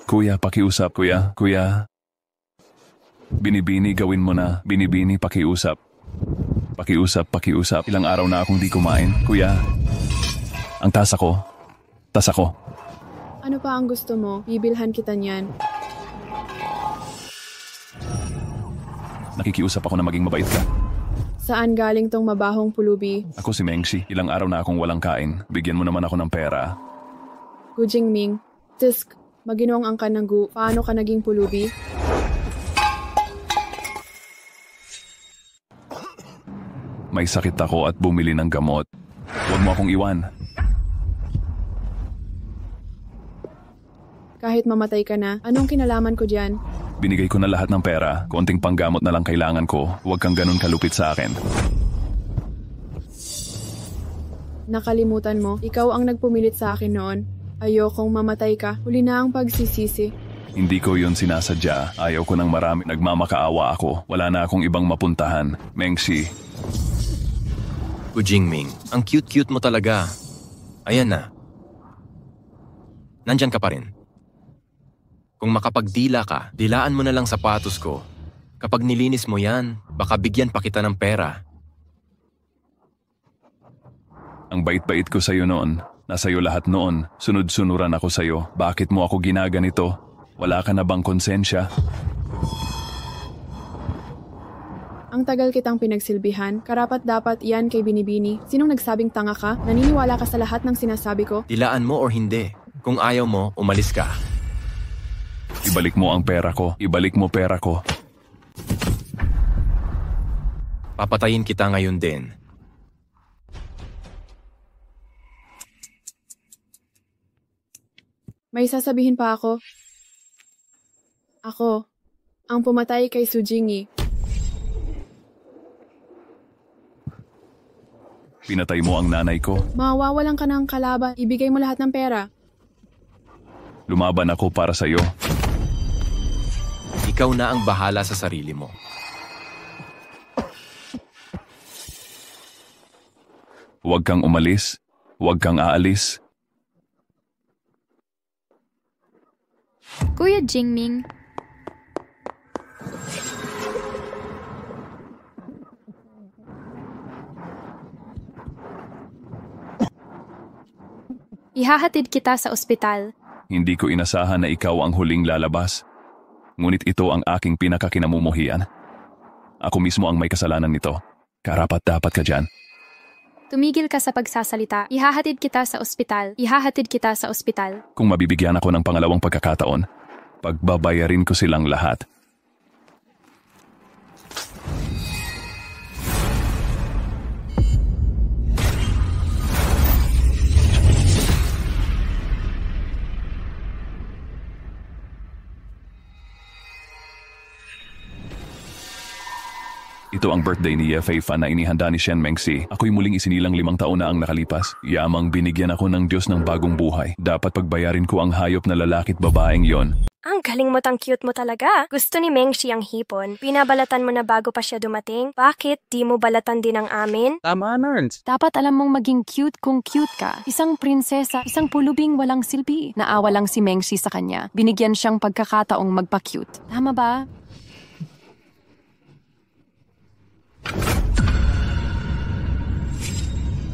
Kuya, pakiusap, kuya. Kuya. Binibini, gawin mo na. Binibini, pakiusap. Pakiusap. Ilang araw na akong di kumain. Kuya, ang tasa ko. Ano pa ang gusto mo? Bibilhan kita niyan. Nakikiusap ako na maging mabait ka. Saan galing tong mabahong pulubi? Ako si Mengshi. Ilang araw na akong walang kain. Bigyan mo naman ako ng pera. Gu Jingming. Tisk, maginong ang ng gu. Paano ka naging pulubi? May sakit ako at bumili ng gamot. Huwag mo akong iwan. Kahit mamatay ka na, anong kinalaman ko dyan? Binigay ko na lahat ng pera. Konting panggamot na lang kailangan ko. Huwag kang ganun kalupit sa akin. Nakalimutan mo, ikaw ang nagpumilit sa akin noon. Ayokong mamatay ka. Huli na ang pagsisisi. Hindi ko yun sinasadya. Ayaw ko ng marami. Nagmamakaawa ako. Wala na akong ibang mapuntahan. Mengshi. Gu Jingming, ang cute-cute mo talaga. Ayan na. Nandyan ka pa rin. Kung makapagdila ka, dilaan mo na lang sapatos ko. Kapag nilinis mo yan, baka bigyan pa kita ng pera. Ang bait-bait ko sa'yo noon. Nasa'yo lahat noon. Sunod-sunuran ako sa'yo. Bakit mo ako ginaganito? Wala ka na bang konsensya? Ang tagal kitang pinagsilbihan, karapat-dapat iyan kay Binibini. Sinong nagsabing tanga ka? Naniniwala ka sa lahat ng sinasabi ko? Dilaan mo or hindi. Kung ayaw mo, umalis ka. Ibalik mo ang pera ko. Ibalik mo pera ko. Papatayin kita ngayon din. May sasabihin pa ako. Ako, ang pumatay kay Sujingi. Pinatay mo ang nanay ko. Mawawalan ka ng kalaban, ibigay mo lahat ng pera. Lumaban ako para sa'yo. Ikaw na ang bahala sa sarili mo. Huwag kang umalis. Huwag kang aalis. Kuya Jingming. Ihahatid kita sa ospital. Hindi ko inasahan na ikaw ang huling lalabas. Ngunit ito ang aking pinakakinamumuhian. Ako mismo ang may kasalanan nito. Karapat-dapat ka dyan. Tumigil ka sa pagsasalita. Ihahatid kita sa ospital. Ihahatid kita sa ospital. Kung mabibigyan ako ng pangalawang pagkakataon, pagbabayarin ko silang lahat. Ito ang birthday ni Fei Fan na inihanda ni Shen Mengxi. Ako'y muling isinilang 5 taon na ang nakalipas. Yamang binigyan ako ng Diyos ng bagong buhay. Dapat pagbayarin ko ang hayop na lalaki't babaeng yon. Ang galing mo tang cute mo talaga. Gusto ni Mengshi ang hipon. Pinabalatan mo na bago pa siya dumating. Bakit di mo balatan din ang amin? Tama, Nerns. Dapat alam mong maging cute kung cute ka. Isang prinsesa, isang pulubing walang silbi. Naawa lang si Mengshi sa kanya. Binigyan siyang pagkakataong magpa-cute. Tama ba?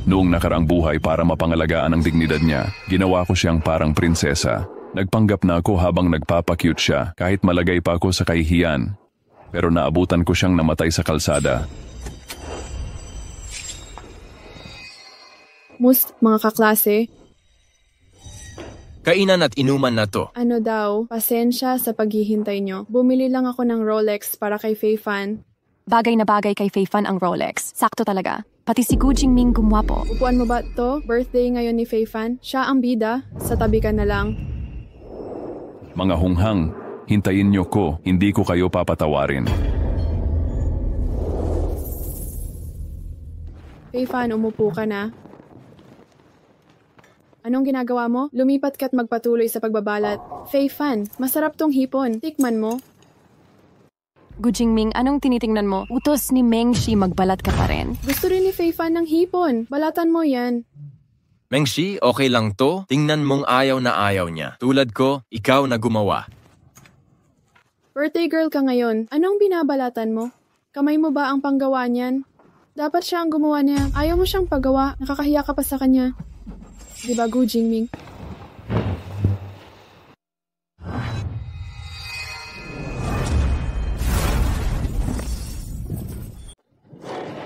Noong nakaraang buhay para mapangalagaan ang dignidad niya, ginawa ko siyang parang prinsesa. Nagpanggap na ako habang nagpapakute siya kahit malagay pa ako sa kahihiyan. Pero naabutan ko siyang namatay sa kalsada. Mga kaklase, Kainan at inuman na to. ano daw, pasensya sa paghihintay nyo. Bumili lang ako ng Rolex para kay Fei Fan. Bagay na bagay kay Fei Fan ang Rolex. Sakto talaga. Pati si Gu Jingming gumwapo. Upuan mo ba to? Birthday ngayon ni Fei Fan. Siya ang bida. Sa tabi ka na lang. Mga hunghang, hintayin niyo ko, hindi ko kayo papatawarin. Fei Fan, umupo ka na. Anong ginagawa mo? Lumipat ka't magpatuloy sa pagbabalat. Fei Fan, masarap tong hipon. Tikman mo. Gu Jingming, anong tinitingnan mo? Utos ni Mengshi magbalat ka pa rin. Gusto rin ni Fei Fan ng hipon. Balatan mo yan. Mengshi, okay lang to. Tingnan mong ayaw na ayaw niya. Tulad ko, ikaw na gumawa. Birthday girl ka ngayon. Anong binabalatan mo? Kamay mo ba ang panggawa niyan? Dapat siya ang gumawa niya. Ayaw mo siyang paggawa. Nakakahiya ka pa sa kanya. Diba, Gu Jingming?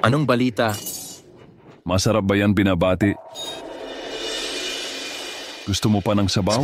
Anong balita? Masarap ba yan binabati? Gusto mo pa ng sabaw?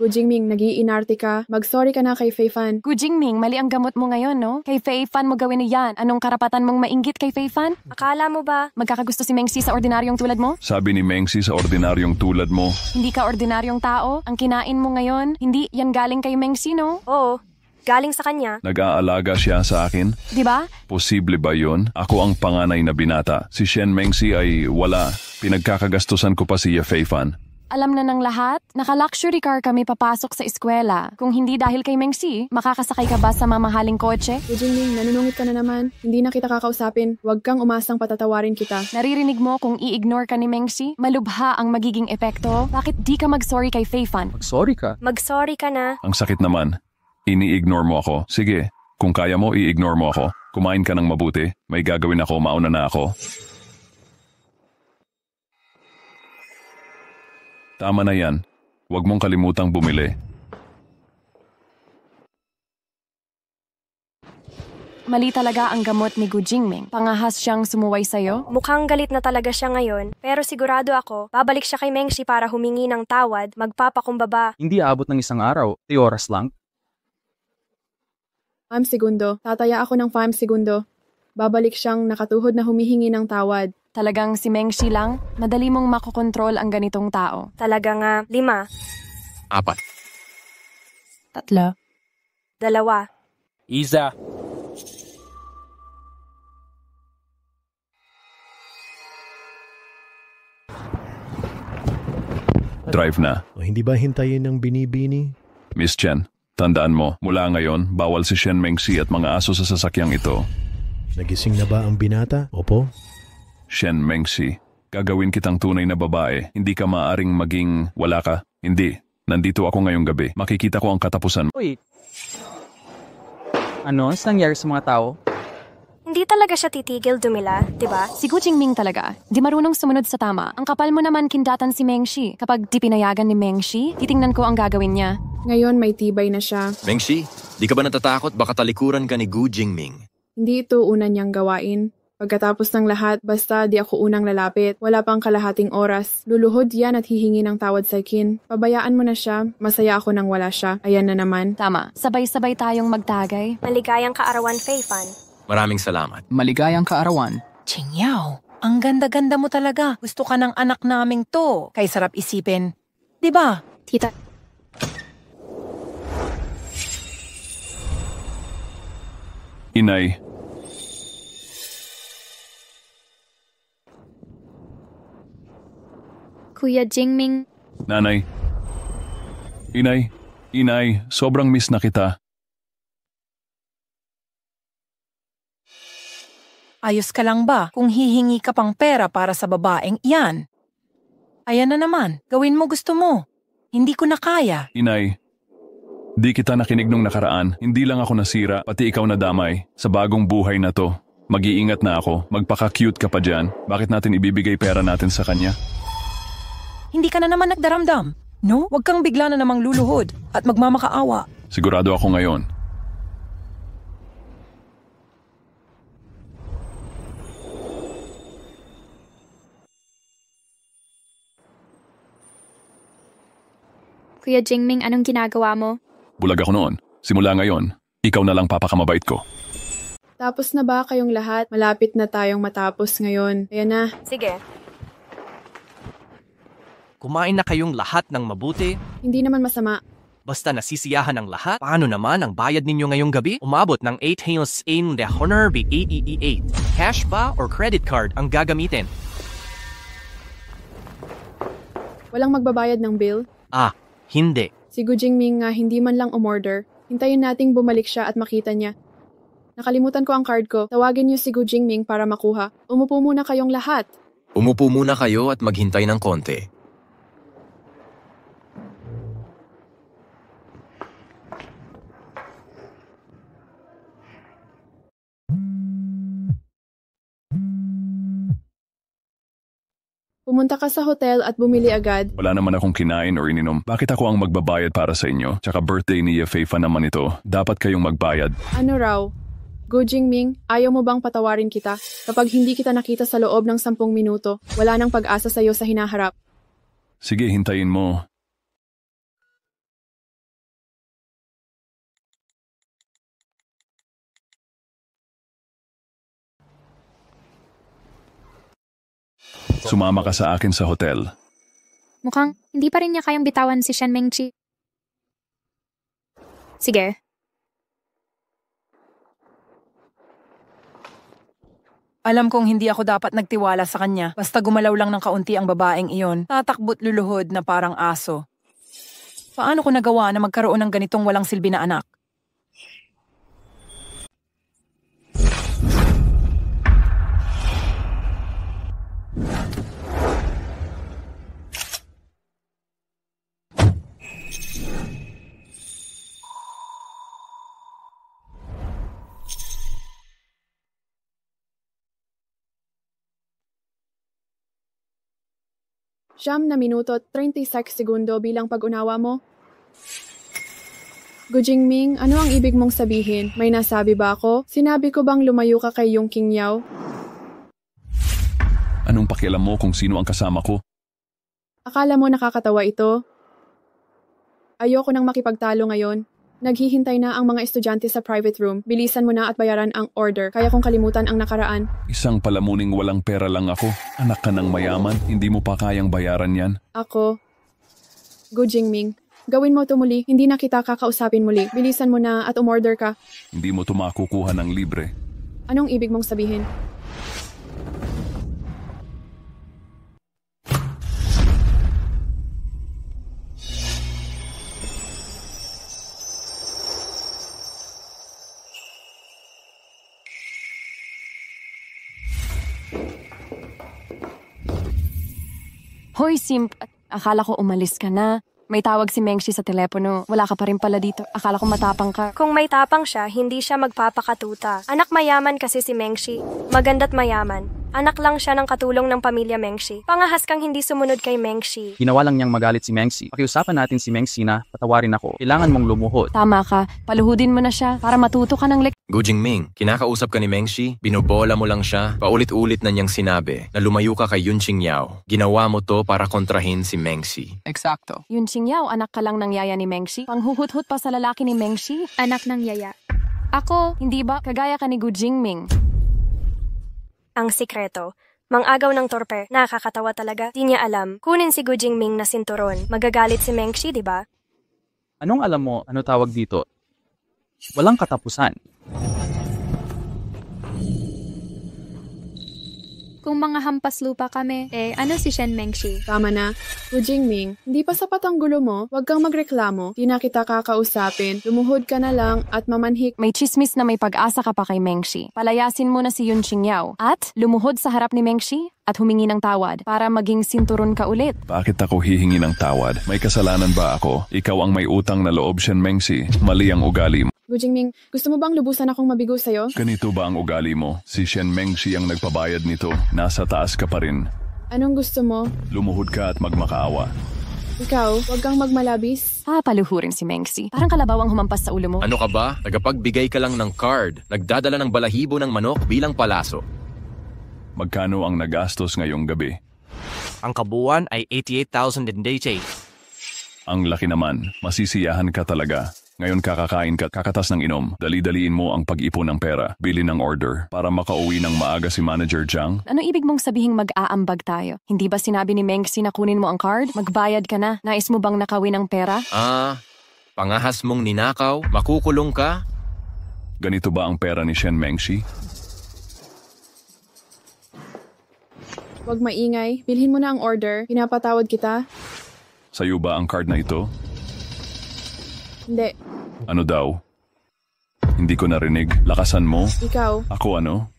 Gu Jingming, nag-iinarte ka. Mag-sorry ka na kay Fei Fan. Gu Jingming, mali ang gamot mo ngayon, no? Kay Fei Fan mo gawin yan. Anong karapatan mong mainggit kay Fei Fan? Akala mo ba? Magkakagusto si Mengshi sa ordinaryong tulad mo? Sabi ni Mengshi sa ordinaryong tulad mo. Hindi ka ordinaryong tao. Ang kinain mo ngayon, hindi yan galing kay Mengshi, no? Oo, galing sa kanya. Nag-aalaga siya sa akin? Di ba? Posible ba yun? Ako ang panganay na binata. Si Shen Mengshi ay wala. Pinagkakagastusan ko pa si Fei Fan. Alam na ng lahat, naka-luxury car kami papasok sa eskwela. Kung hindi dahil kay Mengshi, makakasakay ka ba sa mamahaling kotse? Gu Jingming, nanunungit ka na naman. Hindi na kita kakausapin. Huwag kang umasang patatawarin kita. Naririnig mo kung i-ignore ka ni Mengshi? Malubha ang magiging epekto. Bakit di ka mag-sorry kay Fei Fan? Sorry ka. Mag-sorry ka na. Ang sakit naman. Ini-ignore mo ako. Sige, kung kaya mo, i-ignore mo ako. Kumain ka ng mabuti. May gagawin ako, mauna na ako. Tama na yan. Huwag mong kalimutang bumili. Mali talaga ang gamot ni Gu Jingming. Pangahas siyang sumuway sa'yo. Mukhang galit na talaga siya ngayon, pero sigurado ako, babalik siya kay Mengshi para humingi ng tawad, magpapakumbaba. Hindi aabot ng isang araw. 3 oras lang. 5 segundo. Tataya ako ng 5 segundo. Babalik siyang nakatuhod na humihingi ng tawad. Talagang si Mengshi lang, madali mong makokontrol ang ganitong tao. Talaga nga, 5, 4. 3. 2. Isa. Drive na. O hindi ba hintayin ng binibini? Miss Chen, tandaan mo, mula ngayon, bawal si Shen Mengshi at mga aso sa sasakyang ito. Nagising na ba ang binata? Opo. Shen Mengshi, gagawin kitang tunay na babae. Hindi ka maaring maging wala ka. Hindi. Nandito ako ngayong gabi. Makikita ko ang katapusan. Uy. Ano? Anong nangyari sa mga tao? Hindi talaga siya titigil dumila, di ba? Si Gu Jingming talaga, di marunong sumunod sa tama. Ang kapal mo naman kindatan si Mengshi. Kapag di pinayagan ni Mengshi, titingnan ko ang gagawin niya. Ngayon may tibay na siya. Mengshi, di ka ba natatakot baka talikuran ka ni Gu Jingming? Hindi ito una niyang gawain. Pagkatapos ng lahat, basta di ako unang lalapit. Wala pang kalahating oras. Luluhod yan at hihingi ng tawad sa akin. Pabayaan mo na siya. Masaya ako nang wala siya. Ayan na naman. Tama, sabay-sabay tayong magtagay. Maligayang kaarawan, Fei Fan. Maraming salamat. Maligayang kaarawan. Chingyaw, ang ganda-ganda mo talaga. Gusto ka ng anak naming to. Kay sarap isipin. Di ba? Tita, Inay, Kuya Jingming, nanay. Inay, sobrang miss na kita. Ayos ka lang ba kung hihingi ka pang pera para sa babaeng iyan? Ayan na naman, gawin mo gusto mo. Hindi ko na kaya. Inay, di kita nakinig nung nakaraan. Hindi lang ako nasira, pati ikaw nadamay. Sa bagong buhay na to, mag-iingat na ako. Magpaka-cute ka pa dyan. Bakit natin ibibigay pera natin sa kanya? Hindi ka na naman nagdaramdam. No? Huwag kang bigla na namang luluhod at magmamakaawa. Sigurado ako ngayon. Kuya Jingming, anong ginagawa mo? Bulag ako noon. Simula ngayon, ikaw na lang papakamabait ko. Tapos na ba kayong lahat? Malapit na tayong matapos ngayon. Ayan na. Sige. Kumain na kayong lahat ng mabuti? Hindi naman masama. Basta nasisiyahan ang lahat? Paano naman ang bayad ninyo ngayong gabi? Umabot ng 8 halos in the honor be 8. Cash ba or credit card ang gagamitin? Walang magbabayad ng bill. Hindi. Si Gu Jingming nga hindi man lang umorder. Hintayin nating bumalik siya at makita niya. Nakalimutan ko ang card ko. Tawagin niyo si Gu Jingming para makuha. Umupo muna kayong lahat. Umupo muna kayo at maghintay ng konti. Pumunta ka sa hotel at bumili agad. Wala naman akong kinain or ininom. Bakit ako ang magbabayad para sa inyo? Tsaka birthday ni Yefeifa naman ito. Dapat kayong magbayad. Ano raw? Gu Jingming, ayaw mo bang patawarin kita? Kapag hindi kita nakita sa loob ng 10 minuto, wala nang pag-asa sa'yo sa hinaharap. Sige, hintayin mo. Sumama ka sa akin sa hotel. Mukhang hindi pa rin niya kayang bitawan si Shen Mengchi. Sige. Alam kong hindi ako dapat nagtiwala sa kanya. Basta gumalaw lang ng kaunti ang babaeng iyon, tatakbot luluhod na parang aso. Paano ko nagawa na magkaroon ng ganitong walang silbi na anak? Siyam na minuto at 36 segundo bilang pag-unawa mo. Gu Jingming, ano ang ibig mong sabihin? May nasabi ba ako? Sinabi ko bang lumayo ka kay Yung Qingyao? Anong pakialam mo kung sino ang kasama ko? Akala mo nakakatawa ito? Ayoko nang makipagtalo ngayon. Naghihintay na ang mga estudyante sa private room. Bilisan mo na at bayaran ang order. Kaya kong kalimutan ang nakaraan. Isang palamuning walang pera lang ako. Anak ka ng mayaman, hindi mo pa kayang bayaran yan. Ako. Gu Jingming, gawin mo ito muli. Hindi na kita kakausapin muli. Bilisan mo na at umorder ka. Hindi mo ito makukuha ng libre. Anong ibig mong sabihin? Hoy, Simp, akala ko umalis ka na. May tawag si Mengshi sa telepono. Wala ka pa rin pala dito. Akala ko matapang ka. Kung may tapang siya, hindi siya magpapakatuta. Anak mayaman kasi si Mengshi. Maganda't mayaman. Anak lang siya ng katulong ng pamilya Mengshi. Pangahas kang hindi sumunod kay Mengshi. Ginawa lang niyang magalit si Mengshi. Pakiusapan natin si Mengshi na patawarin ako. Kailangan mong lumuhod. Tama ka. Paluhudin mo na siya para matuto ka ng Gu Jingming, kinakausap ka ni Mengshi, binobola mo lang siya, paulit-ulit na niyang sinabi na lumayo ka kay Yun Qingyao. Ginawa mo to para kontrahin si Mengshi. Eksakto. Yun Qingyao, anak ka lang ng yaya ni Mengshi. Panghuhut-hut pa sa lalaki ni Mengshi. Anak ng yaya. Ako, Hindi ba? Kagaya ka ni Gu Jingming. Ang sikreto. Mang-agaw ng torpe. Nakakatawa talaga. Di niya alam. Kunin si Gu Jingming na sinturon. Magagalit si Mengshi, di ba? Anong alam mo? Ano tawag dito? Walang katapusan. kung mga hampas lupa kami, ano si Shen Mengshi? Tama na. Gu Jingming, hindi pa sapat ang gulo mo. Huwag kang magreklamo. Di na kita kakausapin. Lumuhod ka na lang at mamanhik. May chismis na may pag-asa ka pa kay Mengshi. Palayasin mo na si Yun Qingyao at lumuhod sa harap ni Mengshi at humingi ng tawad para maging sinturon ka ulit. Bakit ako hihingi ng tawad? May kasalanan ba ako? Ikaw ang may utang na loob, Shen Mengshi. Mali ang ugali mo. Gu Jingming, gusto mo bang lubusan akong mabigo sa'yo? Ganito ba ang ugali mo? Si Shen Mengshi ang nagpabayad nito. Nasa taas ka pa rin. Anong gusto mo? Lumuhod ka at magmakaawa. Ikaw, huwag kang magmalabis. Paluhurin si Mengshi. Parang kalabaw ang humampas sa ulo mo. Ano ka ba? Tagapagbigay ka lang ng card. Nagdadala ng balahibo ng manok bilang palaso. Magkano ang nagastos ngayong gabi? Ang kabuuan ay 88,000 Ang laki naman. Masisiyahan ka talaga. Ngayon kakakain ka, kakatas ng inom. Dali-daliin mo ang pag-ipon ng pera. Bili ng order para makauwi ng maaga si Manager Jiang. Ano ibig mong sabihing mag-aambag tayo? Hindi ba sinabi ni Mengshi na kunin mo ang card? Magbayad ka na. Nais mo bang nakawin ng pera? Pangahas mong ninakaw? Makukulong ka? Ganito ba ang pera ni Shen Mengshi? Huwag maingay. Bilhin mo na ang order. Pinapatawad kita. Sa'yo ba ang card na ito? Hindi. Ano daw? Hindi ko narinig. Lakasan mo. Ikaw. Ako ano?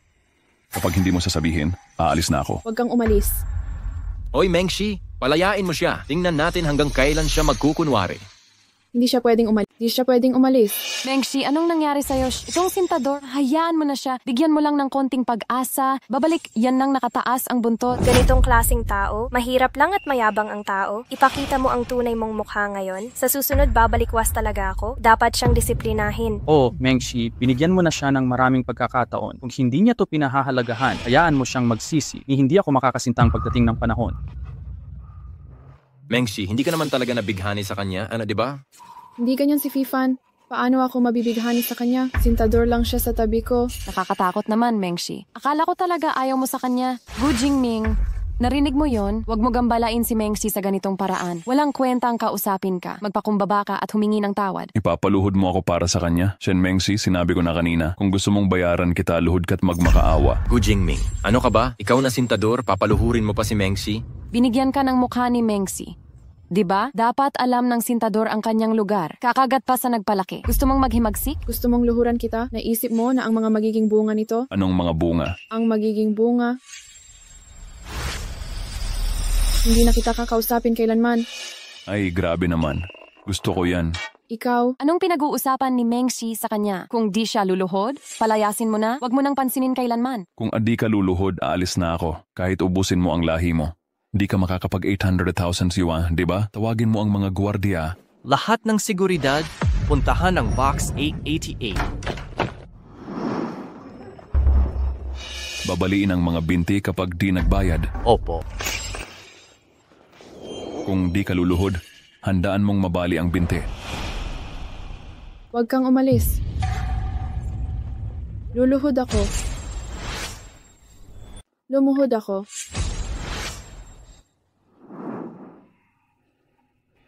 Kapag hindi mo sasabihin, aalis na ako. Huwag kang umalis. Hoy Mengshi, palayain mo siya. Tingnan natin hanggang kailan siya magkukunwari. Hindi siya pwedeng umalis. Mengshi, anong nangyari sa'yo? Itong sintador, hayaan mo na siya. Bigyan mo lang ng konting pag-asa. Babalik, yan nang nakataas ang buntot. Ganitong klaseng tao, mahirap lang at mayabang ang tao. Ipakita mo ang tunay mong mukha ngayon. Sa susunod, babalikwas talaga ako. Dapat siyang disiplinahin. Oh, Mengshi, binigyan mo na siya ng maraming pagkakataon. Kung hindi niya to pinahahalagahan, hayaan mo siyang magsisi. Hindi ako makakasintang pagdating ng panahon. Mengshi, hindi ka naman talaga nabighani sa kanya, di ba? Hindi ganyan si Fifan. Paano ako mabibighani sa kanya? Sintador lang siya sa tabi ko. Nakakatakot naman, Mengshi. Akala ko talaga ayaw mo sa kanya. Gu Jingming, narinig mo yon? Huwag mo gambalain si Mengshi sa ganitong paraan. Walang kwenta ang kausapin ka, magpakumbaba ka at humingi ng tawad. Ipapaluhod mo ako para sa kanya? Shen Mengshi, sinabi ko na kanina, kung gusto mong bayaran kita, luhod ka't magmakaawa. Gu Jingming, ano ka ba? Ikaw na sintador, papaluhurin mo pa si Mengshi? Binigyan ka ng mukha ni Mengshi. Diba? Dapat alam ng sintador ang kanyang lugar. Kakagat pa sa nagpalaki. Gusto mong maghimagsik? Gusto mong luhuran kita? Naisip mo na ang mga magiging bunga nito? Anong mga bunga? Ang magiging bunga. Hindi na kita kakausapin kailanman. Ay, grabe naman. Gusto ko yan. Ikaw? Anong pinag-uusapan ni Mengshi sa kanya? Kung di siya luluhod, palayasin mo na. Wag mo nang pansinin kailanman. Kung adi ka luluhod, aalis na ako. Kahit ubusin mo ang lahi mo. Di ka makakapag 800,000 siwa, di ba? Tawagin mo ang mga gwardiya. Lahat ng seguridad, puntahan ang Box 888. Babaliin ang mga binti kapag di nagbayad. Opo. Kung di ka luluhod, handaan mong mabali ang binti. Huwag kang umalis. Luluhod ako. Lumuhod ako.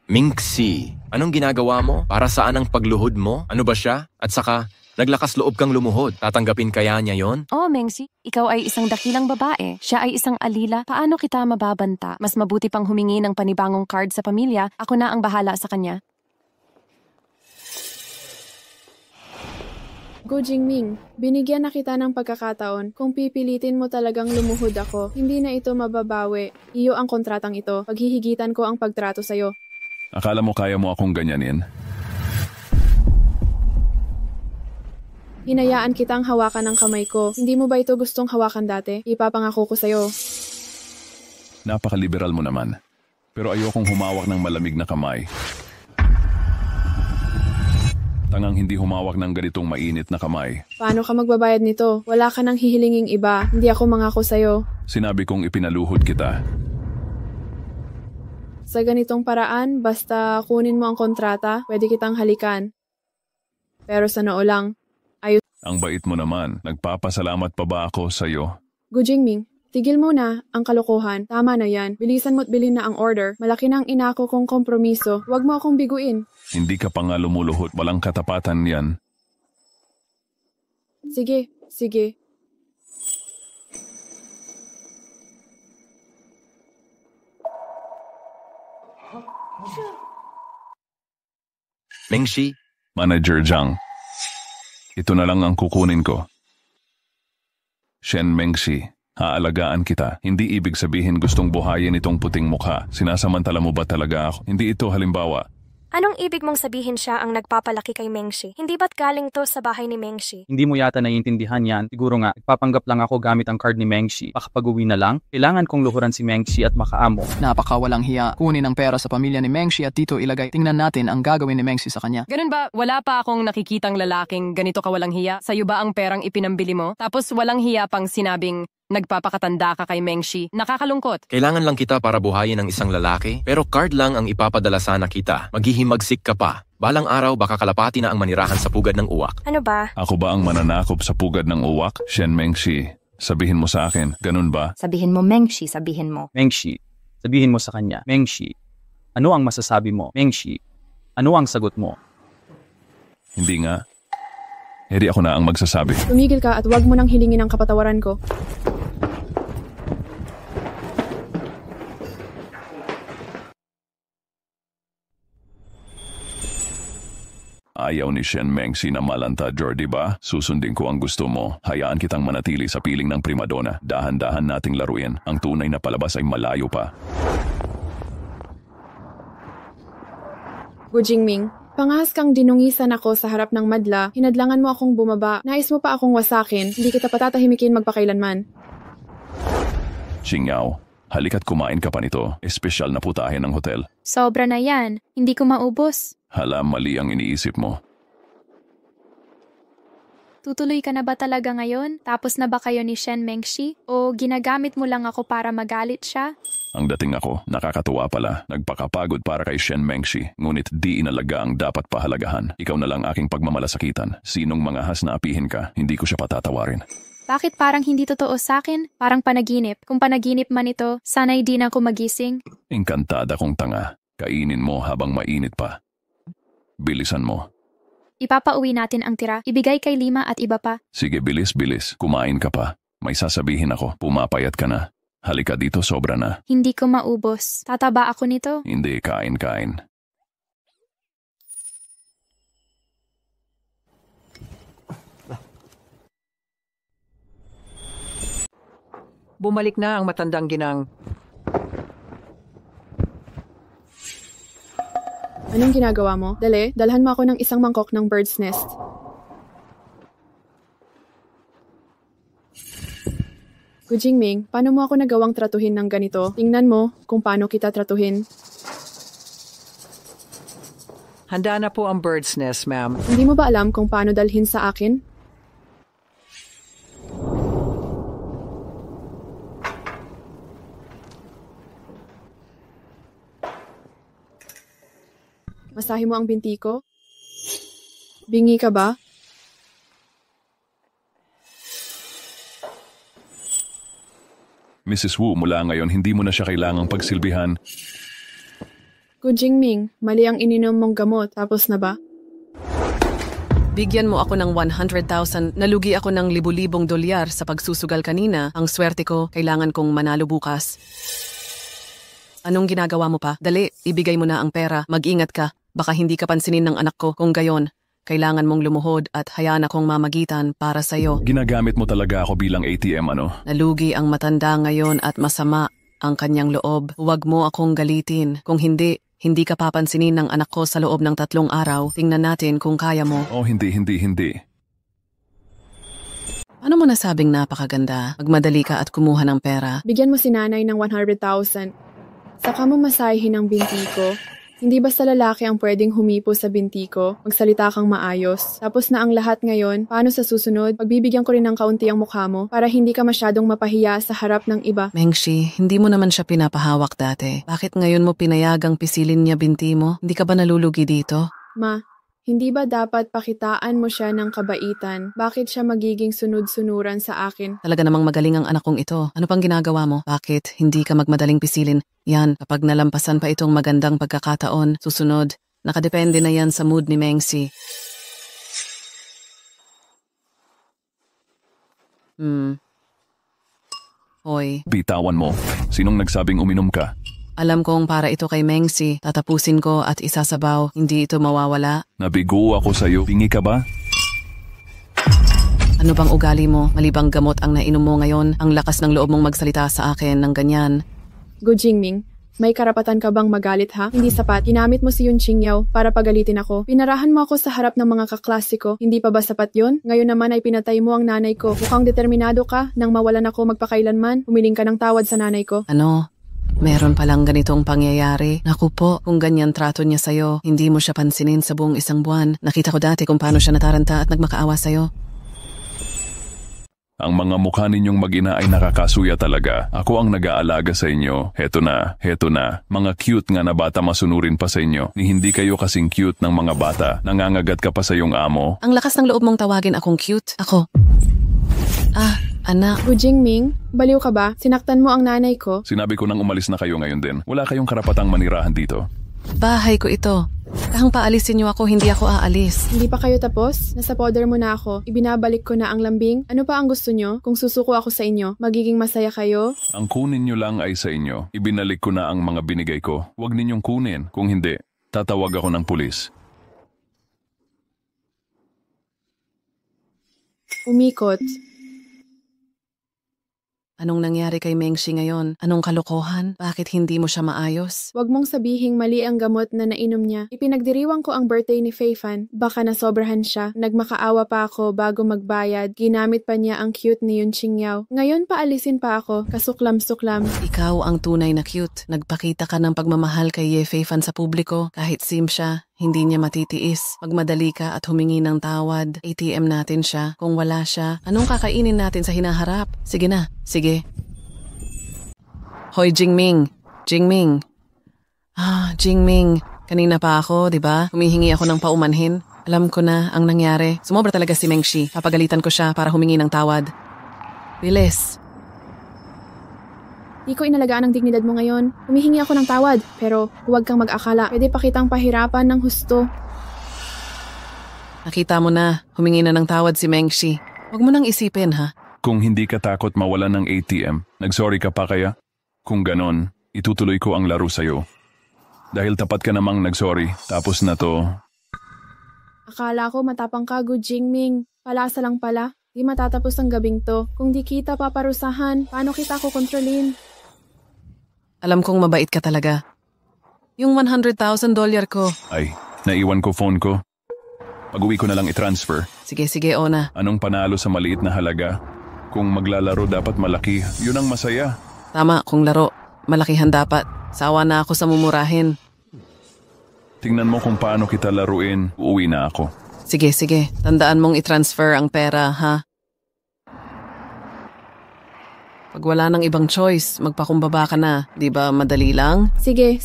Mengshi, anong ginagawa mo? Para saan ang pagluhod mo? Ano ba siya? At saka, naglakas loob kang lumuhod. Tatanggapin kaya niya yon? Oh, Mengshi, ikaw ay isang dakilang babae. Siya ay isang alila. Paano kita mababanta? Mas mabuti pang humingi ng panibagong card sa pamilya. Ako na ang bahala sa kanya. Gu Jingming, binigyan na kita ng pagkakataon. Kung pipilitin mo talagang lumuhod ako, hindi na ito mababawi. Iyo ang kontratang ito. Paghihigitan ko ang pagtrato sa'yo. Akala mo kaya mo akong ganyanin? Hinayaan kitang hawakan ng kamay ko. Hindi mo ba ito gustong hawakan dati? Ipapangako ko sa'yo. Napakaliberal mo naman. Pero ayokong humawak ng malamig na kamay. Tangang hindi humawak ng ganitong mainit na kamay. Paano ka magbabayad nito? Wala ka nang hihilinging iba. Hindi ako mangako sa'yo. Sinabi kong ipinaluhod kita. Sa ganitong paraan, basta kunin mo ang kontrata, pwede kitang halikan. Pero sa noo lang, Ang bait mo naman. Nagpapasalamat pa ba ako sa'yo? Gu Jingming, tigil mo na ang kalokohan. Tama na yan. Bilisan mo't bilhin na ang order. Malaki na ang inako kong kompromiso. Huwag mo akong biguin. Hindi ka pa nga lumuluhod. Walang katapatan yan. Sige, sige. Mengshi, Manager Zhang. Ito na lang ang kukunin ko. Shen Mengshi, haalagaan kita. Hindi ibig sabihin gustong buhayin itong puting mukha. Sinasamantala mo ba talaga ako? Hindi ito halimbawa. Anong ibig mong sabihin siya ang nagpapalaki kay Mengshi? Hindi ba't galing to sa bahay ni Mengshi? Hindi mo yata naiintindihan yan. Siguro nga, nagpapanggap lang ako gamit ang card ni Mengshi. Baka pag-uwi na lang, kailangan kong luhuran si Mengshi at makaamo. Napakawalang hiya. Kunin ang pera sa pamilya ni Mengshi at dito ilagay. Tingnan natin ang gagawin ni Mengshi sa kanya. Ganun ba? Wala pa akong nakikitang lalaking ganito kawalang hiya? Sa'yo ba ang perang ipinambili mo? Tapos walang hiya pang sinabing nagpapakatanda ka kay Mengshi. Nakakalungkot. kailangan lang kita para buhayin ng isang lalaki, pero card lang ang ipapadala sana kita. Maghihimagsik ka pa. Balang araw baka kalapati na ang manirahan sa pugad ng uwak. Ano ba? Ako ba ang mananakop sa pugad ng uwak? Shen Mengshi, sabihin mo sa akin, ganun ba? Sabihin mo, Mengshi, sabihin mo. Mengshi, sabihin mo sa kanya. Mengshi, ano ang masasabi mo? Mengshi, ano ang sagot mo? Hindi nga. Edi ako na ang magsasabi. Tumigil ka at huwag mo nang hilingin ang kapatawaran ko. Ayaw ni Shen Mengshi na malanta, Jordi ba? Susundin ko ang gusto mo. Hayaan kitang manatili sa piling ng primadona. Dahan-dahan nating laruin. Ang tunay na palabas ay malayo pa. Gu Jingming, Pangahas kang dinungisan ako sa harap ng madla, hinadlangan mo akong bumaba, nais mo pa akong wasakin, hindi kita patatahimikin magpakailanman. Qingao, halika't kumain ka pa nito. Espesyal na putahe ng hotel. Sobra na yan. Hindi ko maubos. Hala, mali ang iniisip mo. Tutuloy ka na ba talaga ngayon? Tapos na ba kayo ni Shen Mengshi? O ginagamit mo lang ako para magalit siya? Ang dating ako, nakakatuwa pala. Nagpakapagod para kay Shen Mengshi, ngunit di inalaga ang dapat pahalagahan. Ikaw na lang aking pagmamalasakitan. Sinong mangahas na apihin ka, hindi ko siya patatawarin. Bakit parang hindi totoo sa akin? Parang panaginip. Kung panaginip man ito, sana'y di na ako magising. Engkantada kong tanga. Kainin mo habang mainit pa. Bilisan mo. Ipapauwi natin ang tira. Ibigay kay Lima at iba pa. Sige, bilis. Kumain ka pa. May sasabihin ako. Pumapayat ka na. Halika dito, sobra na. Hindi ko maubos. Tataba ako nito. Hindi, kain. Bumalik na ang matandang ginang. Anong ginagawa mo? Dali, dalhan mo ako ng isang mangkok ng bird's nest. Gujingming, paano mo ako nagawang tratuhin ng ganito? Tingnan mo kung paano kita tratuhin. Handa na po ang bird's nest, ma'am. Hindi mo ba alam kung paano dalhin sa akin? Masahe mo ang binti ko? Bingi ka ba? Mrs. Wu, mula ngayon hindi mo na siya kailangang pagsilbihan. Gujingming, mali ang ininom mong gamot. Tapos na ba? Bigyan mo ako ng 100,000. Nalugi ako ng libu-libong dolyar sa pagsusugal kanina. Ang swerte ko, kailangan kong manalo bukas. Anong ginagawa mo pa? Dali, ibigay mo na ang pera. Mag-ingat ka. Baka hindi ka pansinin ng anak ko. Kung gayon, kailangan mong lumuhod at hayaan akong mamagitan para sa'yo. Ginagamit mo talaga ako bilang ATM, ano? Nalugi ang matanda ngayon at masama ang kanyang loob. Huwag mo akong galitin. Kung hindi ka papansinin ng anak ko sa loob ng 3 araw. Tingnan natin kung kaya mo. Oh, hindi. Ano mo nasabing napakaganda? Magmadali ka at kumuha ng pera. Bigyan mo si nanay ng 100,000. Saka mo masahin ang binti ko. Hindi basta lalaki ang pwedeng humipo sa binti ko. Magsalita kang maayos. Tapos na ang lahat ngayon, paano sa susunod? Pagbibigyan ko rin ng kaunti ang mukha mo para hindi ka masyadong mapahiya sa harap ng iba. Mengshi, hindi mo naman siya pinapahawak dati. Bakit ngayon mo pinayagang pisilin niya binti mo? Hindi ka ba nalulugi dito? Ma, hindi ba dapat pakitaan mo siya ng kabaitan? Bakit siya magiging sunod-sunuran sa akin? Talaga namang magaling ang anak kong ito. Ano pang ginagawa mo? Bakit hindi ka magmadaling pisilin? Yan, kapag nalampasan pa itong magandang pagkakataon, susunod, nakadepende na yan sa mood ni Mengshi. Hoy. Bitawan mo. Sinong nagsabing uminom ka? Alam kong para ito kay Mengshi, tatapusin ko at isasabaw, hindi ito mawawala. Nabigo ako sa'yo. Pingi ka ba? Ano bang ugali mo? Malibang gamot ang nainom mo ngayon? Ang lakas ng loob mong magsalita sa akin ng ganyan. Gujingming, may karapatan ka bang magalit ha? Hindi sapat. Ginamit mo si Yun Qingyaw para pagalitin ako. Pinarahan mo ako sa harap ng mga kaklase ko. Hindi pa ba sapat yun? Ngayon naman ay pinatay mo ang nanay ko. Mukhang determinado ka nang mawalan ako magpakailanman. Humiling ka ng tawad sa nanay ko. Ano? Meron palang ganitong pangyayari. Naku po, kung ganyan trato niya sa'yo, hindi mo siya pansinin sa buong 1 buwan. Nakita ko dati kung paano siya nataranta at nagmakaawa sa'yo. Ang mga mukha ninyong mag-ina ay nakakasuya talaga. Ako ang nag-aalaga sa inyo. Heto na. Mga cute nga na bata masunurin pa sa inyo. Ni hindi kayo kasing cute ng mga bata. Nangangagat ka pa sa iyong amo. Ang lakas ng loob mong tawagin akong cute. Ako. Anak. Gujingming, baliw ka ba? Sinaktan mo ang nanay ko. Sinabi ko nang umalis na kayo ngayon din. Wala kayong karapatang manirahan dito. Bahay ko ito. Kahang paalisin niyo ako, hindi ako aalis. Hindi pa kayo tapos? Nasa powder mo na ako. Ibinabalik ko na ang lambing. Ano pa ang gusto nyo? Kung susuko ako sa inyo, magiging masaya kayo? Ang kunin nyo lang ay sa inyo. Ibinalik ko na ang mga binigay ko. Huwag ninyong kunin. Kung hindi, tatawag ako ng pulis. Umikot. Anong nangyari kay Mengshi ngayon? Anong kalokohan? Bakit hindi mo siya maayos? Huwag mong sabihing mali ang gamot na nainom niya. Ipinagdiriwang ko ang birthday ni Feifan. Baka nasobrahan siya. Nagmakaawa pa ako bago magbayad. Ginamit pa niya ang cute ni Yun Qingyao. Ngayon paalisin pa ako. Kasuklam-suklam. Ikaw ang tunay na cute. Nagpakita ka ng pagmamahal kay Ye Feifan sa publiko. Kahit sim siya, hindi niya matitiis. Magmadali ka at humingi ng tawad. ATM natin siya. Kung wala siya, anong kakainin natin sa hinaharap? Sige na. Sige. Hoy, Jingming. Jingming. Jingming. Kanina pa ako, di ba? Humihingi ako ng paumanhin. Alam ko na ang nangyari. Sumobra talaga si Mengshi. Papagalitan ko siya para humingi ng tawad. Bilis. Di ko inalagaan ang dignidad mo ngayon. Humihingi ako ng tawad. Pero huwag kang mag-akala. Pwede pa kitang pahirapan ng husto. Nakita mo na. Humingi na ng tawad si Mengshi. Huwag mo nang isipin, ha? Kung hindi ka takot mawalan ng ATM, nagsorry ka pa kaya? Kung ganon, itutuloy ko ang laro sa'yo. Dahil tapat ka namang nagsorry, tapos na to. Akala ko matapang ka, Gu Jingming. Palasa lang pala. Di matatapos ang gabing to. Kung di kita paparusahan, paano kita kukontrolin? Alam kong mabait ka talaga. Yung $100,000 ko. Ay, naiwan ko phone ko. Pag-uwi ko na lang i-transfer. Sige, Ona. Anong panalo sa maliit na halaga? Kung maglalaro dapat malaki, yun ang masaya. Tama, kung laro, malakihan dapat. Sawa na ako sa mumurahin. Tingnan mo kung paano kita laruin, uuwi na ako. Sige. Tandaan mong i-transfer ang pera, ha? Pag wala nang ibang choice, magpakumbaba ka na. Di ba madali lang? Sige.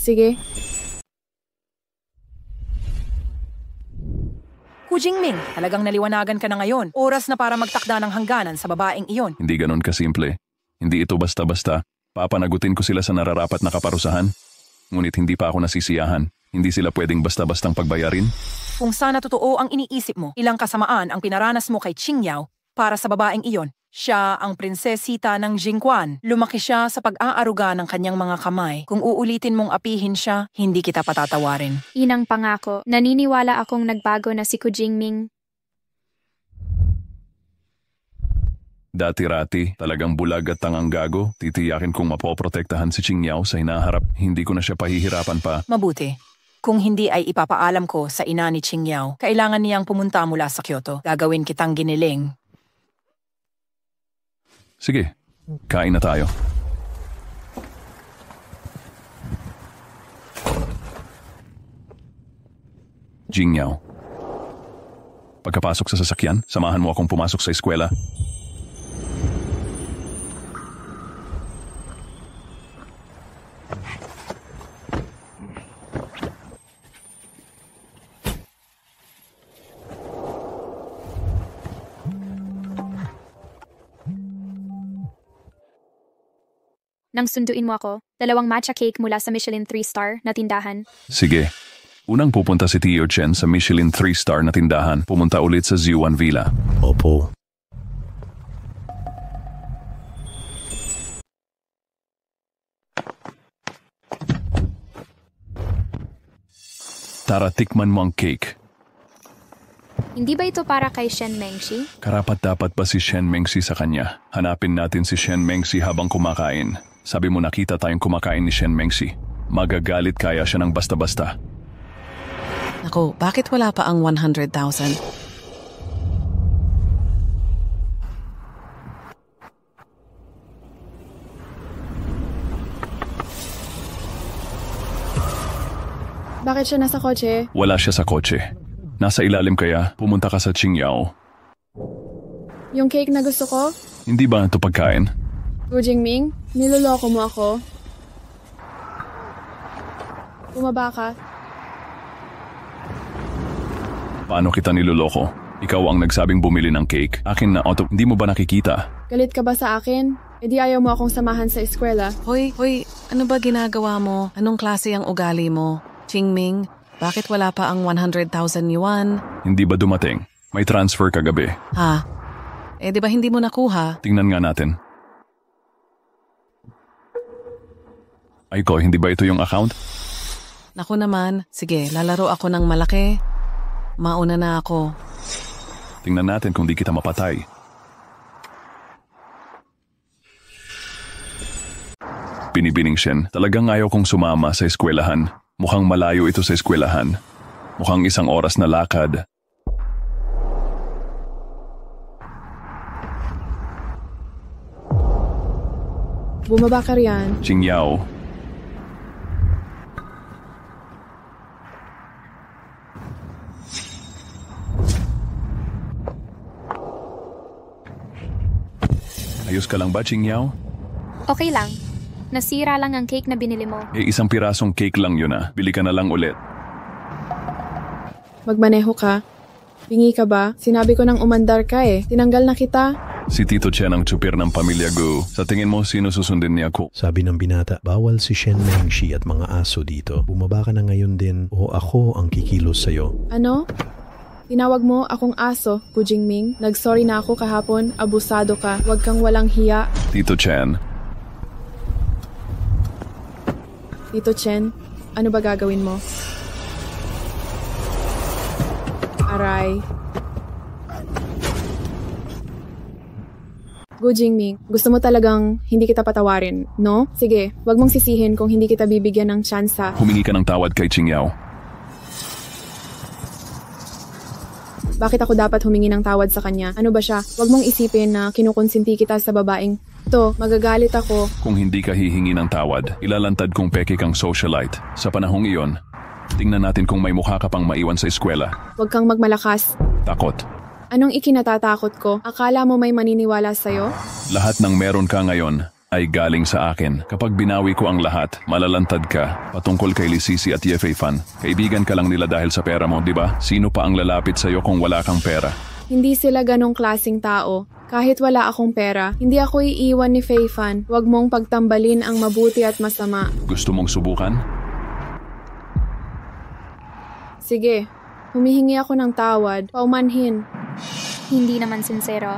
Gu Jingming, talagang naliwanagan ka na ngayon. Oras na para magtakda ng hangganan sa babaeng iyon. Hindi ganun kasimple. Hindi ito basta-basta. Papanagutin ko sila sa nararapat na kaparusahan. Ngunit hindi pa ako nasisiyahan. Hindi sila pwedeng basta-bastang pagbayarin. Kung sana totoo ang iniisip mo, ilang kasamaan ang pinaranas mo kay Qingyao para sa babaeng iyon. Siya ang prinsesita ng Jingquan. Lumaki siya sa pag-aaruga ng kanyang mga kamay. Kung uulitin mong apihin siya, hindi kita patatawarin. Inang pangako, naniniwala akong nagbago na si Gu Jingming. Dati-rati, talagang bulag at tangang gago. Titiyakin kong mapoprotektahan si Qingyao sa hinaharap. Hindi ko na siya pahihirapan pa. Mabuti. Kung hindi ay ipapaalam ko sa ina ni Qingyao, kailangan niyang pumunta mula sa Kyoto. Gagawin kitang giniling. Sige, kain na tayo. Qingyao. Pagkapasok sa sasakyan, samahan mo akong pumasok sa eskwela. Nang sunduin mo ako, 2 matcha cake mula sa Michelin 3-star na tindahan. Sige. Unang pupunta si Tio Chen sa Michelin 3-star na tindahan. Pumunta ulit sa Ziwan Villa. Opo. Tara, tikman mo ang cake. Hindi ba ito para kay Shen Mengshi? Karapat-dapat ba si Shen Mengshi sa kanya? Hanapin natin si Shen Mengshi habang kumakain. Sabi mo nakita tayong kumakain ni Shen Mengshi. Magagalit kaya siya ng basta-basta. Naku, bakit wala pa ang 100,000? Bakit siya nasa kotse? Wala siya sa kotse. Nasa ilalim kaya, pumunta ka sa Qingyao. Yung cake na gusto ko? Hindi ba ito pagkain? Gu Jingming, niloloko mo ako. Bumaba ka. Paano kita niloloko? Ikaw ang nagsabing bumili ng cake. Akin na auto, hindi mo ba nakikita? Galit ka ba sa akin? E di ayaw mo akong samahan sa eskwela. Hoy, ano ba ginagawa mo? Anong klase ang ugali mo? Qingming, bakit wala pa ang 100,000 yuan? Hindi ba dumating? May transfer kagabi. Ha? Eh di ba hindi mo nakuha? Tingnan nga natin. Ay ko, hindi ba ito yung account? Naku naman, sige, lalaro ako ng malaki. Mauna na ako. Tingnan natin kung di kita mapatay. Binibining Shen, talagang ayaw kong sumama sa eskwelahan. Mukhang malayo ito sa eskwelahan. Mukhang 1 oras na lakad. Bumaba ka riyan. Qingyao. Ayos ka lang ba, Qingyao? Okay lang. Nasira lang ang cake na binili mo. 1 pirasong cake lang yun ah. Bili ka na lang ulit. Magmaneho ka. Bingi ka ba? Sinabi ko nang umandar ka eh. Tinanggal na kita. Si Tito Chen ang tsupir ng pamilya Gu. Sa tingin mo, sino susundin niya ako? Sabi ng binata, bawal si Shen Mengshi at mga aso dito. Bumaba ka na ngayon din o ako ang kikilos sa'yo. Ano? Tinawag mo akong aso, Gu Jingming. Nagsorry na ako kahapon. Abusado ka. Huwag kang walang hiya. Tito Chen. Tito Chen, ano ba gagawin mo? Aray. Gu Jingming, gusto mo talagang hindi kita patawarin, no? Sige, wag mong sisihin kung hindi kita bibigyan ng tsansa. Humingi ka ng tawad kay Qingyao. Bakit ako dapat humingi ng tawad sa kanya? Ano ba siya? Wag mong isipin na kinukonsinti kita sa babaeng to. Magagalit ako. Kung hindi ka hihingi ng tawad, ilalantad kong peke kang socialite. Sa panahong iyon, tingnan natin kung may mukha ka pang maiwan sa eskwela. Wag kang magmalakas. Takot. Anong ikinatatakot ko? Akala mo may maniniwala sa'yo? Lahat ng meron ka ngayon ay galing sa akin. Kapag binawi ko ang lahat, malalantad ka. Patungkol kay Lisisi at Ye Fan. Kaibigan ka lang nila dahil sa pera mo, di ba? Sino pa ang lalapit sa'yo kung wala kang pera? Hindi sila ganong klaseng tao. Kahit wala akong pera, hindi ako iiwan ni Fei Fan. Huwag mong pagtambalin ang mabuti at masama. Gusto mong subukan? Sige, humihingi ako ng tawad. Paumanhin. Hindi naman sincero.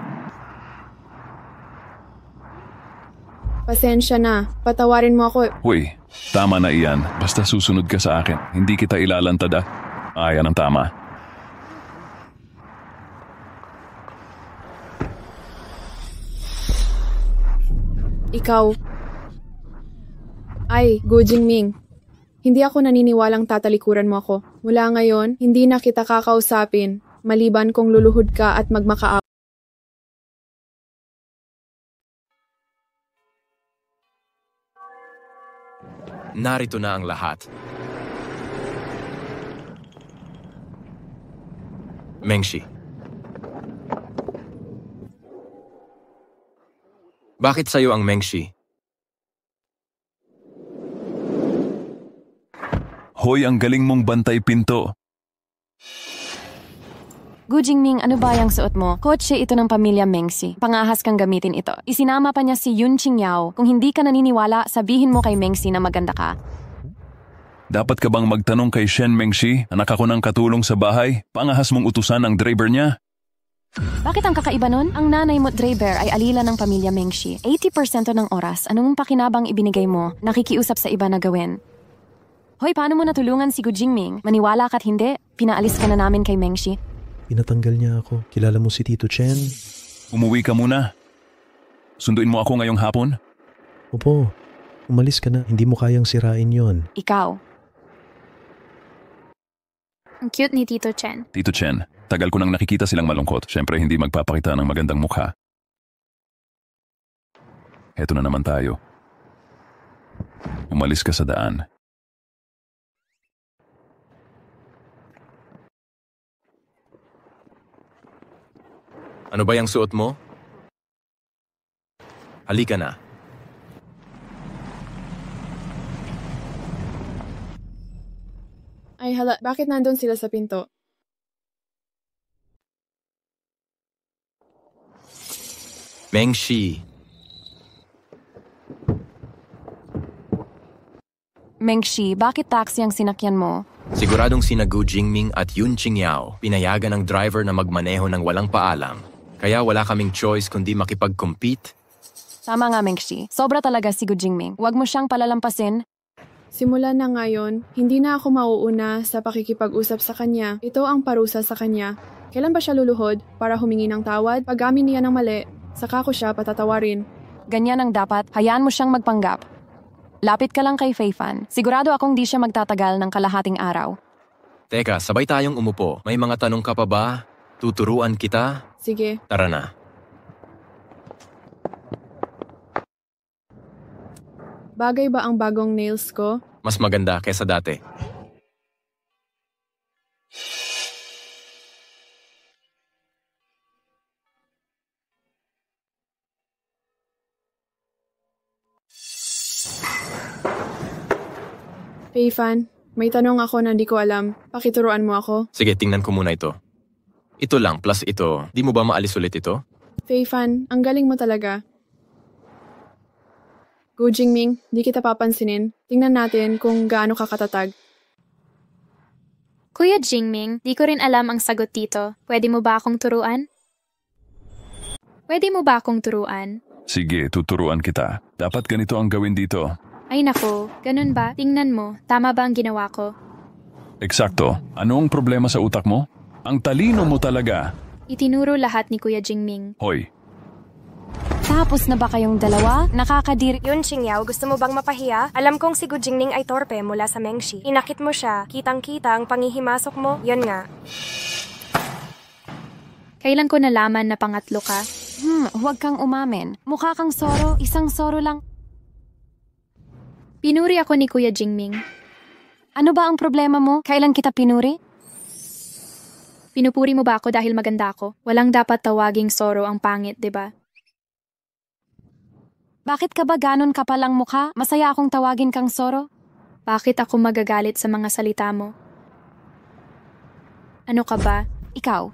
Pasensya na. Patawarin mo ako. Huy, tama na iyan. Basta susunod ka sa akin. Hindi kita ilalantad ah. Ayan ang tama. Ikaw. Ay, Gu Jingming. Hindi ako naniniwalang tatalikuran mo ako. Mula ngayon, hindi na kita kakausapin. Maliban kung luluhod ka at magmakaawa. Narito na ang lahat. Mengshi. Bakit sa'yo ang Mengshi? Hoy, ang galing mong bantay pinto. Gu Jingming, ano ba yung suot mo? Kotse ito ng pamilya Mengshi. Pangahas kang gamitin ito. Isinama pa niya si Yun Qingyao. Kung hindi ka naniniwala, sabihin mo kay Mengshi na maganda ka. Dapat ka bang magtanong kay Shen Mengshi? Anak ako ng katulong sa bahay. Pangahas mong utusan ang driver niya. Bakit ang kakaiba nun? Ang nanay mo, driver, ay alila ng pamilya Mengshi. 80% ng oras, anong pakinabang ibinigay mo, nakikiusap sa iba na gawin. Hoy, paano mo natulungan si Gu Jingming? Maniwala ka't hindi, pinaalis ka na namin kay Mengshi. Pinatanggal niya ako. Kilala mo si Tito Chen? Umuwi ka muna. Sunduin mo ako ngayong hapon? Opo. Umalis ka na. Hindi mo kayang sirain yon. Ikaw. Ang cute ni Tito Chen. Tito Chen, tagal ko nang nakikita silang malungkot. Siyempre hindi magpapakita ng magandang mukha. Heto na naman tayo. Umalis ka sa daan. Ano ba yung suot mo? Halika na. Ay hala, bakit nandun sila sa pinto? Mengshi. Mengshi, bakit taxi ang sinakyan mo? Siguradong sina Gu Jingming at Yun Qingyao pinayagan ng driver na magmaneho ng walang paalam. Kaya wala kaming choice kundi makipag-compete. Tama nga, Mengshi. Sobra talaga si Gu Jingming. Huwag mo siyang palalampasin. Simula na ngayon, hindi na ako mauuna sa pakikipag-usap sa kanya. Ito ang parusa sa kanya. Kailan ba siya luluhod para humingi ng tawad? Pag amin niya ng mali, saka ko siya patatawarin. Ganyan ang dapat. Hayaan mo siyang magpanggap. Lapit ka lang kay Feifan. Sigurado akong di siya magtatagal ng kalahating araw. Teka, sabay tayong umupo. May mga tanong ka pa ba? Tuturuan kita? Sige. Tara na. Bagay ba ang bagong nails ko? Mas maganda kaysa dati. Feifan, may tanong ako na di ko alam. Pakituruan mo ako. Sige, tingnan ko muna ito. Ito lang, plus ito. Di mo ba maalis ulit ito? Feifan, ang galing mo talaga. Gu Jingming, di kita papansinin. Tingnan natin kung gaano ka katatag. Kuya Jingming, di ko rin alam ang sagot dito. Pwede mo ba akong turuan? Pwede mo ba akong turuan? Sige, tuturuan kita. Dapat ganito ang gawin dito. Ay nako, ganun ba? Tingnan mo, tama ba ang ginawa ko? Eksakto. Ano ang problema sa utak mo? Ang talino mo talaga. Itinuro lahat ni Kuya Jingming. Hoy, Tapos na ba kayong dalawa? Nakakadiri... Yun, Xingyaw, gusto mo bang mapahiya? Alam kong si Gu Jingming ay torpe mula sa Mengshi. Inakit mo siya, kitang-kita ang pangihimasok mo. Yun nga. Kailan ko nalaman na pangatlo ka? Huwag kang umamin. Mukha kang Soro, isang Soro lang. Pinuri ako ni Kuya Jingming. Ano ba ang problema mo? Kailan kita pinuri? Pinupuri mo ba ako dahil maganda ako? Walang dapat tawaging Soro ang pangit, di ba? Bakit ka ba ganon kapalang mukha? Masaya akong tawagin kang Soro. Bakit ako magagalit sa mga salita mo? Ano ka ba? Ikaw.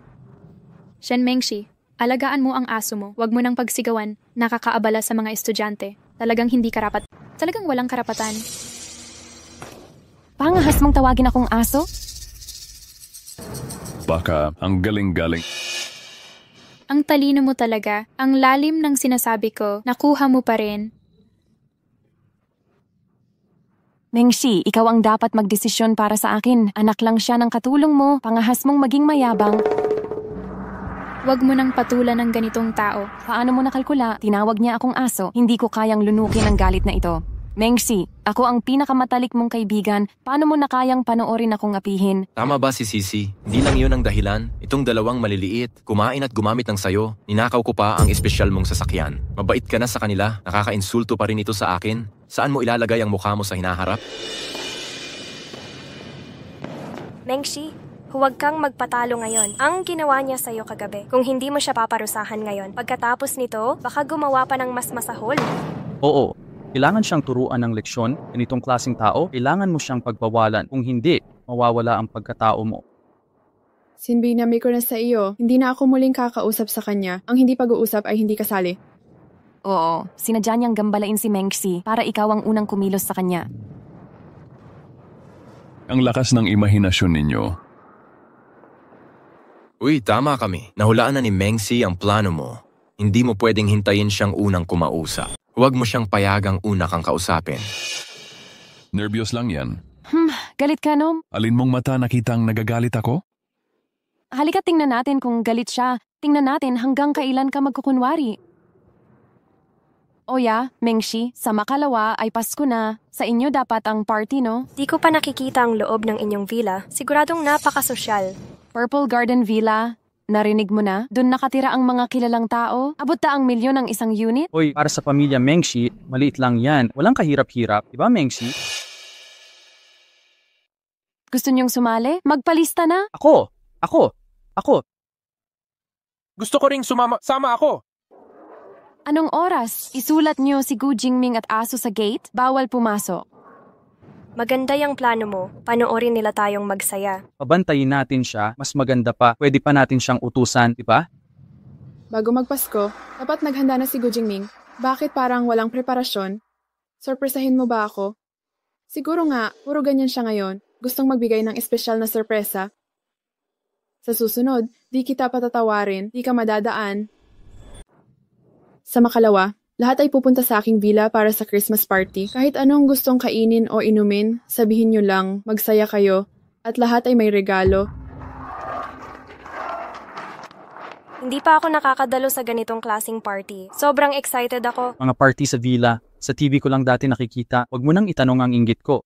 Shen Mengshi, alagaan mo ang aso mo. Huwag mo nang pagsigawan. Nakakaabala sa mga estudyante. Talagang hindi karapat. Talagang walang karapatan. Pangahas mong tawagin akong aso? baka ang galing-galing. Ang talino mo talaga. Ang lalim ng sinasabi ko. Nakuha mo pa rin. Mengshi, ikaw ang dapat magdesisyon para sa akin. Anak lang siya ng katulong mo. Pangahas mong maging mayabang. Huwag mo nang patulan ng ganitong tao. Paano mo nakalkula? Tinawag niya akong aso. Hindi ko kayang lunukin ang galit na ito. Mengshi, ako ang pinakamatalik mong kaibigan. Paano mo na kayang panoorin akong apihin? Tama ba si Sisi? Hindi lang yun ang dahilan. Itong dalawang maliliit, kumain at gumamit ng sayo. Ninakaw ko pa ang espesyal mong sasakyan. Mabait ka na sa kanila. Nakaka-insulto pa rin ito sa akin. Saan mo ilalagay ang mukha mo sa hinaharap? Mengshi, huwag kang magpatalo ngayon. Ang ginawa niya sa'yo kagabi. Kung hindi mo siya paparusahan ngayon, pagkatapos nito, baka gumawa pa ng mas masahol. Oo. Kailangan siyang turuan ng leksyon. Ganitong klaseng tao, kailangan mo siyang pagbawalan. Kung hindi, mawawala ang pagkatao mo. Sinbinami ko na sa iyo, hindi na ako muling kakausap sa kanya. Ang hindi pag-uusap ay hindi kasali. Oo, sinadya niyang gambalain si Mengshi para ikaw ang unang kumilos sa kanya. Ang lakas ng imahinasyon ninyo. Uy, tama kami. Nahulaan na ni Mengshi ang plano mo. Hindi mo pwedeng hintayin siyang unang kumausap. Huwag mo siyang payagang una kang kausapin. Nervyos lang yan. Galit ka, no? Alin mong mata nakitang nagagalit ako? Halika tingnan natin kung galit siya. Tingnan natin hanggang kailan ka magkukunwari. Oya, Mengshi, sa makalawa ay Pasko na. Sa inyo dapat ang party, no? Di ko pa nakikita ang loob ng inyong villa. Siguradong napakasosyal. Purple Garden Villa. Narinig mo na? Doon nakatira ang mga kilalang tao. Abot na ang milyon ang isang unit. Hoy, para sa pamilya Mengshi, maliit lang yan. Walang kahirap-hirap. Diba, Mengshi? Gusto niyong sumali? Magpalista na? Ako! Gusto ko ring sama ako. Anong oras? Isulat niyo si Gu Jingming at aso sa gate? Bawal pumasok. Maganda yung plano mo. Panoorin nila tayong magsaya. Pabantayin natin siya. Mas maganda pa. Pwede pa natin siyang utusan, diba? Bago magpasko, dapat naghanda na si Gu Jingming. Bakit parang walang preparasyon? Sorpresahin mo ba ako? Siguro nga, puro ganyan siya ngayon. Gustong magbigay ng espesyal na sorpresa. Sa susunod, di kita patatawarin, di ka madadaan. Sa makalawa, lahat ay pupunta sa aking villa para sa Christmas party. Kahit anong gustong kainin o inumin, sabihin nyo lang, magsaya kayo, at lahat ay may regalo. Hindi pa ako nakakadalo sa ganitong klaseng party. Sobrang excited ako. Mga party sa villa, Sa TV ko lang dati nakikita, wag mo nang itanong ang inggit ko.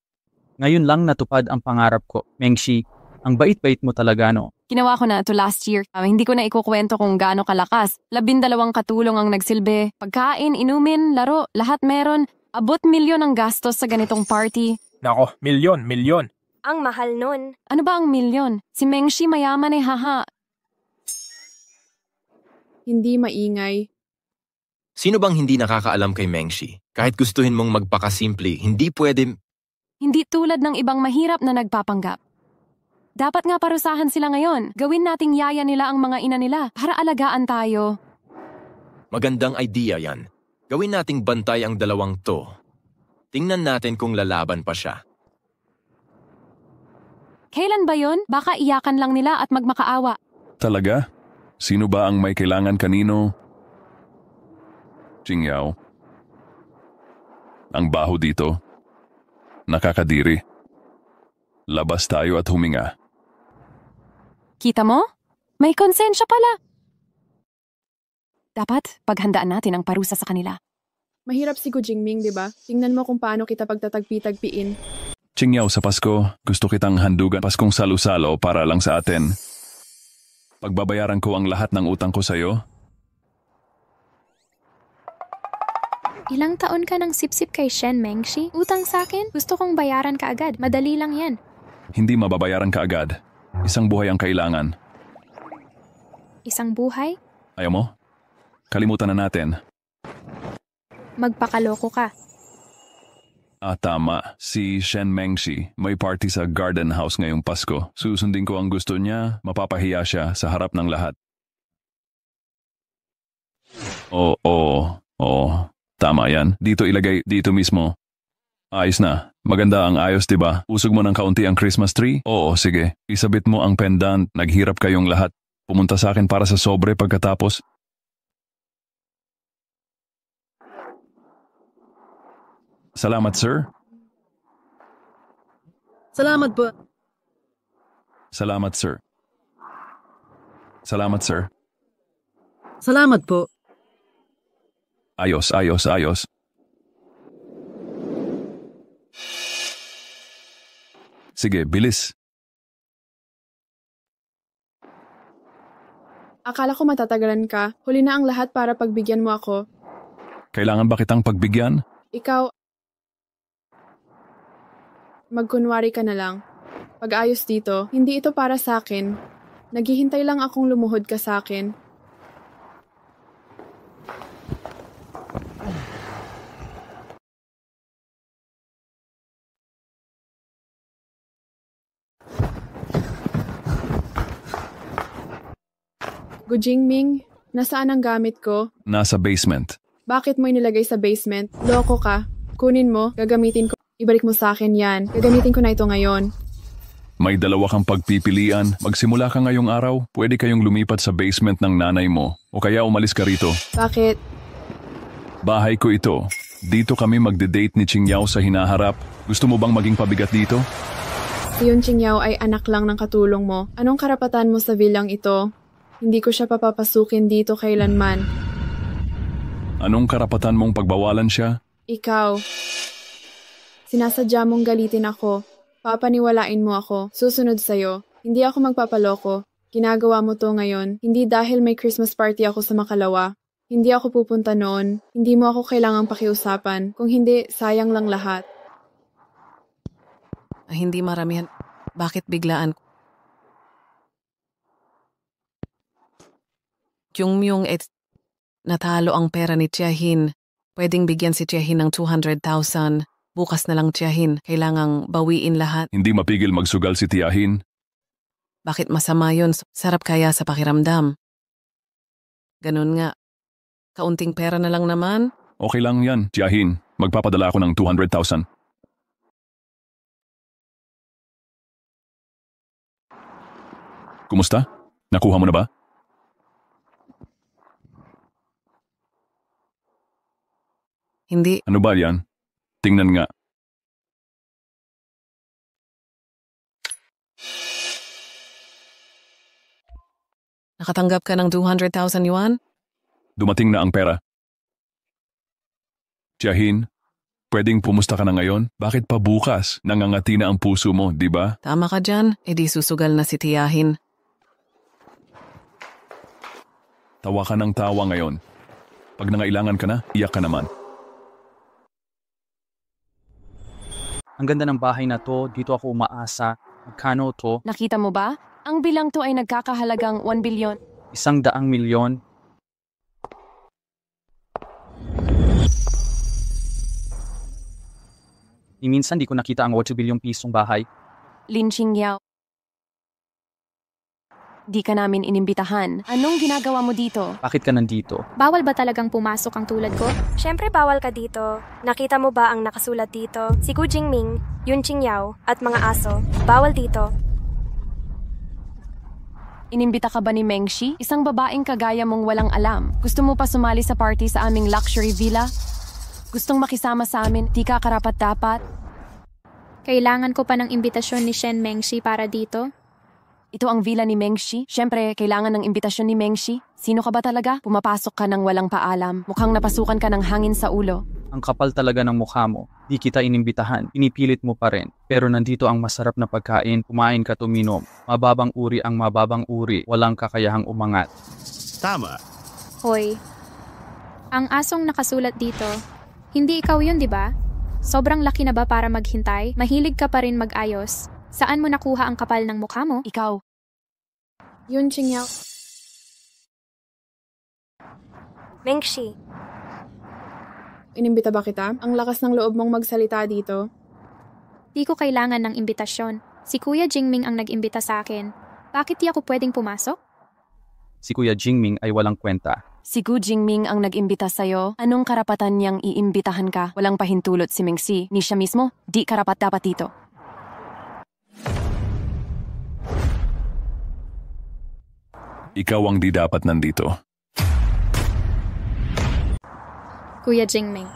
Ngayon lang natupad ang pangarap ko. Mengshi, ang bait-bait mo talaga no. Ginawa ko na ito last year. Hindi ko na ikukwento kung gaano kalakas. 12 katulong ang nagsilbi. Pagkain, inumin, laro, lahat meron. Abot milyon ang gastos sa ganitong party. Nako, milyon. Ang mahal nun. Ano ba ang milyon? Si Mengshi mayaman haha. Hindi maingay. Sino bang hindi nakakaalam kay Mengshi? Kahit gustuhin mong magpakasimple, hindi pwede... Hindi tulad ng ibang mahirap na nagpapanggap. Dapat nga parusahan sila ngayon. Gawin nating yaya nila ang mga ina nila para alagaan tayo. Magandang idea yan. Gawin nating bantay ang dalawang to. Tingnan natin kung lalaban pa siya. Kailan ba yon? Baka iyakan lang nila at magmakaawa. Talaga? Sino ba ang may kailangan kanino? Qingyao. Ang baho dito. Nakakadiri. Labas tayo at huminga. Kita mo? May konsensya pala. Dapat paghandaan natin ang parusa sa kanila. Mahirap si Gu Jingming, di ba? Tingnan mo kung paano kita pagtatagpi-tagpiin. Qingyao, sa Pasko, gusto kitang handugan Paskong salo-salo para lang sa atin. Pagbabayaran ko ang lahat ng utang ko sa'yo. Ilang taon ka nang sip-sip kay Shen Mengshi? Utang sa akin? Gusto kong bayaran ka agad. Madali lang yan. Hindi mababayaran ka agad. Isang buhay ang kailangan. Isang buhay? Ayaw mo? Kalimutan na natin. Magpakaloko ka. Tama. Si Shen Mengshi may party sa garden house ngayong Pasko. Susundin ko ang gusto niya, mapapahiya siya sa harap ng lahat. Oo. Tama yan. Dito ilagay, dito mismo. Ayos na. Maganda ang ayos, diba? Usog mo ng kaunti ang Christmas tree? Oo, sige. Isabit mo ang pendant. Naghirap kayong lahat. Pumunta sa akin para sa sobre pagkatapos. Salamat, sir. Salamat po. Salamat, sir. Salamat, sir. Salamat po. Ayos. Sige, bilis. Akala ko matatagalan ka. Huli na ang lahat para pagbigyan mo ako. Kailangan ba kitang pagbigyan? Ikaw, magkunwari ka na lang. Pag-ayos dito, hindi ito para sa akin. Naghihintay lang akong lumuhod ka sa akin. Gu Jingming, nasaan ang gamit ko? Nasa basement. Bakit mo inilagay sa basement? Loko ka. Kunin mo, gagamitin ko. Ibalik mo sa akin yan. Gagamitin ko na ito ngayon. May dalawa kang pagpipilian. Magsimula ka ngayong araw, pwede kayong lumipat sa basement ng nanay mo. O kaya umalis ka rito. Bakit? Bahay ko ito. Dito kami magde-date ni Qingyao sa hinaharap. Gusto mo bang maging pabigat dito? Si Yun Qingyao ay anak lang ng katulong mo. Anong karapatan mo sa villang ito? Hindi ko siya papapasukin dito kailanman. Anong karapatan mong pagbawalan siya? Ikaw. Sinasadya mong galitin ako. Papaniwalain mo ako. Susunod sa'yo. Hindi ako magpapaloko. Ginagawa mo to ngayon. Hindi dahil may Christmas party ako sa Makalawa. Hindi ako pupunta noon. Hindi mo ako kailangang pakiusapan. Kung hindi, sayang lang lahat. Hindi maramihan. Bakit biglaan? Yung natalo ang pera ni Tiahin. Pwedeng bigyan si Tiahin ng 200,000. Bukas na lang Tiahin. Kailangang bawiin lahat. Hindi mapigil magsugal si Tiahin. Bakit masama yun? Sarap kaya sa pakiramdam. Ganun nga. Kaunting pera na lang naman. Okay lang yan, Tiahin. Magpapadala ako ng 200,000. Kumusta? Nakuha mo na ba? Hindi. Ano ba yan? Tingnan nga. Nakatanggap ka ng 200,000 yuan? Dumating na ang pera. Tiahin, Pwedeng pumusta ka na ngayon? Bakit pa bukas? Nangangati na ang puso mo, di ba? Tama ka dyan, edi susugal na si Tiyahin. Tawa ka ng tawa ngayon. Pag nangailangan ka na, iyak ka naman. Ang ganda ng bahay na to, dito ako umaasa. Magkano to? Nakita mo ba? Ang bilang to ay nagkakahalagang 1 bilyon. 100 milyon. Minsan di ko nakita ang 8 bilyong pisong bahay. Lin Qingyao. Di ka namin inimbitahan. Anong ginagawa mo dito? Bakit ka nandito? Bawal ba talagang pumasok ang tulad ko? Siyempre bawal ka dito. Nakita mo ba ang nakasulat dito? Si Gu Jingming, Yun Qingyao, at mga aso. Bawal dito. Inimbita ka ba ni Mengshi? Isang babaeng kagaya mong walang alam. Gusto mo pa sumali sa party sa aming luxury villa? Gustong makisama sa amin, di ka karapat-dapat? Kailangan ko pa ng imbitasyon ni Shen Mengshi para dito? Ito ang villa ni Mengshi. Siyempre, kailangan ng imbitasyon ni Mengshi. Sino ka ba talaga? Pumapasok ka ng walang paalam. Mukhang napasukan ka ng hangin sa ulo. Ang kapal talaga ng mukha mo. Di kita inimbitahan. Pinipilit mo pa rin. Pero nandito ang masarap na pagkain. Kumain ka tuminom. Mababang uri ang mababang uri. Walang kakayahang umangat. Tama. Hoy, ang asong nakasulat dito, hindi ikaw yun, di ba? Sobrang laki na ba para maghintay? Mahilig ka pa rin mag-ayos. Saan mo nakuha ang kapal ng mukha mo? Ikaw. Yun, Qingyao. Mengshi. Inimbita ba kita? Ang lakas ng loob mong magsalita dito. Di ko kailangan ng imbitasyon. Si Kuya Jingming ang nag-imbita sa akin. Bakit di ako pwedeng pumasok? Si Kuya Jingming ay walang kwenta. Si Gu Jingming ang nag-imbita sa'yo. Anong karapatan niyang iimbitahan ka? Walang pahintulot si Mengshi. Ni siya mismo, di karapat-dapat dito. Ikaw ang di dapat nandito. Kuya Jingming.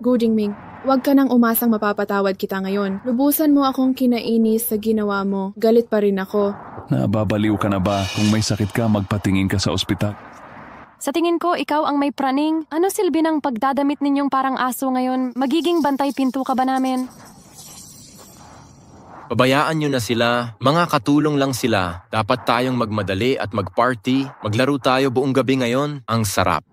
Gu Jingming, huwag ka nang umasang mapapatawad kita ngayon. Lubusan mo akong kinainis sa ginawa mo. Galit pa rin ako. Nababaliw ka na ba? Kung may sakit ka, magpatingin ka sa ospital. Sa tingin ko, ikaw ang may praning. Ano silbi ng pagdadamit ninyong parang aso ngayon? Magiging bantay pinto ka ba namin? Pabayaan nyo na sila. Mga katulong lang sila. Dapat tayong magmadali at magparty. Maglaro tayo buong gabi ngayon. Ang sarap.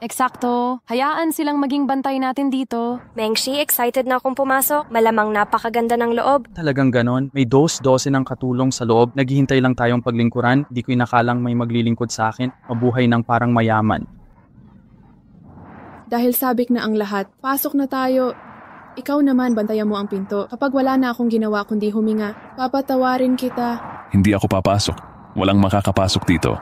Eksakto. Hayaan silang maging bantay natin dito. Mengshi, excited na akong pumasok. Malamang napakaganda ng loob. Talagang ganon. May 12 ng katulong sa loob. Naghihintay lang tayong paglingkuran. Di ko inakalang may maglilingkod sa akin. Mabuhay ng parang mayaman. Dahil sabik na ang lahat, pasok na tayo. Ikaw naman, bantayan mo ang pinto. Kapag wala na akong ginawa kundi huminga, papatawarin kita. Hindi ako papasok. Walang makakapasok dito.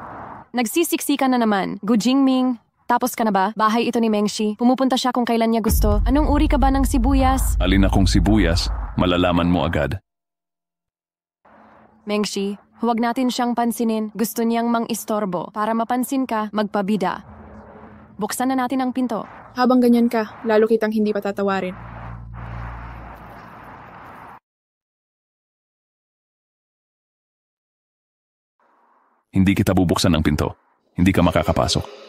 Nagsisiksika na naman. Gu Jingming. Tapos ka na ba? Bahay ito ni Mengshi. Pumupunta siya kung kailan niya gusto. Anong uri ka ba ng sibuyas? Alin akong sibuyas, malalaman mo agad. Mengshi, huwag natin siyang pansinin. Gusto niyang mang-istorbo. Para mapansin ka, magpabida. Buksan na natin ang pinto. Habang ganyan ka, lalo kitang hindi patatawarin. Hindi kita bubuksan ng pinto. Hindi ka makakapasok.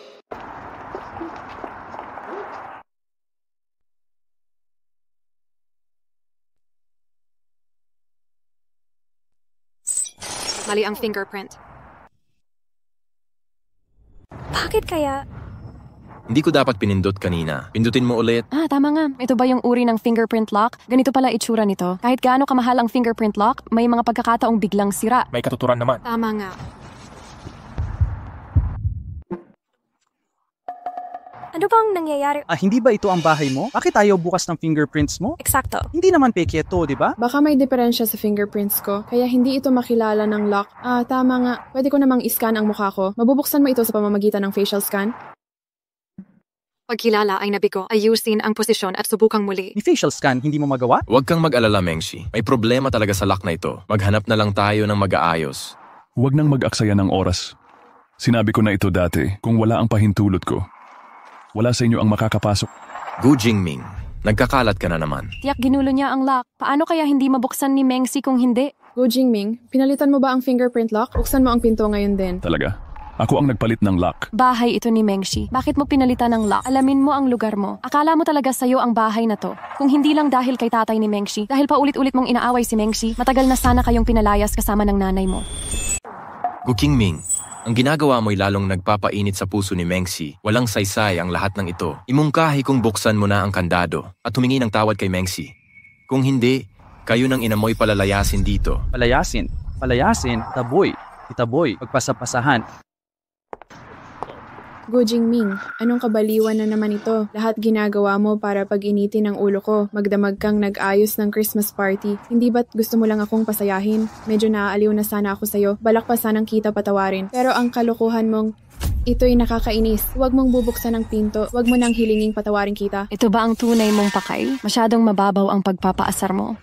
Mali ang fingerprint. Bakit kaya? Hindi ko dapat pinindot kanina. Pindutin mo ulit. Tama nga. Ito ba yung uri ng fingerprint lock? Ganito pala itsura nito. Kahit gaano kamahal ang fingerprint lock, may mga pagkakataong biglang sira. May katuturan naman. Tama nga. Ano bang nangyayari? Hindi ba ito ang bahay mo? Bakit ayaw bukas ng fingerprints mo? Eksakto. Hindi naman peke ito, di ba? Baka may diferensya sa fingerprints ko, kaya hindi ito makilala ng lock. Tama nga. Pwede ko namang iscan ang mukha ko. Mabubuksan mo ito sa pamamagitan ng facial scan? Pagkilala ay nabigo, ayusin ang posisyon at subukang muli. Ni facial scan, hindi mo magawa? Huwag kang mag-alala, Mengshi. May problema talaga sa lock na ito. Maghanap na lang tayo ng mag-aayos. Huwag nang mag-aksaya ng oras. Sinabi ko na ito dati, kung wala ang pahintulot ko. Wala sa inyo ang makakapasok. Gu Jingming, nagkakalat ka na naman. Tiyak ginulo niya ang lock. Paano kaya hindi mabuksan ni Mengshi kung hindi? Gu Jingming, pinalitan mo ba ang fingerprint lock? Buksan mo ang pinto ngayon din. Talaga? Ako ang nagpalit ng lock. Bahay ito ni Mengshi. Bakit mo pinalitan ng lock? Alamin mo ang lugar mo. Akala mo talaga sa'yo ang bahay na to. Kung hindi lang dahil kay tatay ni Mengshi, dahil pa ulit-ulit mong inaaway si Mengshi, matagal na sana kayong pinalayas kasama ng nanay mo. Gu Qingming, ang ginagawa mo'y lalong nagpapainit sa puso ni Mengshi. Walang saysay ang lahat ng ito. Imungkahi kung buksan mo na ang kandado at humingi ng tawad kay Mengshi. Kung hindi, kayo nang ina mo'y palalayasin dito. Palayasin, taboy, itaboy, pagpasapasahan. Gu Jingming, anong kabaliwan na naman ito? Lahat ginagawa mo para pag-initin ang ulo ko. Magdamag kang nag-ayos ng Christmas party. Hindi ba't gusto mo lang akong pasayahin? Medyo naaaliw na sana ako sa'yo. Balak pa sanang kita patawarin. Pero ang kalokohan mong ito'y nakakainis. Huwag mong bubuksan ang pinto. Huwag mo nang hilinging patawarin kita. Ito ba ang tunay mong pakay? Masyadong mababaw ang pagpapaasar mo.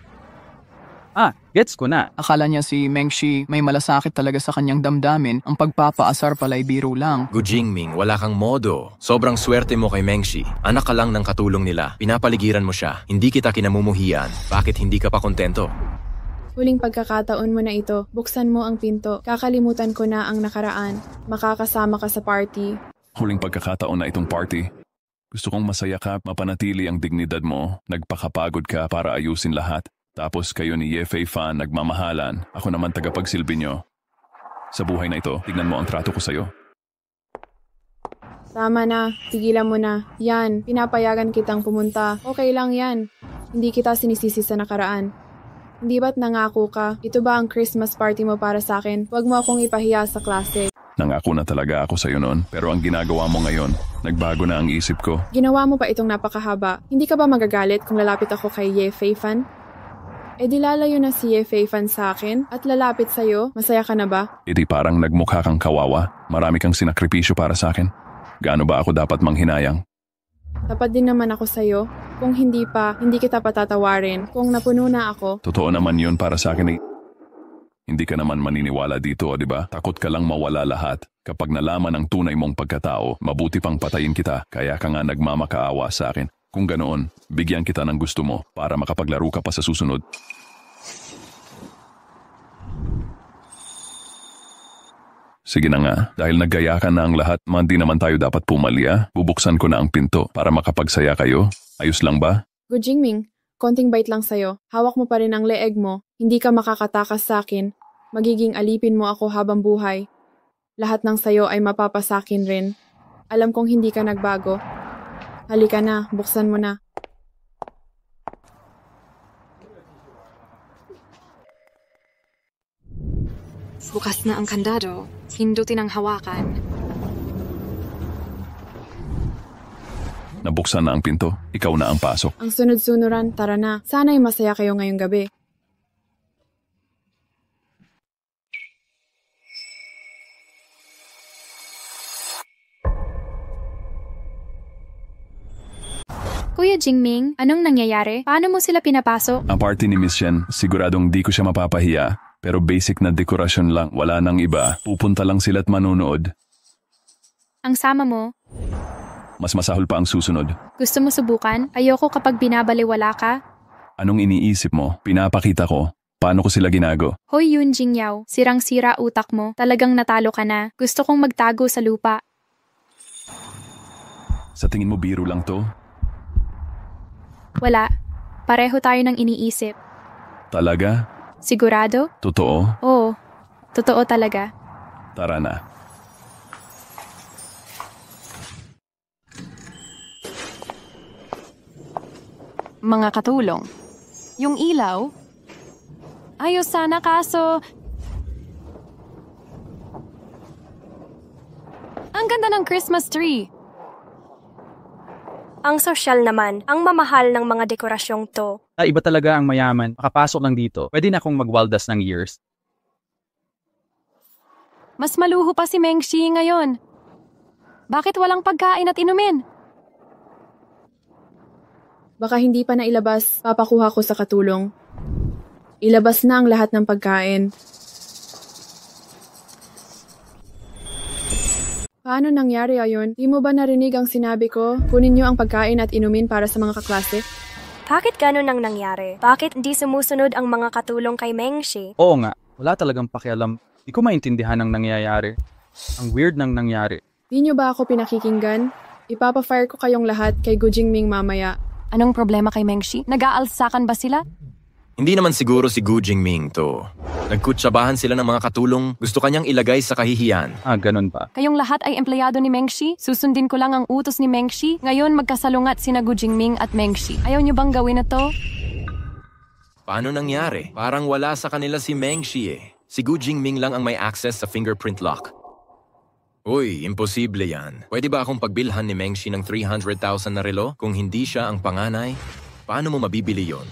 Gets ko na. Akala niya si Mengshi may malasakit talaga sa kanyang damdamin. Ang pagpapaasar pala'y biro lang. Gu Jingming, wala kang modo. Sobrang swerte mo kay Mengshi. Anak ka lang ng katulong nila. Pinapaligiran mo siya. Hindi kita kinamumuhian. Bakit hindi ka pa kontento? Huling pagkakataon mo na ito. Buksan mo ang pinto. Kakalimutan ko na ang nakaraan. Makakasama ka sa party. Huling pagkakataon na itong party. Gusto kong masaya ka, mapanatili ang dignidad mo. Nagpakapagod ka para ayusin lahat. Tapos kayo ni Ye Fei Fan nagmamahalan. Ako naman tagapagsilbi nyo. Sa buhay na ito, tignan mo ang trato ko sa'yo. Tama na, tigilan mo na. Yan, pinapayagan kitang pumunta. Okay lang yan. Hindi kita sinisisi sa nakaraan. Hindi ba't nangako ka? Ito ba ang Christmas party mo para sa akin? Huwag mo akong ipahiya sa klase. Nangako na talaga ako sa'yo noon. Pero ang ginagawa mo ngayon, nagbago na ang isip ko. Ginawa mo pa itong napakahaba. Hindi ka ba magagalit kung lalapit ako kay Ye Fei Fan? E di lalayo na si Ye Fei Fan sa akin at lalapit sa'yo. Masaya ka na ba? E di parang nagmukha kang kawawa. Marami kang sinakripisyo para sa akin. Gaano ba ako dapat manghinayang? Tapat din naman ako sa'yo. Kung hindi pa, hindi kita patatawarin. Kung napuno na ako. Totoo naman yun para sa akin eh. Hindi ka naman maniniwala dito, di ba? Takot ka lang mawala lahat. Kapag nalaman ang tunay mong pagkatao, mabuti pang patayin kita. Kaya ka nga nagmamakaawa sa akin. Kung ganoon, bigyan kita ng gusto mo para makapaglaro ka pa sa susunod. Sige na nga, dahil naggaya ka na ang lahat, hindi naman tayo dapat pumalya. Bubuksan ko na ang pinto para makapagsaya kayo. Ayos lang ba? Gu Jingming, konting bite lang sa'yo. Hawak mo pa rin ang leeg mo. Hindi ka makakatakas sa akin. Magiging alipin mo ako habang buhay. Lahat ng sayo ay mapapasakin rin. Alam kong hindi ka nagbago. Halika na, buksan mo na. Bukas na ang kandado. Hindutin ang hawakan. Nabuksan na ang pinto, ikaw na ang pasok. Ang sunod-sunuran, tara na. Sana'y masaya kayo ngayong gabi. Kuya Jingming, anong nangyayari? Paano mo sila pinapasok? Ang party ni Miss Chen, siguradong di ko siya mapapahiya. Pero basic na dekorasyon lang, wala nang iba. Pupunta lang sila't manonood. Ang sama mo? Mas masahol pa ang susunod. Gusto mo subukan? Ayoko kapag binabaliwala ka. Anong iniisip mo? Pinapakita ko. Paano ko sila ginago? Hoy Yun Jingyao, sirang-sira utak mo. Talagang natalo ka na. Gusto kong magtago sa lupa. Sa tingin mo biro lang to? Wala. Pareho tayo ng iniisip. Talaga? Sigurado? Totoo? Oo. Totoo talaga. Tara na. Mga katulong. Yung ilaw? Ayos sana kaso... Ang ganda ng Christmas tree! Ang sosyal naman, ang mamahal ng mga dekorasyong to. Iba talaga ang mayaman. Makapasok lang dito. Pwede na akong magwaldas ng years. Mas maluho pa si Mengshi ngayon. Bakit walang pagkain at inumin? Baka hindi pa nailabas, papakuha ko sa katulong. Ilabas na ang lahat ng pagkain. Paano nangyari ayon? Di mo ba narinig ang sinabi ko? Kunin niyo ang pagkain at inumin para sa mga kaklase? Bakit ganun ang nangyari? Bakit di sumusunod ang mga katulong kay Mengshi? Oo nga, wala talagang pakialam. Di ko maintindihan ang nangyayari. Ang weird nang nangyari. Di nyo ba ako pinakikinggan? Ipapa-fire ko kayong lahat kay Gu Jingming mamaya. Anong problema kay Mengshi? Nag-aalsakan ba sila? Hindi naman siguro si Gu Jingming to. Nagkutsabahan sila ng mga katulong, gusto kanyang ilagay sa kahihiyan. Ganun ba? Kayong lahat ay empleyado ni Mengshi? Susundin ko lang ang utos ni Mengshi? Ngayon magkasalungat sina Gu Jingming at Mengshi. Ayaw nyo bang gawin na to? Paano nangyari? Parang wala sa kanila si Mengshi eh. Si Gu Jingming lang ang may access sa fingerprint lock. Uy, imposible yan. Pwede ba akong pagbilhan ni Mengshi ng 300,000 na relo kung hindi siya ang panganay? Paano mo mabibili yon?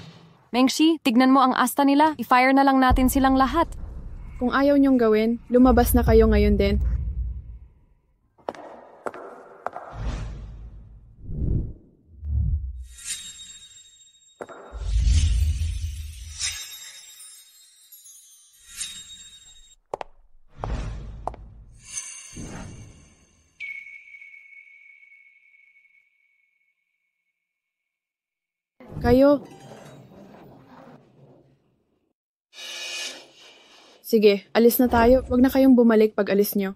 Mengshi, tignan mo ang asta nila. I-fire na lang natin silang lahat. Kung ayaw nyong gawin, lumabas na kayo ngayon din. Kayo. Sige, alis na tayo. Huwag na kayong bumalik pag alis nyo.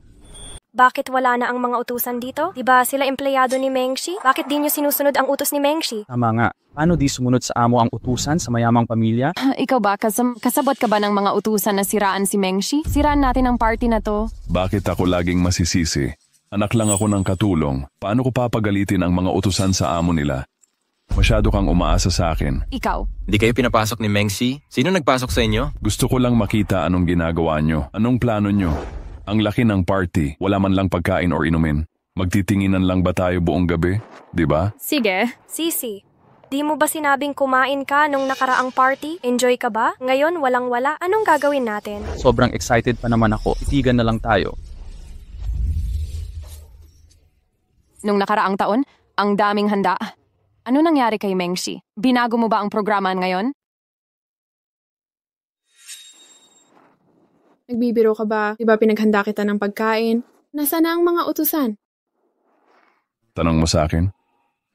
Bakit wala na ang mga utusan dito? Diba sila empleyado ni Mengshi? Bakit di nyo sinusunod ang utos ni Mengshi? Tama nga. Paano di sumunod sa amo ang utusan sa mayamang pamilya? Ikaw ba? Kasabot ka ba ng mga utusan na siraan si Mengshi? Siraan natin ang party na to. Bakit ako laging masisisi? Anak lang ako ng katulong. Paano ko papagalitin ang mga utusan sa amo nila? Masyado kang umaasa sa akin. Ikaw? Di kayo pinapasok ni Mengshi? Sino nagpasok sa inyo? Gusto ko lang makita anong ginagawa nyo. Anong plano nyo? Ang laki ng party, wala man lang pagkain or inumin. Magtitinginan lang ba tayo buong gabi? Di ba? Sige. Sisi, di mo ba sinabing kumain ka nung nakaraang party? Enjoy ka ba? Ngayon walang-wala. Anong gagawin natin? Sobrang excited pa naman ako. Itigan na lang tayo. Nung nakaraang taon, ang daming handa. Ano nangyari kay Mengshi? Binago mo ba ang programa ngayon? Nagbibiro ka ba? Diba pinaghanda kita ng pagkain? Nasaan na ang mga utusan? Tanong mo sa akin?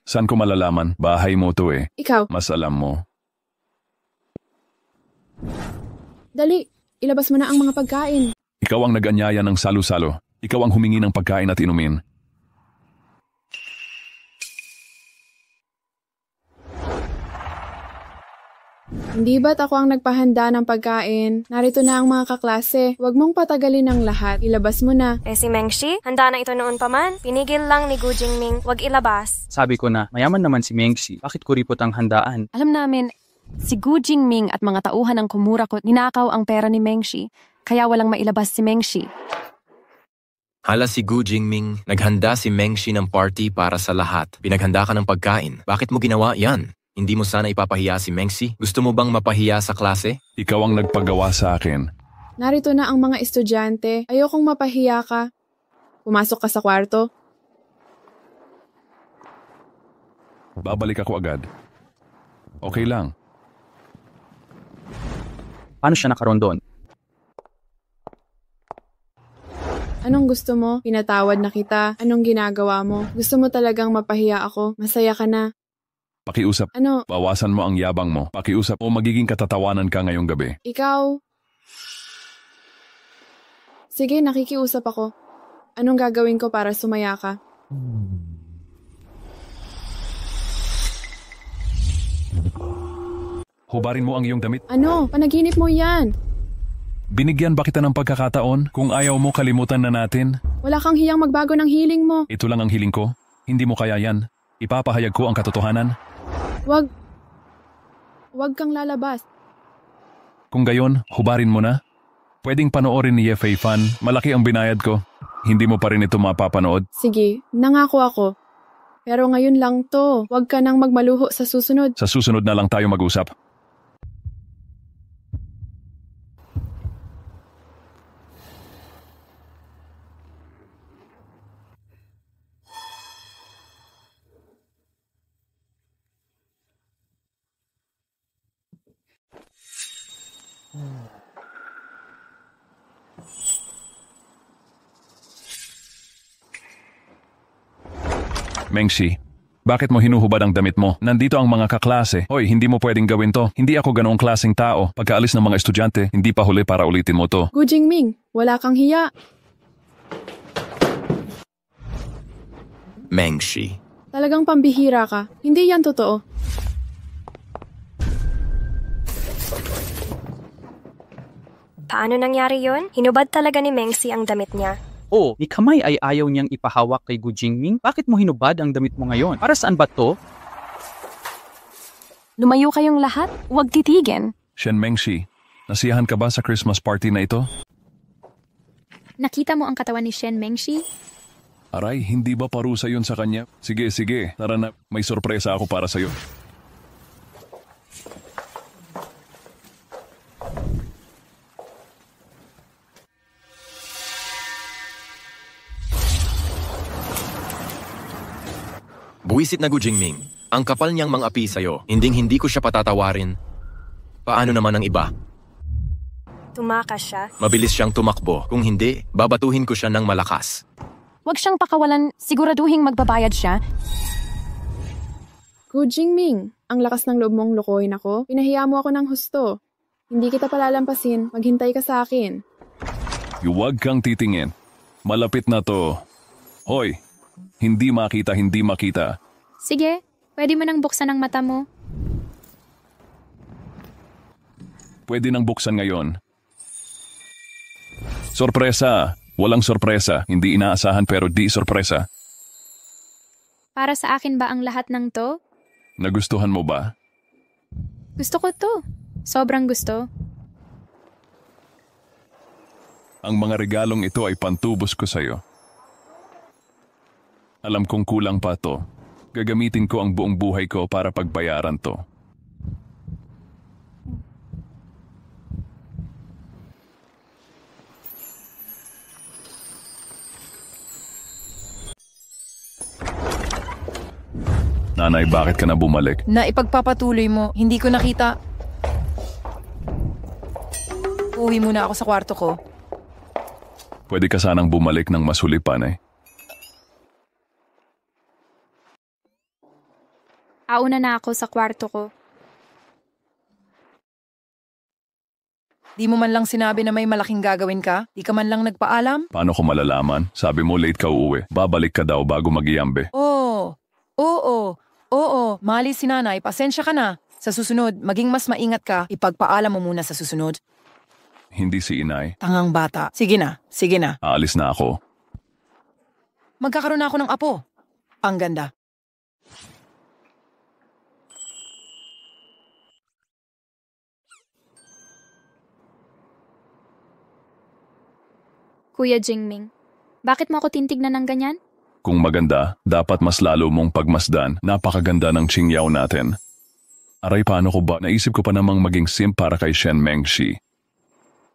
Saan ko malalaman? Bahay mo to eh. Ikaw? Mas alam mo. Dali, ilabas mo na ang mga pagkain. Ikaw ang nag-anyaya ng salo-salo. Ikaw ang humingi ng pagkain at inumin. Hindi ba't ako ang nagpahanda ng pagkain? Narito na ang mga kaklase. Huwag mong patagalin ang lahat. Ilabas mo na. Si Mengshi, handa na ito noon pa man. Pinigil lang ni Gu Jingming, wag ilabas. Sabi ko na, mayaman naman si Mengshi. Bakit kuripot ang handaan? Alam namin, si Gu Jingming at mga tauhan ng Kumurakot ninakaw ang pera ni Mengshi, kaya walang mailabas si Mengshi. Hala si Gu Jingming, naghanda si Mengshi ng party para sa lahat. Pinaghanda ka ng pagkain. Bakit mo ginawa yan? Hindi mo sana ipapahiya si Mengshi? Gusto mo bang mapahiya sa klase? Ikaw ang nagpagawa sa akin. Narito na ang mga estudyante. Ayokong mapahiya ka. Pumasok ka sa kwarto. Babalik ako agad. Okay lang. Paano siya nakaroon doon? Anong gusto mo? Pinatawad na kita. Anong ginagawa mo? Gusto mo talagang mapahiya ako? Masaya ka na. Pakiusap. Ano? Bawasan mo ang yabang mo. Pakiusap o magiging katatawanan ka ngayong gabi. Ikaw? Sige, nakikiusap ako. Anong gagawin ko para sumaya ka? Hubarin mo ang iyong damit. Ano? Panaginip mo yan. Binigyan ba kita ng pagkakataon? Kung ayaw mo, kalimutan na natin. Wala kang hiyang magbago ng hiling mo. Ito lang ang hiling ko. Hindi mo kaya yan. Ipapahayag ko ang katotohanan. Wag kang lalabas. Kung gayon, hubarin mo na. Pwedeng panoorin ni FA Fan. Malaki ang binayad ko. Hindi mo pa rin ito mapapanood. Sige, nangako ako. Pero ngayon lang to. Wag ka nang magmaluho sa susunod. Sa susunod na lang tayo mag-usap. Mengshi, bakit mo hinuhubad ang damit mo? Nandito ang mga kaklase. Hoy, hindi mo pwedeng gawin to. Hindi ako ganoong klaseng tao. Pagkaalis ng mga estudyante, hindi pa huli para ulitin mo to. Gu Jingming, wala kang hiya. Mengshi. Talagang pambihira ka. Hindi yan totoo. Paano nangyari yun? Hinubad talaga ni Mengshi ang damit niya. Oh, ni Kamay ay ayaw niyang ipahawak kay Gu Jingming. Bakit mo hinubad ang damit mo ngayon? Para saan ba to? Lumayo kayong lahat, huwag titigin. Shen Mengshi, nasiyahan ka ba sa Christmas party na ito? Nakita mo ang katawan ni Shen Mengshi? Aray, hindi ba parusa yun sa kanya? Sige, sige, tara na, may sorpresa ako para sa'yo. Buwisit na Gu Jingming. Ang kapal niyang mang-api sa'yo. Hinding-hindi ko siya patatawarin. Paano naman ang iba? Tumakas siya. Mabilis siyang tumakbo. Kung hindi, babatuhin ko siya ng malakas. Huwag siyang pakawalan, siguraduhing magbabayad siya. Gu Jingming, ang lakas ng loob mong lokohin ako. Pinahiya mo ako ng husto. Hindi kita palalampasin, maghintay ka sa akin. Huwag kang titingin. Malapit na to. Hoy, hindi makita, hindi makita. Sige, pwede mo nang buksan ang mata mo. Pwede nang buksan ngayon. Sorpresa! Walang sorpresa. Hindi inaasahan pero di sorpresa. Para sa akin ba ang lahat ng to? Nagustuhan mo ba? Gusto ko to. Sobrang gusto. Ang mga regalong ito ay pantubos ko sa'yo. Alam kong kulang pa to. Gagamitin ko ang buong buhay ko para pagbayaran to. Nanay, bakit ka na bumalik? Na ipagpapatuloy mo, hindi ko nakita. Uwi muna ako sa kwarto ko. Pwede ka sanang bumalik ng masulipan eh. Auna na ako sa kwarto ko. Di mo man lang sinabi na may malaking gagawin ka? Di ka man lang nagpaalam? Paano ko malalaman? Sabi mo late ka uuwi. Babalik ka daw bago mag-iyambe. Oo, mali si nanay, pasensya ka na. Sa susunod, maging mas maingat ka, ipagpaalam mo muna sa susunod. Hindi si inay. Tangang bata. Sige na. Aalis na ako. Magkakaroon na ako ng apo. Ang ganda. Kuya Jingming, bakit mo ako tintignan ng ganyan? Kung maganda, dapat mas lalo mong pagmasdan. Napakaganda ng Qingyaw natin. Aray, paano ko ba? Naisip ko pa namang maging simp para kay Shen Mengshi.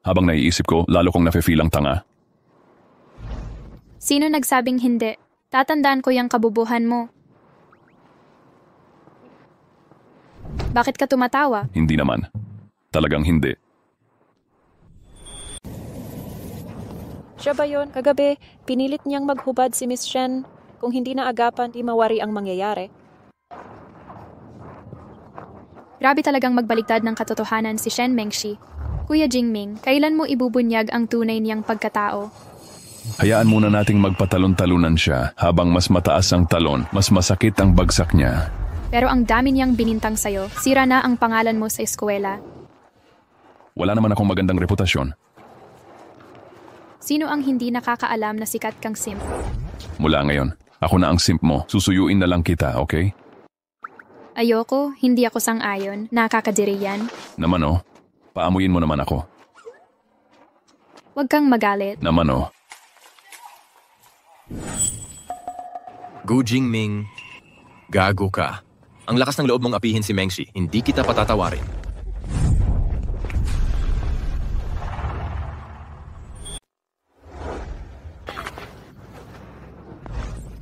Habang naiisip ko, lalo kong nafe-feel ang tanga. Sino nagsabing hindi? Tatandaan ko yung kabubuhan mo. Bakit ka tumatawa? Hindi naman. Talagang hindi. Siya ba yun? Kagabi, pinilit niyang maghubad si Miss Shen. Kung hindi na agapan, di mawari ang mangyayari. Grabe talagang magbaligtad ng katotohanan si Shen Mengshi. Kuya Jingming, kailan mo ibubunyag ang tunay niyang pagkatao? Hayaan muna nating magpatalon-talunan siya. Habang mas mataas ang talon, mas masakit ang bagsak niya. Pero ang dami niyang binintang sa'yo. Sira na ang pangalan mo sa eskwela. Wala naman akong magandang reputasyon. Sino ang hindi nakakaalam na sikat kang simp? Mula ngayon, ako na ang simp mo. Susuyuin na lang kita, okay? Ayoko, hindi ako sang-ayon. Nakakadiri yan. Naman oh, paamuyin mo naman ako. Huwag kang magalit. Naman oh. Gu Jingming, gago ka. Ang lakas ng loob mong apihin si Mengshi. Hindi kita patatawarin.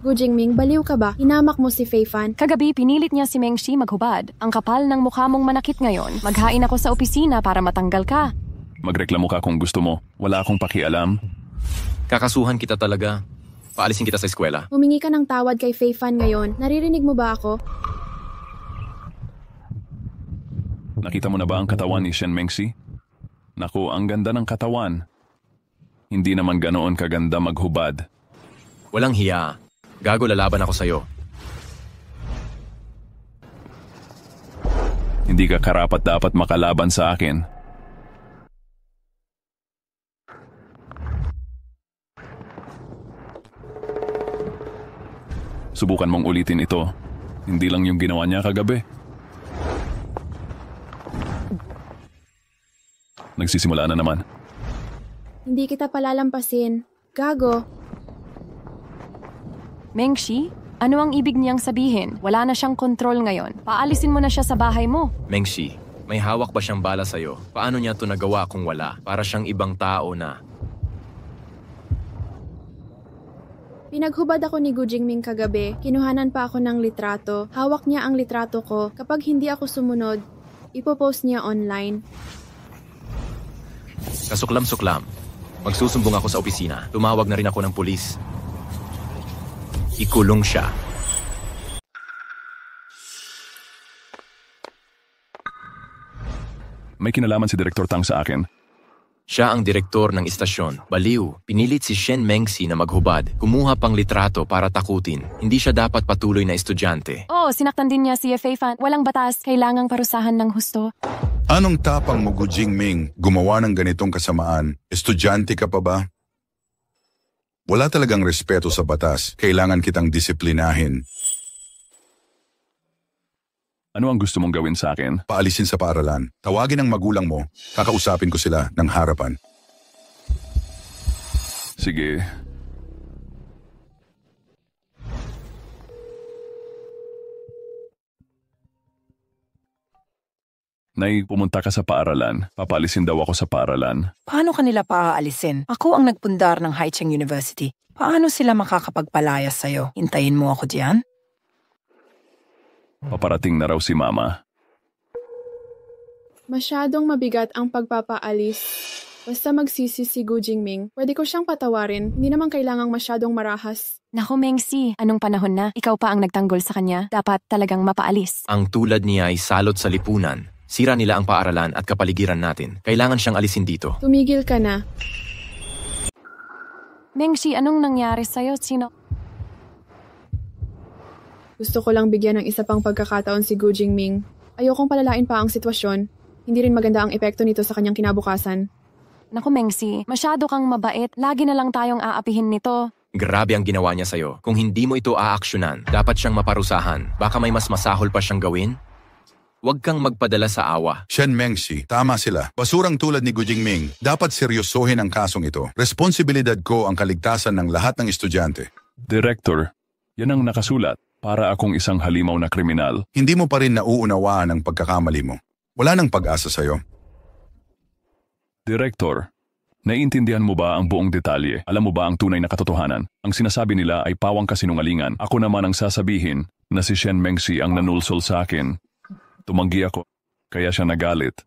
Gu Jingming, baliw ka ba? Hinamak mo si Fei Fan. Kagabi, pinilit niya si Mengshi maghubad. Ang kapal ng mukha mong manakit ngayon. Maghain ako sa opisina para matanggal ka. Magreklamo ka kung gusto mo. Wala akong pakialam. Kakasuhan kita talaga. Paalisin kita sa eskwela. Humingi ka ng tawad kay Fei Fan ngayon. Naririnig mo ba ako? Nakita mo na ba ang katawan ni Shen Mengshi? Naku, ang ganda ng katawan. Hindi naman ganoon kaganda maghubad. Walang hiya. Gago, lalaban ako sa'yo. Hindi ka karapat-dapat makalaban sa akin. Subukan mong ulitin ito. Hindi lang yung ginawa niya kagabi. Nagsisimula na naman. Hindi kita palalampasin. Gago. Mengshi, ano ang ibig niyang sabihin? Wala na siyang kontrol ngayon. Paalisin mo na siya sa bahay mo. Mengshi, may hawak ba siyang bala sa'yo? Paano niya to nagawa kung wala? Para siyang ibang tao na. Pinaghubad ako ni Gu Jingming kagabi. Kinuhanan pa ako ng litrato. Hawak niya ang litrato ko. Kapag hindi ako sumunod, ipopost niya online. Kasuklam-suklam. Magsusumbong ako sa opisina. Tumawag na rin ako ng pulis. Ikulong siya. May kinalaman si Direktor Tang sa akin. Siya ang direktor ng istasyon. Baliw. Pinilit si Shen Mengxi na maghubad. Kumuha pang litrato para takutin. Hindi siya dapat patuloy na estudyante. Oo, sinaktan din niya si CFA fan. Walang batas. Kailangang parusahan ng husto. Anong tapang mo, Gu Jingming? Gumawa ng ganitong kasamaan. Estudyante ka pa ba? Wala talagang respeto sa batas. Kailangan kitang disiplinahin. Ano ang gusto mong gawin sa akin? Paalisin sa paaralan. Tawagin ang magulang mo. Kakausapin ko sila ng harapan. Sige. Nay, pumunta ka sa paaralan. Papalisin daw ako sa paaralan. Paano kanila paaalisin? Ako ang nagpundar ng Haicheng University. Paano sila makakapagpalayas sa'yo? Hintayin mo ako diyan? Paparating na raw si Mama. Masyadong mabigat ang pagpapaalis. Basta magsisi si Gu Jingming, pwede ko siyang patawarin. Hindi naman kailangang masyadong marahas. Naku, Mengxi, anong panahon na? Ikaw pa ang nagtanggol sa kanya. Dapat talagang mapaalis. Ang tulad niya ay salot sa lipunan. Sira nila ang paaralan at kapaligiran natin. Kailangan siyang alisin dito. Tumigil ka na. Mengxi, anong nangyari sa'yo? Sino? Gusto ko lang bigyan ng isa pang pagkakataon si Gu Jingming. Ayokong palalain pa ang sitwasyon. Hindi rin maganda ang epekto nito sa kanyang kinabukasan. Naku, Mengxi, masyado kang mabait. Lagi na lang tayong aapihin nito. Grabe ang ginawa niya sa'yo. Kung hindi mo ito aaksyonan, dapat siyang maparusahan. Baka may mas masahol pa siyang gawin? Huwag kang magpadala sa awa. Shen Mengxi, tama sila. Basurang tulad ni Gu Jingming, dapat seryosohin ang kasong ito. Responsibilidad ko ang kaligtasan ng lahat ng estudyante. Director, yan ang nakasulat. Para akong isang halimaw na kriminal. Hindi mo pa rin nauunawaan ang pagkakamali mo. Wala nang pag-asa sa'yo. Director, naiintindihan mo ba ang buong detalye? Alam mo ba ang tunay na katotohanan? Ang sinasabi nila ay pawang kasinungalingan. Ako naman ang sasabihin na si Shen Mengxi ang nanulsol sa akin. Tumanggi ako, kaya siya nagalit.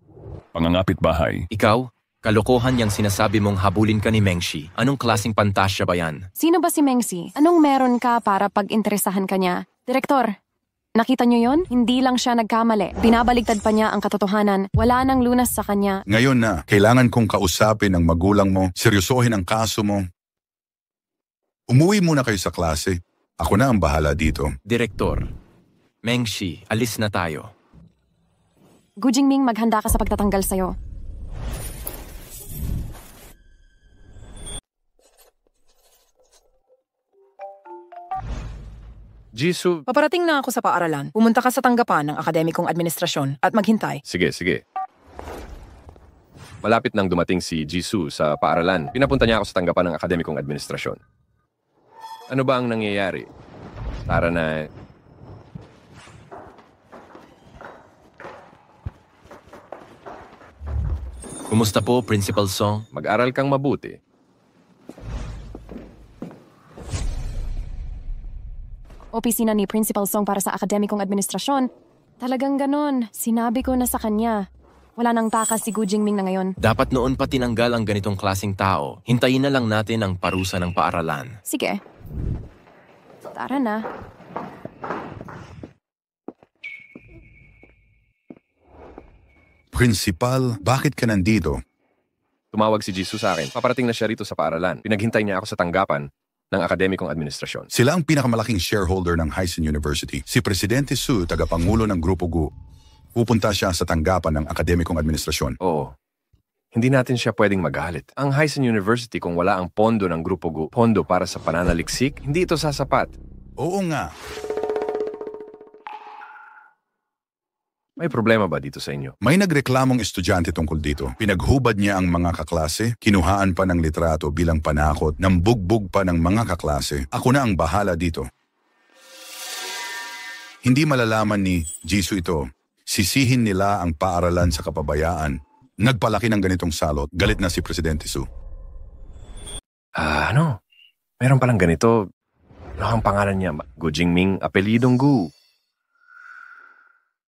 Pangangapit bahay. Ikaw? Kalokohan yang sinasabi mong habulin ka ni Mengxi. Anong klaseng pantasya ba yan? Sino ba si Mengxi? Anong meron ka para pag-interesahan ka niya? Direktor, nakita niyo yon? Hindi lang siya nagkamali. Binabaligtad pa niya ang katotohanan. Wala nang lunas sa kanya. Ngayon na, kailangan kong kausapin ang magulang mo, seryosohin ang kaso mo. Umuwi muna kayo sa klase. Ako na ang bahala dito. Direktor, Mengxi, alis na tayo. Gu Jingming, maghanda ka sa pagtatanggal sa'yo. Jisoo. Paparating na ako sa paaralan. Pumunta ka sa tanggapan ng akademikong administrasyon at maghintay. Sige. Malapit nang dumating si Jisoo sa paaralan. Pinapunta niya ako sa tanggapan ng akademikong administrasyon. Ano ba ang nangyayari? Tara na. Kumusta po, Principal Song? Mag-aral kang mabuti. Opisina ni Principal Song para sa akademikong administrasyon. Talagang ganon. Sinabi ko na sa kanya. Wala nang takas si Gu Jingming na ngayon. Dapat noon pa tinanggal ang ganitong klaseng tao. Hintayin na lang natin ang parusa ng paaralan. Sige. Tara na. Principal, bakit ka nandito? Tumawag si Jisoo sa akin. Paparating na siya rito sa paaralan. Pinaghintay niya ako sa tanggapan ng akademikong administrasyon. Sila ang pinakamalaking shareholder ng Hyson University. Si Presidente Su, tagapangulo ng Grupo Gu. Pupunta siya sa tanggapan ng akademikong administrasyon. Oo. Hindi natin siya pwedeng magalit. Ang Hyson University, kung wala ang pondo ng Grupo Gu, pondo para sa pananaliksik, hindi ito sasapat. Oo nga. May problema ba dito sa inyo? May nagreklamong estudyante tungkol dito. Pinaghubad niya ang mga kaklase, kinuhaan pa ng litrato bilang panakot, ng bugbog pa ng mga kaklase. Ako na ang bahala dito. Hindi malalaman ni Jisoo ito. Sisihin nila ang paaralan sa kapabayaan. Nagpalaki ng ganitong salot, galit na si Presidente Su. Ano? Meron palang ganito. Ano ang pangalan niya? Gu Jingming, apelidong Gu.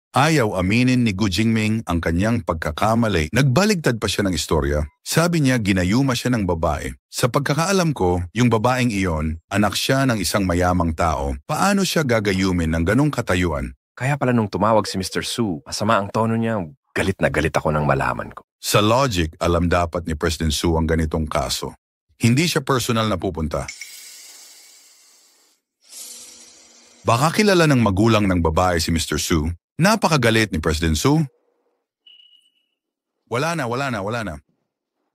Ayaw aminin ni Gu Jingming ang kanyang pagkakamali. Nagbaligtad pa siya ng istorya. Sabi niya ginayuma siya ng babae. Sa pagkakaalam ko, yung babaeng iyon, anak siya ng isang mayamang tao. Paano siya gagayumin ng ganong katayuan? Kaya pala nung tumawag si Mr. Su, masama ang tono niya. Galit na galit ako nang malaman ko. Sa logic, alam dapat ni President Su ang ganitong kaso. Hindi siya personal na pupunta. Baka kilala ng magulang ng babae si Mr. Su. Napakagalit ni President Su. Wala na.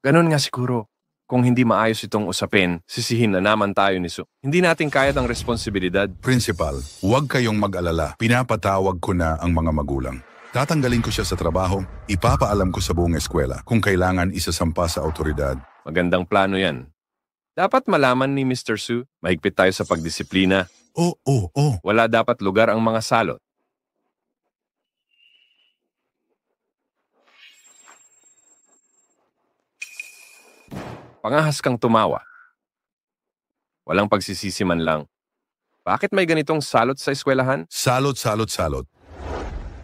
Ganun nga siguro. Kung hindi maayos itong usapin, sisihin na naman tayo ni Su. Hindi natin kaya ang responsibilidad. Principal, huwag kayong mag-alala. Pinapatawag ko na ang mga magulang. Tatanggalin ko siya sa trabaho, ipapaalam ko sa buong eskwela kung kailangan isasampa sa autoridad. Magandang plano yan. Dapat malaman ni Mr. Su, mahigpit tayo sa pagdisiplina. Oo. Wala dapat lugar ang mga salot. Pangahas kang tumawa. Walang pagsisisi man lang. Bakit may ganitong salot sa eskwelahan? Salot.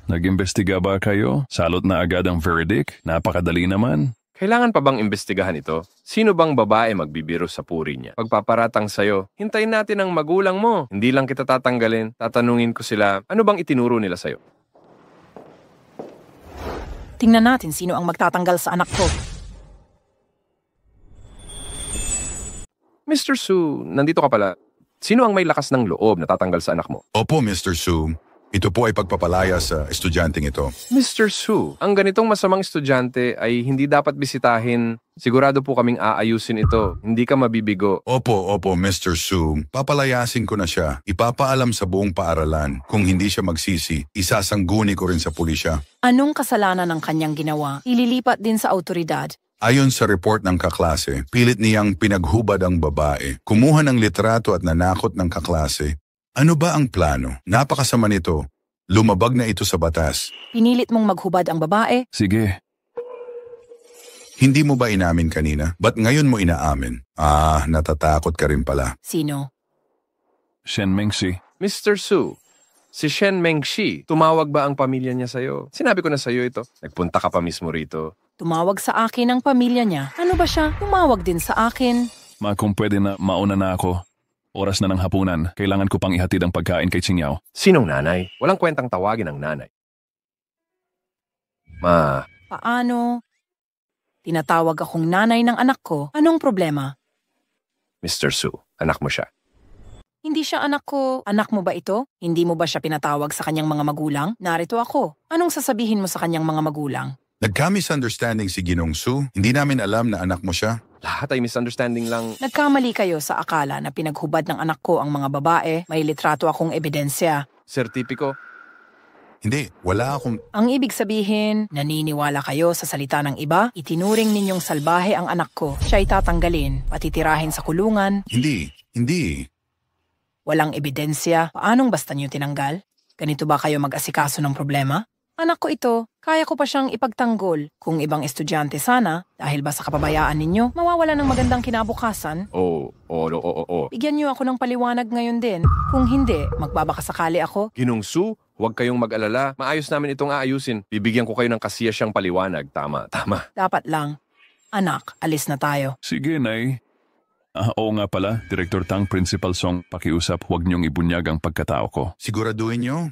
Nag-imbestiga ba kayo? Salot na agad ang verdict? Napakadali naman. Kailangan pa bang imbestigahan ito? Sino bang babae magbibiro sa puri niya? Pagpaparatang sa'yo, hintayin natin ang magulang mo. Hindi lang kita tatanggalin. Tatanungin ko sila, ano bang itinuro nila sa'yo? Tingnan natin sino ang magtatanggal sa anak ko. Mr. Su, nandito ka pala. Sino ang may lakas ng loob na tatanggal sa anak mo? Opo, Mr. Su. Ito po ay pagpapalaya sa estudyanteng ito. Mr. Su, ang ganitong masamang estudyante ay hindi dapat bisitahin. Sigurado po kaming aayusin ito. Hindi ka mabibigo. Opo, Mr. Su. Papalayasin ko na siya. Ipapaalam sa buong paaralan. Kung hindi siya magsisi, isasangguni ko rin sa pulisya. Anong kasalanan ng kanyang ginawa? Ililipat din sa autoridad. Ayon sa report ng kaklase, pilit niyang pinaghubad ang babae, kumuha ng litrato at nanakot ng kaklase. Ano ba ang plano? Napakasama nito. Lumabag na ito sa batas. Pinilit mong maghubad ang babae? Sige. Hindi mo ba inamin kanina? Ba't ngayon mo inaamin? Natatakot ka rin pala. Sino? Shen Mengxi. Mr. Su, si Shen Mengxi, tumawag ba ang pamilya niya sa'yo? Sinabi ko na sa'yo ito. Nagpunta ka pa mismo rito. Tumawag sa akin ang pamilya niya. Ano ba siya? Tumawag din sa akin. Ma, kung pwede na mauna na ako. Oras na ng hapunan. Kailangan ko pang ihatid ang pagkain kay Qingyaw. Sinong nanay? Walang kwentang tawagin ang nanay. Ma. Paano? Tinatawag akong nanay ng anak ko. Anong problema? Mr. Su, anak mo siya. Hindi siya anak ko. Anak mo ba ito? Hindi mo ba siya pinatawag sa kanyang mga magulang? Narito ako. Anong sasabihin mo sa kanyang mga magulang? Nagka-misunderstanding si Ginong Su. Hindi namin alam na anak mo siya. Lahat ay misunderstanding lang. Nagkamali kayo sa akala na pinaghubad ng anak ko ang mga babae. May litrato akong ebidensya. Sertipiko? Hindi, wala akong... Ang ibig sabihin, naniniwala kayo sa salita ng iba? Itinuring ninyong salbahe ang anak ko. Siya'y tatanggalin, patitirahin sa kulungan. Hindi. Walang ebidensya. Paanong basta niyo tinanggal? Ganito ba kayo mag-asikaso ng problema? Anak ko ito, kaya ko pa siyang ipagtanggol. Kung ibang estudyante sana, dahil ba sa kapabayaan ninyo, mawawala ng magandang kinabukasan? Oo. Bigyan niyo ako ng paliwanag ngayon din. Kung hindi, magbabakasakali ako. Ginong Su, huwag kayong mag-alala. Maayos namin itong aayusin. Bibigyan ko kayo ng kasiyasyang paliwanag. Tama. Dapat lang. Anak, alis na tayo. Sige, Nay. Oo nga pala, Director Tang, Principal Song, pakiusap, huwag niyong ibunyag ang pagkatao ko. Siguraduhin niyo?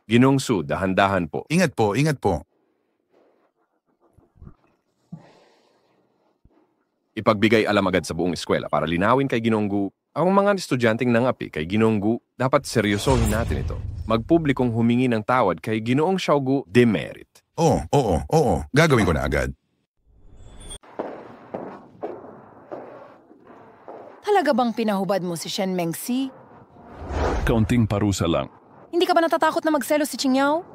Ginong Su, dahan-dahan po. Ingat po. Ipagbigay alam agad sa buong eskwela para linawin kay Ginoong Gu. Ang mga estudyanteng nangapi kay Ginoong Gu, dapat seryosohin natin ito. Magpublikong humingi ng tawad kay Ginoong Xiaogu demerit. Oo. Gagawin ko na agad. Talaga bang pinahubad mo si Shen Mengxi? Kaunting parusa lang. Hindi ka ba natatakot na magselos si Qingyao?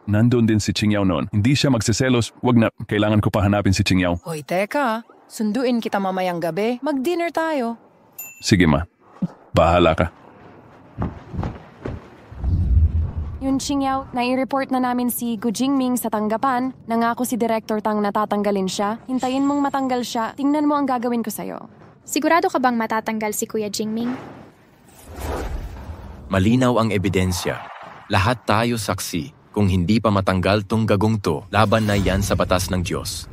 Nandun din si Qingyao noon. Hindi siya magsiselos. Wag na. Kailangan ko pa hanapin si Qingyao. Hoy, teka. Sunduin kita mamayang gabi. Mag-dinner tayo. Sige ma. Bahala ka. Yun, Qingyao, nai-report na namin si Gu Jingming sa tanggapan. Nangako si Director Tang na tatanggalin siya. Hintayin mong matanggal siya. Tingnan mo ang gagawin ko sa'yo. Sigurado ka bang matatanggal si Kuya Jingming? Malinaw ang ebidensya. Lahat tayo saksi. Kung hindi pa matanggal tong gagong to, laban na yan sa batas ng Diyos.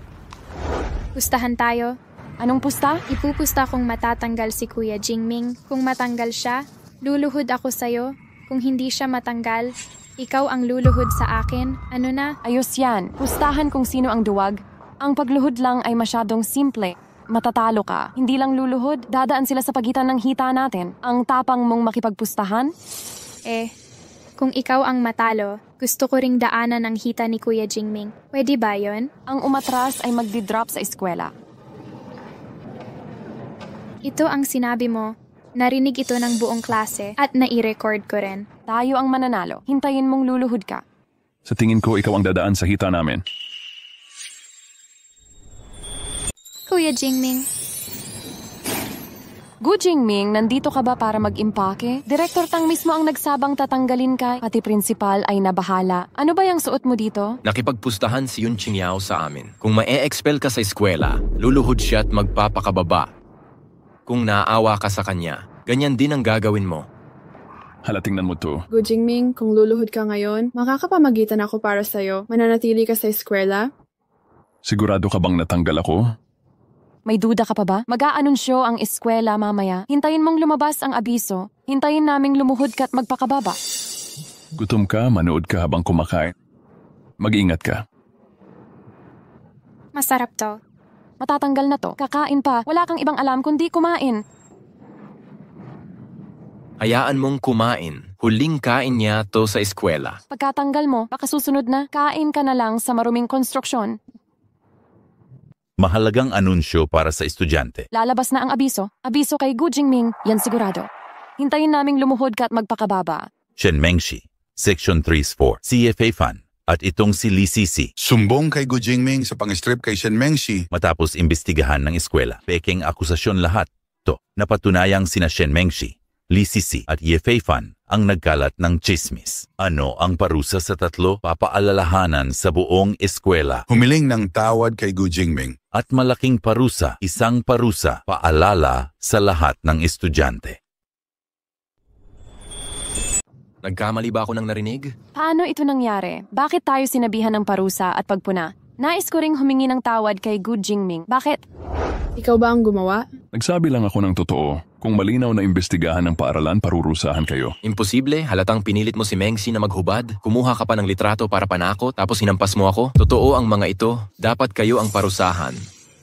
Pustahan tayo. Anong pusta? Ipupusta kung matatanggal si Kuya Jingming. Kung matanggal siya, luluhod ako sa'yo. Kung hindi siya matanggal, ikaw ang luluhod sa akin. Ano na? Ayos yan. Pustahan kung sino ang duwag. Ang pagluhod lang ay masyadong simple. Matatalo ka. Hindi lang luluhod, dadaan sila sa pagitan ng hita natin. Ang tapang mong makipagpustahan? Kung ikaw ang matalo, gusto ko ring daanan ang hita ni Kuya Jingming. Pwede ba yon? Ang umatras ay magdi-drop sa eskwela. Ito ang sinabi mo. Narinig ito ng buong klase at nai-record ko rin. Tayo ang mananalo. Hintayin mong luluhod ka. Sa tingin ko, ikaw ang dadaan sa hita namin. Kuya Jingming. Gu Jingming, nandito ka ba para mag-impake? Director Tang mismo ang nagsabang tatanggalin ka, pati principal ay nabahala. Ano ba yung suot mo dito? Nakipagpustahan si Yun Qingyao sa amin. Kung ma-expel ka sa eskwela, luluhod siya at magpapakababa. Kung naaawa ka sa kanya, ganyan din ang gagawin mo. Hala, tingnan mo to. Gu Jingming, kung luluhod ka ngayon, makakapamagitan ako para sa'yo. Mananatili ka sa eskwela? Sigurado ka bang natanggal ako? May duda ka pa ba? Mag-aanunsyo ang eskwela mamaya. Hintayin mong lumabas ang abiso. Hintayin naming lumuhod ka at magpakababa. Gutom ka, manood ka habang kumakain. Mag-ingat ka. Masarap to. Matatanggal na to. Kakain pa. Wala kang ibang alam kundi kumain. Hayaan mong kumain. Huling kain niya to sa eskwela. Pagkatanggal mo, baka susunod na, kain ka na lang sa maruming konstruksyon. Mahalagang anunsyo para sa estudyante. Lalabas na ang abiso. Abiso kay Gu Jingming, yan sigurado. Hintayin naming lumuhod ka at magpakababa. Shen Mengxi, Section 3-4, CFA Fan, at itong si Li Sisi. Sumbong kay Gu Jingming sa pang-strip kay Shen Mengxi. Matapos imbestigahan ng eskwela, pekeng akusasyon lahat. Napatunayang sina Shen Mengxi, Li Sisi at Ye Fei Fan ang nagkalat ng chismis. Ano ang parusa sa tatlo? Papaalalahanan sa buong eskwela. Humiling ng tawad kay Gu Jingming. At malaking parusa, isang parusa, paalala sa lahat ng estudyante. Nagkamali ba ako ng narinig? Paano ito nangyari? Bakit tayo sinabihan ng parusa at pagpuna? Nais ko ring humingi ng tawad kay Gu Jingming. Bakit? Ikaw ba ang gumawa? Nagsabi lang ako ng totoo. Kung malinaw na imbestigahan ng paaralan, parurusahan kayo. Imposible, halatang pinilit mo si Mengxi na maghubad. Kumuha ka pa ng litrato para panakot, tapos hinampas mo ako. Totoo ang mga ito. Dapat kayo ang parusahan.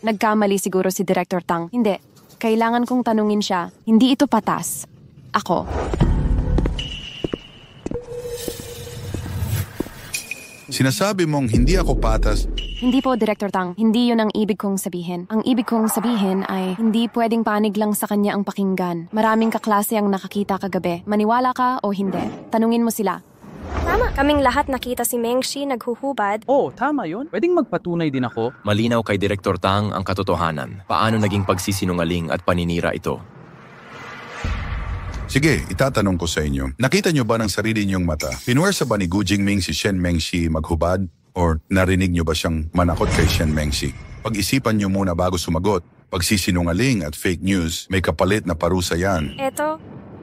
Nagkamali siguro si Director Tang. Hindi. Kailangan kong tanungin siya. Hindi ito patas. Ako. Sinasabi mong hindi ako patas. Hindi po, Director Tang. Hindi yun ang ibig kong sabihin. Ang ibig kong sabihin ay hindi pwedeng panig lang sa kanya ang pakinggan. Maraming kaklase ang nakakita kagabi. Maniwala ka o hindi. Tanungin mo sila. Tama. Kaming lahat nakita si Mengxi naghuhubad. Tama yun. Pwedeng magpatunay din ako. Malinaw kay Director Tang ang katotohanan. Paano naging pagsisinungaling at paninira ito? Sige, itatanong ko sa inyo. Nakita nyo ba ng sarili nyong mata? Pinuwersa ba ni Gu Jingming si Shen Mengxi maghubad? Or narinig nyo ba siyang manakot kay Shen Mengxi? Pag-isipan nyo muna bago sumagot. Pagsisinungaling at fake news, may kapalit na parusa yan. Eto,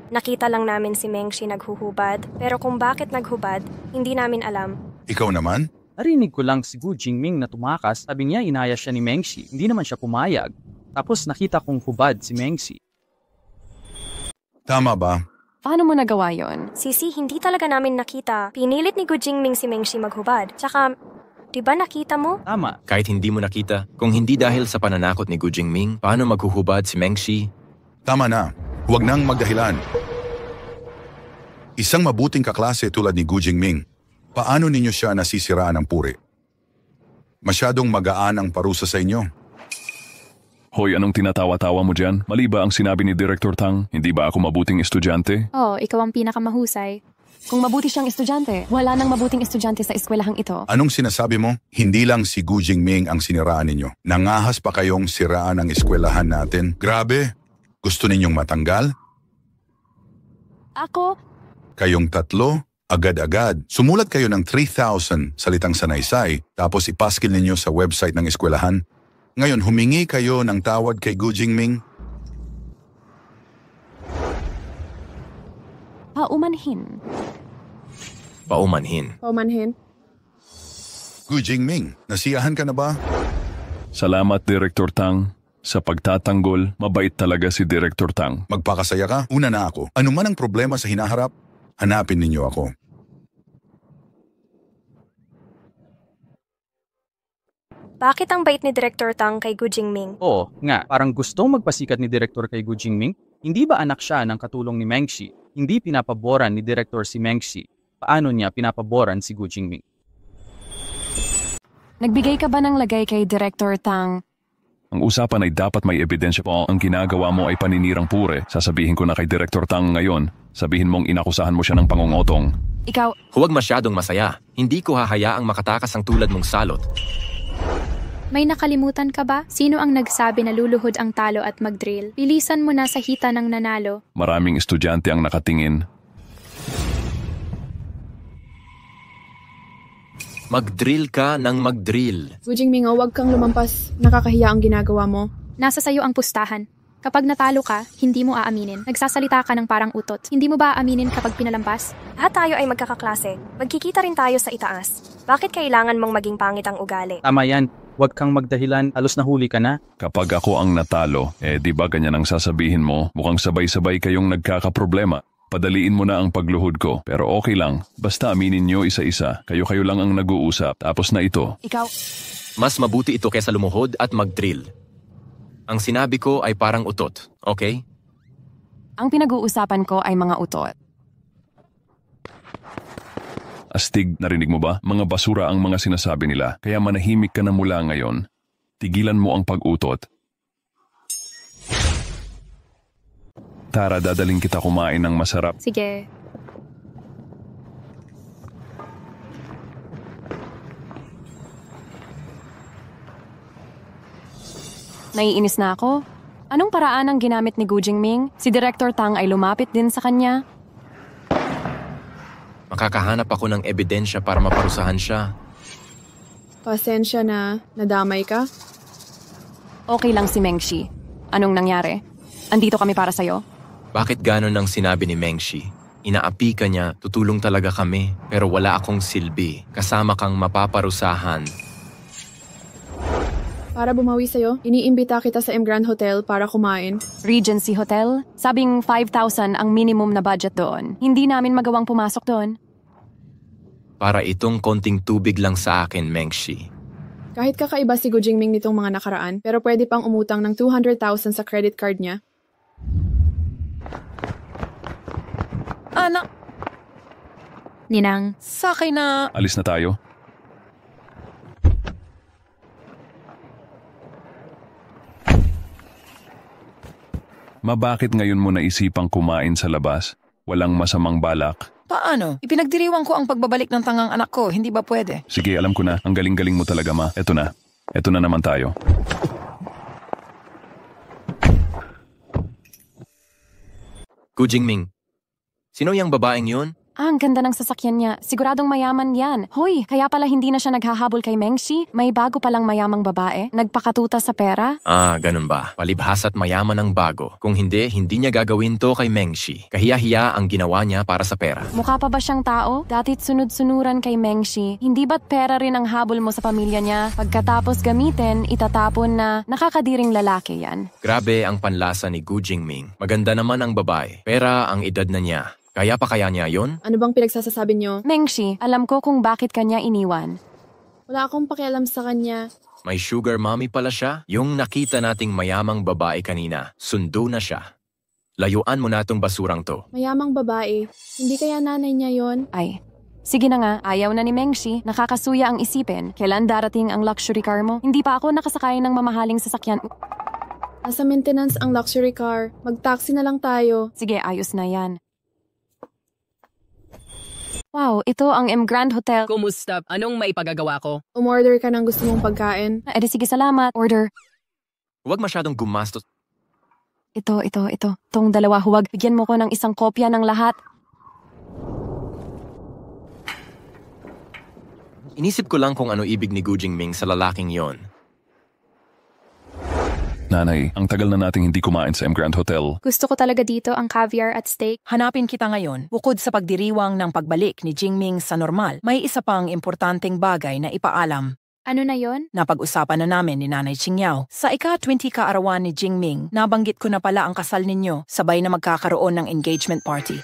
nakita lang namin si Mengxi naghuhubad. Pero kung bakit naghubad, hindi namin alam. Ikaw naman? Narinig ko lang si Gu Jingming na tumakas. Sabi niya inaya siya ni Mengxi. Hindi naman siya pumayag. Tapos nakita kong hubad si Mengxi. Tama ba? Paano mo nagawa yon? Sisi, hindi talaga namin nakita. Pinilit ni Gu Jingming si Mengxi maghubad. Tsaka, Di ba nakita mo? Tama. Kahit hindi mo nakita, kung hindi dahil sa pananakot ni Gu Jingming, paano maghuhubad si Mengshi? Tama na. Huwag nang magdahilan. Isang mabuting kaklase tulad ni Gu Jingming, paano ninyo siya nasisiraan ng puri? Masyadong magaan ang parusa sa inyo. Hoy, anong tinatawa-tawa mo dyan? Mali ba ang sinabi ni Director Tang? Hindi ba ako mabuting estudyante? Oh, ikaw ang pinakamahusay. Kung mabuti siyang estudyante, wala nang mabuting estudyante sa eskwelahang ito. Anong sinasabi mo? Hindi lang si Gu Jingming ang siniraan ninyo. Nangahas pa kayong siraan ang eskwelahan natin. Grabe! Gusto ninyong matanggal? Ako? Kayong tatlo, agad-agad. Sumulat kayo ng 3,000 salitang sanaysay, tapos ipaskil ninyo sa website ng eskwelahan. Ngayon, humingi kayo ng tawad kay Gu Jingming. Paumanhin. Paumanhin. Paumanhin. Gu Jingming, nasiyahan ka na ba? Salamat, Director Tang. Sa pagtatanggol, mabait talaga si Director Tang. Magpakasaya ka? Una na ako. Ano man ang problema sa hinaharap, hanapin ninyo ako. Bakit ang bait ni Director Tang kay Gu Jingming? Oo, nga. Parang gustong magpasikat ni Director kay Gu Jingming. Hindi ba anak siya ng katulong ni Mengshi? Hindi pinapaboran ni Director si Mengshi. Paano niya pinapaboran si Gu Jingming? Nagbigay ka ba ng lagay kay Director Tang? Ang usapan ay dapat may ebidensya po. Ang ginagawa mo ay paninirang pure. Sasabihin ko na kay Director Tang ngayon. Sabihin mong inakusahan mo siya ng pangungotong. Ikaw... Huwag masyadong masaya. Hindi ko hahayaang makatakas ang tulad mong salot. May nakalimutan ka ba? Sino ang nagsabi na luluhod ang talo at mag-drill? Bilisan mo na sa hita ng nanalo. Maraming estudyante ang nakatingin. Mag-drill ka ng mag-drill. Gu Jingming, huwag kang lumampas. Nakakahiya ang ginagawa mo. Nasa sayo ang pustahan. Kapag natalo ka, hindi mo aaminin. Nagsasalita ka ng parang utot. Hindi mo ba aaminin kapag pinalampas? Lahat tayo ay magkakaklase. Magkikita rin tayo sa itaas. Bakit kailangan mong maging pangit ang ugali? Tama yan. Huwag kang magdahilan, halos nahuli ka na. Kapag ako ang natalo, di ba ganyan ang sasabihin mo? Mukhang sabay-sabay kayong nagkakaproblema. Padaliin mo na ang pagluhod ko. Pero okay lang, basta aminin nyo isa-isa. Kayo-kayo lang ang nag-uusap. Tapos na ito. Ikaw... Mas mabuti ito kaysa lumuhod at mag-drill. Ang sinabi ko ay parang utot, okay? Ang pinag-uusapan ko ay mga utot. Astig, narinig mo ba? Mga basura ang mga sinasabi nila. Kaya manahimik ka na mula ngayon. Tigilan mo ang pag-utot. Tara, dadaling kita kumain ng masarap. Sige. Naiinis na ako. Anong paraan ang ginamit ni Gu Jingming? Si Director Tang ay lumapit din sa kanya. Makakahanap ako ng ebidensya para maparusahan siya. Pasensya na. Nadamay ka? Okay lang si Mengshi. Anong nangyari? Andito kami para sa'yo. Bakit ganon ang sinabi ni Mengshi? Inaapi ka niya, tutulong talaga kami, pero wala akong silbi. Kasama kang mapaparusahan. Para bumawi sa'yo, iniimbita kita sa M Grand Hotel para kumain. Regency Hotel? Sabing 5,000 ang minimum na budget doon. Hindi namin magawang pumasok doon. Para itong konting tubig lang sa akin, Mengshi. Kahit kakaiba si Gu Jingming nitong mga nakaraan, pero pwede pang umutang ng 200,000 sa credit card niya. Anak! Ninang. Sakay na... Alis na tayo. Bakit ngayon mo naisipang kumain sa labas? Walang masamang balak. Paano? Ipinagdiriwang ko ang pagbabalik ng tangang anak ko, hindi ba pwede? Sige, alam ko na. Ang galing-galing mo talaga, ma. Eto na. Eto na naman tayo. Gu Jingming, sino yung babaeng yun? Ang ganda ng sasakyan niya. Siguradong mayaman yan. Hoy, kaya pala hindi na siya naghahabol kay Mengshi? May bago palang mayamang babae? Nagpakatuta sa pera? Ganun ba? Palibhas at mayaman ang bago. Kung hindi, hindi niya gagawin to kay Mengshi. Kahiya-hiya ang ginawa niya para sa pera. Mukha pa ba siyang tao? Dati't sunod-sunuran kay Mengshi. Hindi ba't pera rin ang habol mo sa pamilya niya? Pagkatapos gamitin, itatapon na nakakadiring lalaki yan. Grabe ang panlasa ni Gu Jingming. Maganda naman ang babae. Pera ang edad na niya. Kaya pa kaya niya yon? Ano bang pinagsasasabi niyo? Mengshi, alam ko kung bakit kanya iniwan. Wala akong pakialam sa kanya. May sugar mommy pala siya? Yung nakita nating mayamang babae kanina, sundo na siya. Layuan mo na tong basurang to. Mayamang babae. Hindi kaya nanay niya yon? Ay, sige na nga, ayaw na ni Mengshi. Nakakasuya ang isipin. Kailan darating ang luxury car mo? Hindi pa ako nakasakay ng mamahaling sasakyan. Nasa maintenance ang luxury car. Mag-taxi na lang tayo. Sige, ayos na yan. Wow, ito ang M Grand Hotel. Kumusta? Anong maipagagawa ko? Umorder ka ng gusto mong pagkain. Edi sige, salamat. Order. Huwag masyadong gumastos. Ito. Tong dalawa, huwag. Bigyan mo ko ng isang kopya ng lahat. Inisip ko lang kung ano ibig ni Gu Jingming sa lalaking yon. Nanay, ang tagal na nating hindi kumain sa M Grand Hotel. Gusto ko talaga dito ang caviar at steak. Hanapin kita ngayon. Bukod sa pagdiriwang ng pagbalik ni Jingming sa normal, may isa pang importanteng bagay na ipaalam. Ano na yon? Napag-usapan na namin ni Nanay Qingyao. Sa ika-20 kaarawan ni Jingming, nabanggit ko na pala ang kasal ninyo, sabay na magkakaroon ng engagement party.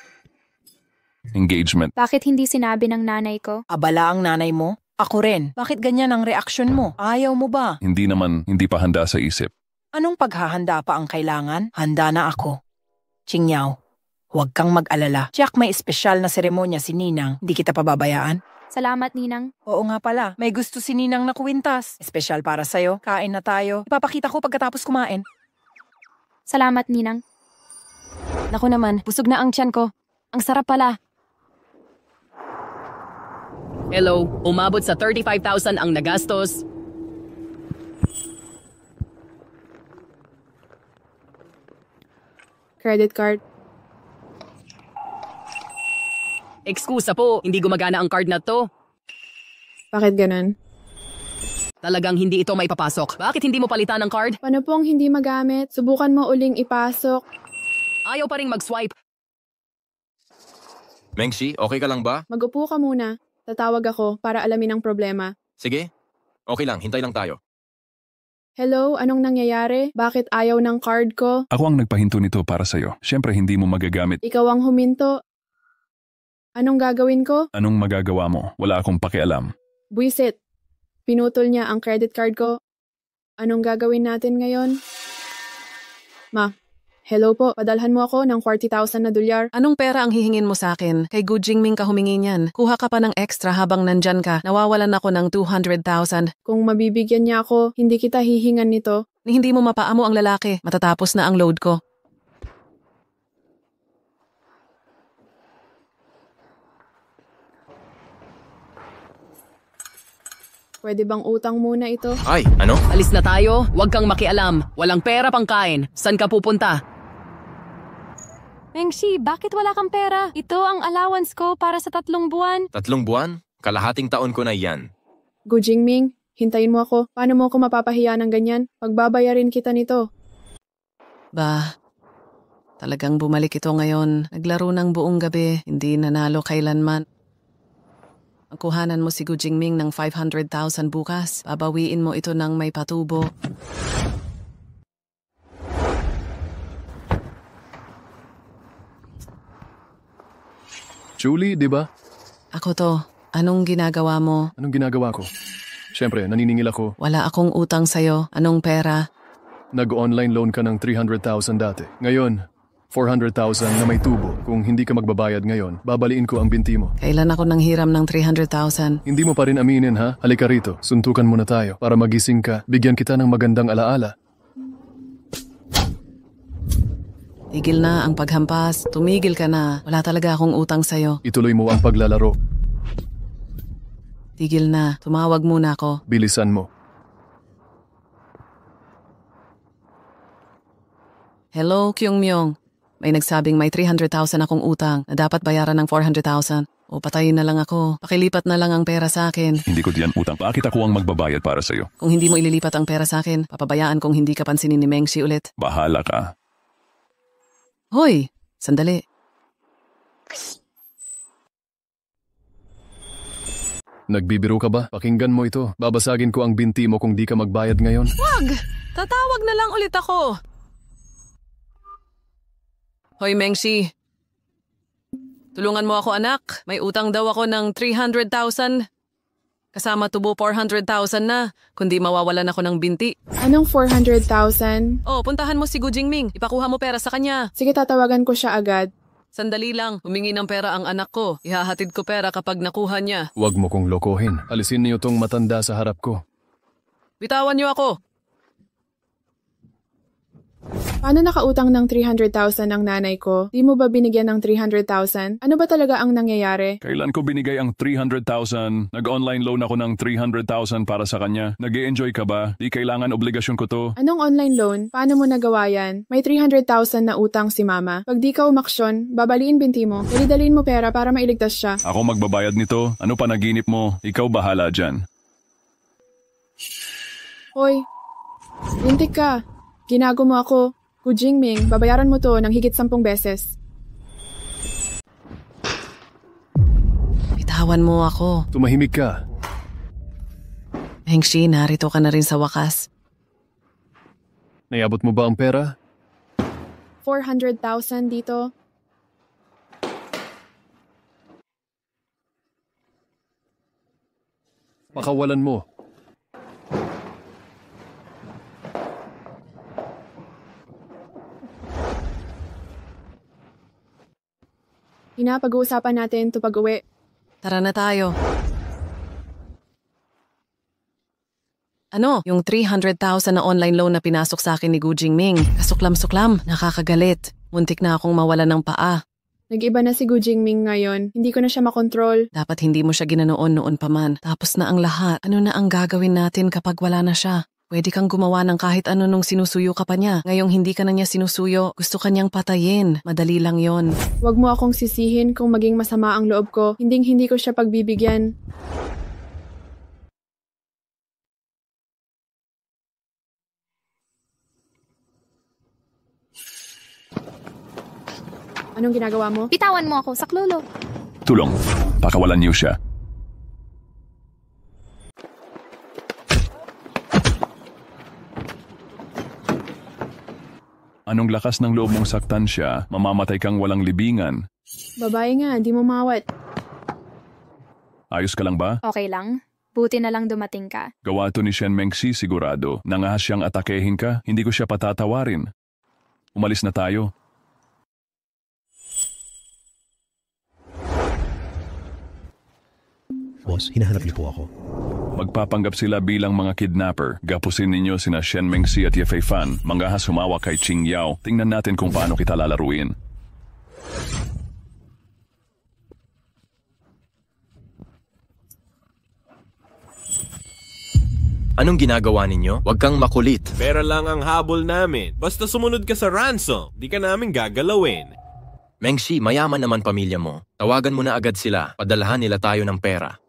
Engagement? Bakit hindi sinabi ng nanay ko? Abala ang nanay mo? Ako rin. Bakit ganyan ang reaksyon mo? Ayaw mo ba? Hindi pa handa sa isip. Anong paghahanda pa ang kailangan? Handa na ako. Qingyao, huwag kang mag-alala. Tiyak may espesyal na seremonya si Ninang. Di kita pababayaan. Salamat, Ninang. Oo nga pala. May gusto si Ninang na kuwintas. Espesyal para sa'yo. Kain na tayo. Ipapakita ko pagkatapos kumain. Salamat, Ninang. Naku naman, busog na ang tiyan ko. Ang sarap pala. Hello, umabot sa 35,000 ang nagastos. Credit card. Ekskusa po, hindi gumagana ang card na to. Bakit ganun? Talagang hindi ito maipapasok. Bakit hindi mo palitan ang card? Paano pong hindi magamit? Subukan mo uling ipasok. Ayaw pa rin mag-swipe. Mengshi, okay ka lang ba? Mag-upo ka muna. Tatawag ako para alamin ang problema. Sige. Okay lang, hintay lang tayo. Hello, anong nangyayari? Bakit ayaw ng card ko? Ako ang nagpahinto nito para sa'yo. Siyempre hindi mo magagamit. Ikaw ang huminto. Anong gagawin ko? Anong magagawa mo? Wala akong pakialam. Buisit. Pinutol niya ang credit card ko. Anong gagawin natin ngayon? Ma, hello po. Padalhan mo ako ng 40,000 na dolyar. Anong pera ang hihingin mo sa akin? Kay Gu Jingming ka humingi niyan. Kuha ka pa ng extra habang nandyan ka. Nawawalan ako ng 200,000. Kung mabibigyan niya ako, hindi kita hihingan nito. Ni hindi mo mapaamo ang lalaki. Matatapos na ang load ko. Pwede bang utang muna ito? Ay, ano? Alis na tayo. Huwag kang makialam. Walang pera pang kain. Saan ka pupunta? Mengshi, bakit wala kang pera? Ito ang allowance ko para sa 3 buwan. 3 buwan? Kalahating taon ko na yan. Gu Jingming, hintayin mo ako. Paano mo ako mapapahiya ng ganyan? Pagbabayarin kita nito. Bah, talagang bumalik ito ngayon. Naglaro ng buong gabi. Hindi nanalo kailanman. Kuhanan mo si Gu Jingming ng 500,000 bukas. Babawiin mo ito ng may patubo. Julie, di ba? Ako to. Anong ginagawa mo? Anong ginagawa ko? Siyempre, naniningil ako. Wala akong utang sa'yo. Anong pera? Nag-online loan ka ng 300,000 dati. Ngayon, 400,000 na may tubo. Kung hindi ka magbabayad ngayon, babaliin ko ang binti mo. Kailan ako nang hiram ng 300,000? Hindi mo pa rin aminin ha? Halika rito, suntukan muna tayo. Para magising ka, bigyan kita ng magandang alaala. Tigil na ang paghampas. Tumigil ka na. Wala talaga akong utang sa'yo. Ituloy mo ang paglalaro. Tigil na. Tumawag muna ako. Bilisan mo. Hello, Kyung-myung. May nagsabing may 300,000 akong utang na dapat bayaran ng 400,000. O patayin na lang ako. Pakilipat na lang ang pera sa akin. Hindi ko diyan utang. Bakit ako ang magbabayad para sa'yo? Kung hindi mo ililipat ang pera sa akin, papabayaan kung hindi ka pansinin ni Mengshi ulit. Bahala ka. Hoy, sandali. Nagbibiro ka ba? Pakinggan mo ito. Babasagin ko ang binti mo kung di ka magbayad ngayon. Wag! Tatawag na lang ulit ako. Hoy, Mengshi. Tulungan mo ako, anak. May utang daw ako ng 300,000. Kasama tubo 400,000 na, kundi mawawalan ako ng binti. Anong 400,000? Oh, puntahan mo si Gu Jingming. Ipakuha mo pera sa kanya. Sige, tatawagan ko siya agad. Sandali lang, humingi ng pera ang anak ko. Ihahatid ko pera kapag nakuha niya. Huwag mo kong lokohin. Alisin niyo tong matanda sa harap ko. Bitawan niyo ako. Paano nakautang ng 300,000 ang nanay ko? Di mo ba binigyan ng 300,000? Ano ba talaga ang nangyayari? Kailan ko binigay ang 300,000? Nag-online loan ako ng 300,000 para sa kanya. Nag-e-enjoy ka ba? Di kailangan obligasyon ko to. Anong online loan? Paano mo nagawa yan? May 300,000 na utang si mama. Pag di ka umaksyon, babaliin binti mo. Dali-daliin mo pera para mailigtas siya. Ako magbabayad nito. Ano pa naginip mo? Ikaw bahala dyan. Hoy, lintik ka. Ginago mo ako. Gu Jingming, babayaran mo to ng higit 10 beses. Bitawan mo ako. Tumahimik ka. Mengshi, narito ka na rin sa wakas. Naiabot mo ba ang pera? 400,000 dito. Pakawalan mo. Pag-uusapan natin ito pag-uwi. Tara na tayo. Ano? Yung 300,000 na online loan na pinasok sa akin ni Gu Jingming. Kasuklam-suklam. Nakakagalit. Muntik na akong mawala ng paa. Nag-iba na si Gu Jingming ngayon. Hindi ko na siya makontrol. Dapat hindi mo siya ginanoon noon pa man. Tapos na ang lahat. Ano na ang gagawin natin kapag wala na siya? Pwede kang gumawa ng kahit ano nung sinusuyo ka pa niya. Ngayong hindi ka na niya sinusuyo, gusto ka niyang patayin. Madali lang yon. Huwag mo akong sisihin kung maging masama ang loob ko. Hindi ko siya pagbibigyan. Anong ginagawa mo? Bitawan mo ako, saklolo. Tulong. Pakawalan niyo siya. Anong lakas ng loob mong saktan siya? Mamamatay kang walang libingan. Babae nga, di mo mawat. Ayos ka lang ba? Okay lang. Buti na lang dumating ka. Gawa to ni Shen Mengshi sigurado. Nangahas siyang atakehin ka, hindi ko siya patatawarin. Umalis na tayo. Boss, hinahanap niyo po ako. Magpapanggap sila bilang mga kidnapper. Gapusin ninyo sina Shen Mengshi at Ye Feifan. Manggahas humawak kay Qing Yao. Tingnan natin kung paano kita lalaruin. Anong ginagawa ninyo? Huwag kang makulit. Pera lang ang habol namin. Basta sumunod ka sa ransom, di ka namin gagalawin. Mengshi, mayaman naman pamilya mo. Tawagan mo na agad sila. Padalahan nila tayo ng pera.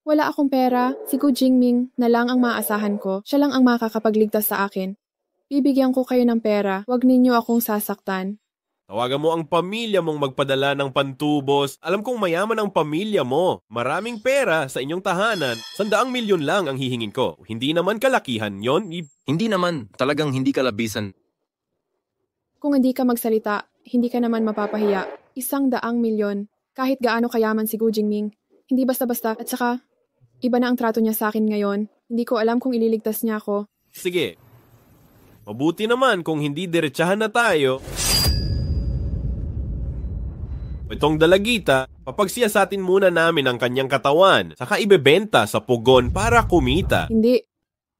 Wala akong pera. Si Gu Jingming na lang ang maaasahan ko. Siya lang ang makakapagligtas sa akin. Bibigyan ko kayo ng pera. Huwag ninyo akong sasaktan. Tawagan mo ang pamilya mong magpadala ng pantubos. Alam kong mayaman ang pamilya mo. Maraming pera sa inyong tahanan. 100 milyon lang ang hihingin ko. Hindi naman kalakihan yon. Hindi naman. Talagang hindi kalabisan. Kung hindi ka magsalita, hindi ka naman mapapahiya. 100 milyon. Kahit gaano kayaman si Gu Jingming. Hindi basta-basta. At saka, iba na ang trato niya sa akin ngayon. Hindi ko alam kung ililigtas niya ako. Sige. Mabuti naman kung hindi diretsahan na tayo. Itong dalagita, papagsiyasatin muna namin ang kanyang katawan, saka ibebenta sa pugon para kumita. Hindi.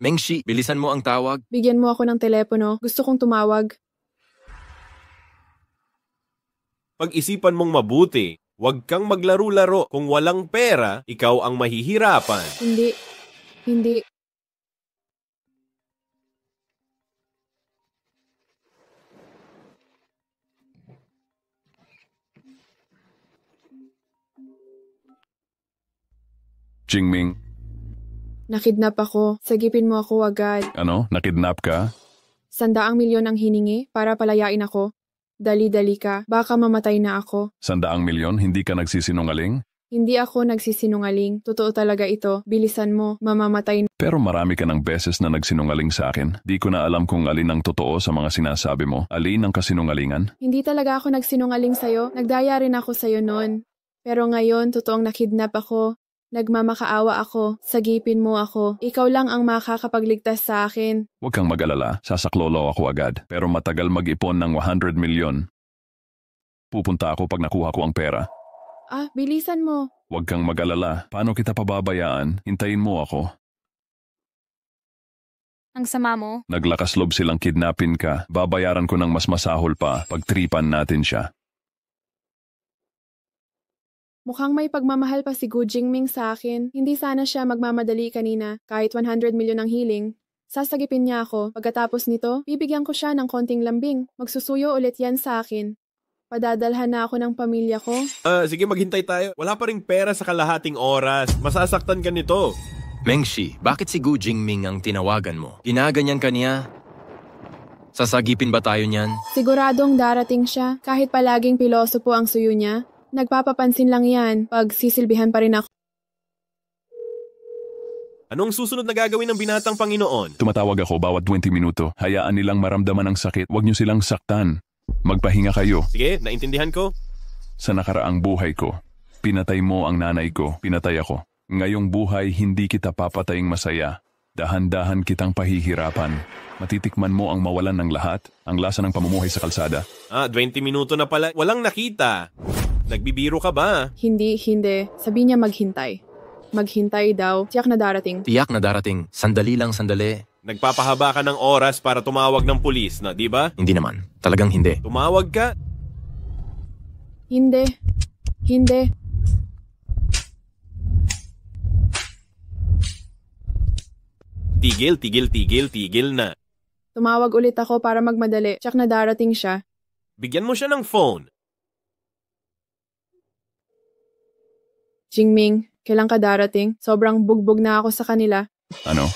Mengshi, bilisan mo ang tawag. Bigyan mo ako ng telepono. Gusto kong tumawag. Pag-isipan mong mabuti, huwag kang maglaro-laro. Kung walang pera, ikaw ang mahihirapan. Hindi. Hindi. Jingming. Nakidnap ako. Sagipin mo ako agad. Ano? Nakidnap ka? 100 milyon ang hiningi para palayain ako. Dali-dali ka. Baka mamatay na ako. 100 milyon? Hindi ka nagsisinungaling? Hindi ako nagsisinungaling. Totoo talaga ito. Bilisan mo. Mamamatay na. Pero marami ka ng beses na nagsinungaling sa akin. Di ko na alam kung alin ang totoo sa mga sinasabi mo. Alin ang kasinungalingan? Hindi talaga ako nagsinungaling sa'yo. Nagdaya rin ako sa'yo noon. Pero ngayon, totoong nakidnap ako. Nagmamakaawa ako. Sagipin mo ako. Ikaw lang ang makakapagligtas sa akin. Huwag kang mag-alala, sasaklolo ako agad. Pero matagal mag-ipon ng 100 milyon. Pupunta ako pag nakuha ko ang pera. Bilisan mo. Huwag kang mag-alala. Paano kita pababayaan? Hintayin mo ako. Ang sama mo. Naglakas loob silang kidnapin ka. Babayaran ko ng mas masahol pa. Pagtripan natin siya. Mukhang may pagmamahal pa si Gu Jingming sa akin. Hindi sana siya magmamadali kanina. Kahit 100 milyon ang hiling. Sasagipin niya ako. Pagkatapos nito, bibigyan ko siya ng konting lambing. Magsusuyo ulit yan sa akin. Padadalhan na ako ng pamilya ko. Sige, maghintay tayo. Wala pa ring pera sa kalahating oras. Masasaktan ka nito. Mengshi, bakit si Gu Jingming ang tinawagan mo? Ginaganyan ka niya? Sasagipin ba tayo niyan? Siguradong darating siya. Kahit palaging piloso po ang suyo niya. Nagpapapansin lang yan. Pag sisilbihan pa rin ako. Anong susunod na gagawin ng binatang Panginoon? Tumatawag ako bawat 20 minuto. Hayaan nilang maramdaman ang sakit. Huwag niyo silang saktan. Magpahinga kayo. Sige, naintindihan ko. Sa nakaraang buhay ko, pinatay mo ang nanay ko, pinatay ako. Ngayong buhay, hindi kita papataying masaya. Dahan-dahan kitang pahihirapan. Matitikman mo ang mawalan ng lahat, ang lasa ng pamumuhay sa kalsada. 20 minuto na pala. Walang nakita. Nagbibiro ka ba? Hindi. Sabi niya maghintay. Maghintay daw. Tiyak na darating. Tiyak na darating. Sandali lang, sandali. Nagpapahaba ka ng oras para tumawag ng pulis na, di ba? Hindi naman. Talagang hindi. Tumawag ka? Hindi. Tigil na. Tumawag ulit ako para magmadali. Tiyak na darating siya. Bigyan mo siya ng phone. Jingming, kailan ka darating? Sobrang bugbog na ako sa kanila. Ano?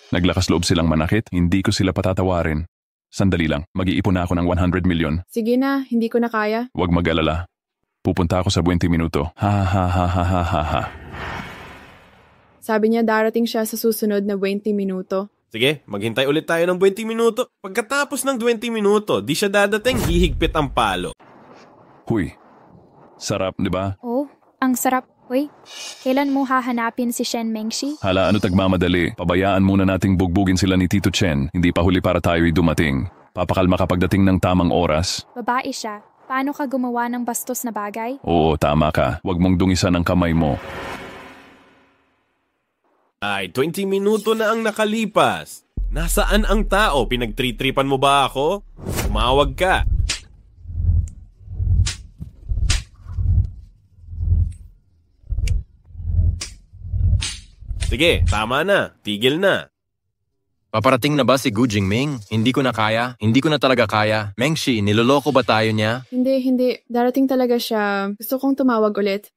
Naglakas loob silang manakit, hindi ko sila patatawarin. Sandali lang, mag-iipon na ako ng 100 milyon. Sige na, hindi ko na kaya. Huwag mag-alala. Pupunta ako sa 20 minuto. Ha. Sabi niya darating siya sa susunod na 20 minuto. Sige, maghintay ulit tayo ng 20 minuto. Pagkatapos ng 20 minuto, di siya dadating, hihigpit ang palo. Huy, sarap, di ba? Oh, ang sarap. Uy, kailan mo hahanapin si Shen Mengshi? Hala, ano tagmamadali? Pabayaan muna nating bugbugin sila ni Tito Chen. Hindi pa huli para tayo'y dumating. Papakalma kapag dating ng tamang oras. Babae siya. Paano ka gumawa ng bastos na bagay? Oo, tama ka. Huwag mong dungisan ang kamay mo. Ay, 20 minuto na ang nakalipas. Nasaan ang tao? Pinagtritripan mo ba ako? Tumawag ka. Sige, tama na. Tigil na. Paparating na ba si Gu Jingming? Hindi ko na kaya. Hindi ko na talaga kaya. Mengshi, niloloko ba tayo niya? Hindi. Darating talaga siya. Gusto kong tumawag ulit.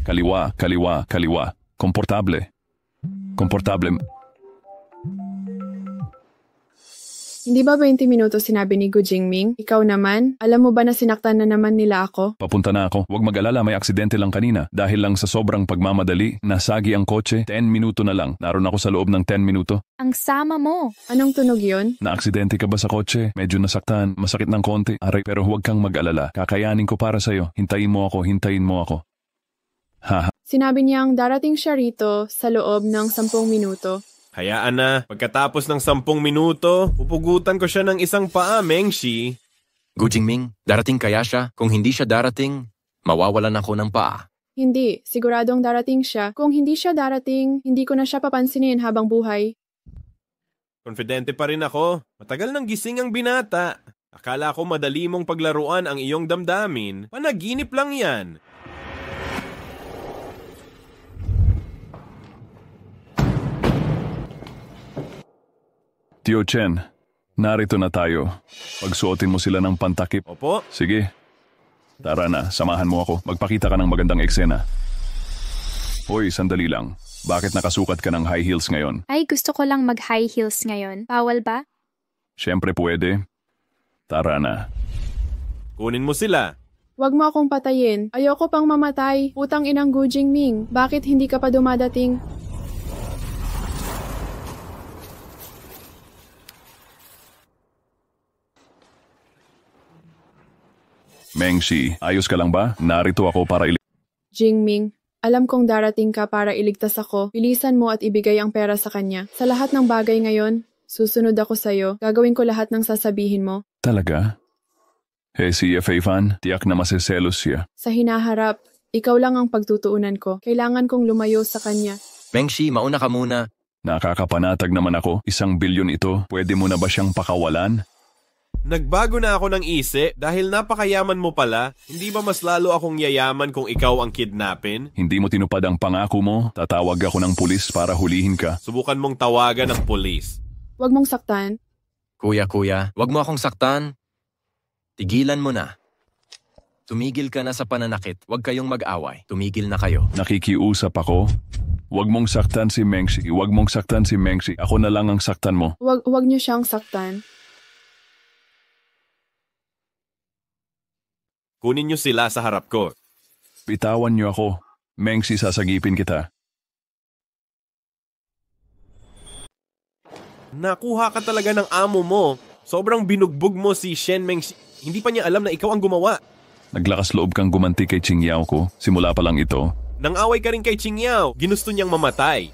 Kaliwa. Komportable. Hindi ba 20 minuto sinabi ni Gu Jingming? Ikaw naman? Alam mo ba na sinaktan na naman nila ako? Papunta na ako. Huwag mag-alala, may aksidente lang kanina. Dahil lang sa sobrang pagmamadali, nasagi ang kotse. 10 minuto na lang. Naroon ako sa loob ng 10 minuto. Ang sama mo. Anong tunog yun? Na-aksidente ka ba sa kotse? Medyo nasaktan. Masakit ng konti. Aray, pero huwag kang mag-alala. Kakayanin ko para sa'yo. Hintayin mo ako. Haha. Sinabi niyang darating siya rito sa loob ng 10 minuto. Hayaan na. Pagkatapos ng 10 minuto, pupugutan ko siya ng isang paa, Mengshi. Gu Jingming, darating kaya siya? Kung hindi siya darating, mawawalan ako ng paa. Hindi. Siguradong darating siya. Kung hindi siya darating, hindi ko na siya papansinin habang buhay. Konfidente pa rin ako. Matagal nang gising ang binata. Akala ko madali mong paglaruan ang iyong damdamin. Panaginip lang yan. Tio Chen, narito na tayo. Pagsuotin mo sila ng pantakip. Opo. Sige. Tara na, samahan mo ako. Magpakita ka ng magandang eksena. Hoy, sandali lang. Bakit nakasukat ka ng high heels ngayon? Ay, gusto ko lang mag-high heels ngayon. Bawal ba? Siyempre pwede. Tara na. Kunin mo sila. Huwag mo akong patayin. Ayoko pang mamatay. Putang inang Gu Jingming. Bakit hindi ka pa dumadating? Mengshi, ayos ka lang ba? Narito ako para Jingming, alam kong darating ka para iligtas ako. Bilisan mo at ibigay ang pera sa kanya. Sa lahat ng bagay ngayon, susunod ako sa'yo. Gagawin ko lahat ng sasabihin mo. Talaga? Si FA fan, tiyak na masiselos siya. Sa hinaharap, ikaw lang ang pagtutuunan ko. Kailangan kong lumayo sa kanya. Mengshi, mauna ka muna. Nakakapanatag naman ako. 1 bilyon ito. Pwede mo na ba siyang pakawalan? Nagbago na ako ng isip dahil napakayaman mo pala. Hindi ba mas lalo akong yayaman kung ikaw ang kidnapin? Hindi mo tinupad ang pangako mo. Tatawag ako ng pulis para hulihin ka. Subukan mong tawagan ng pulis. Huwag mong saktan. Kuya, wag mo akong saktan. Tigilan mo na. Tumigil ka na sa pananakit. Huwag kayong mag-away. Tumigil na kayo. Nakikiusap ako. Huwag mong saktan si Mengshi. Huwag mong saktan si Mengshi. Ako na lang ang saktan mo. Huwag niyo siyang saktan. Kunin niyo sila sa harap ko. Bitawan niyo ako. Mengshi, sasagipin kita. Nakuha ka talaga ng amo mo. Sobrang binugbog mo si Shen Mengshi. Hindi pa niya alam na ikaw ang gumawa. Naglakas loob kang gumanti kay Qingyao ko. Simula pa lang ito. Nang-away ka rin kay Qingyao. Ginusto niyang mamatay.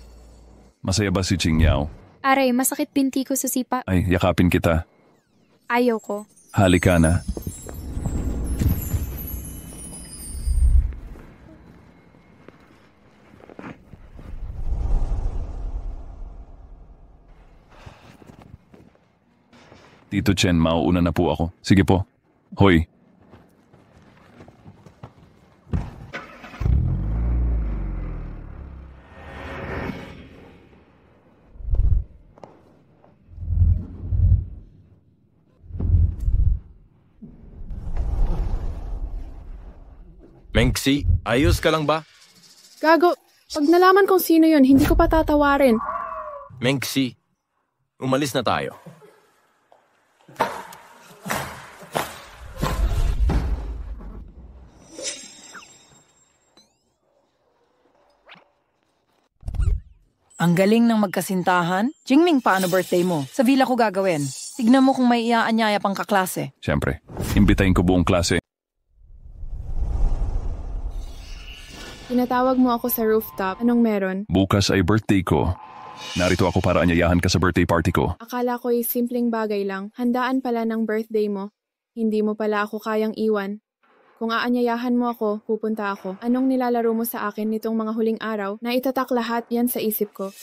Masaya ba si Qingyao? Aray, masakit binti ko sa sipa. Ay, yakapin kita. Ayaw ko. Halika na. Tito Chen, mauuna na po ako. Sige po. Hoy. Mengshi, ayos ka lang ba? Gago, pag nalaman kong sino yun, hindi ko pa tatawarin. Mengshi, umalis na tayo. Ang galing ng magkasintahan. Jingming, paano birthday mo? Sa villa ko gagawin. Tignan mo kung may iaanyaya pang kaklase. Siyempre, imbitahin ko buong klase. Tinatawag mo ako sa rooftop. Anong meron? Bukas ay birthday ko. Narito ako para anyayahan ka sa birthday party ko. Akala ko ay simpleng bagay lang. Handaan pala ng birthday mo. Hindi mo pala ako kayang iwan. Kung aanyayahan mo ako, pupunta ako. Anong nilalaro mo sa akin nitong mga huling araw? Naitatak lahat yan sa isip ko.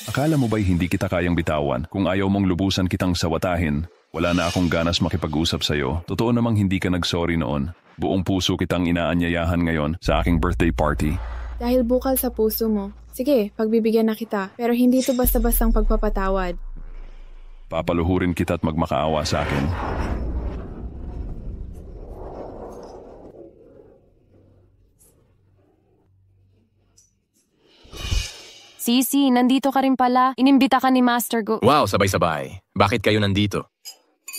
Akala mo ba'y hindi kita kayang bitawan? Kung ayaw mong lubusan kitang sawatahin, wala na akong ganas makipag-usap sa'yo. Totoo namang hindi ka nag-sorry noon. Buong puso kitang inaanyayahan ngayon sa aking birthday party. Dahil bukal sa puso mo. Sige, pagbibigyan na kita. Pero hindi ito basta-bastang pagpapatawad. Papaluhurin kita at magmakaawa sa akin. Sisi, nandito ka rin pala. Inimbita ka ni Master Gu. Wow, sabay-sabay. Bakit kayo nandito?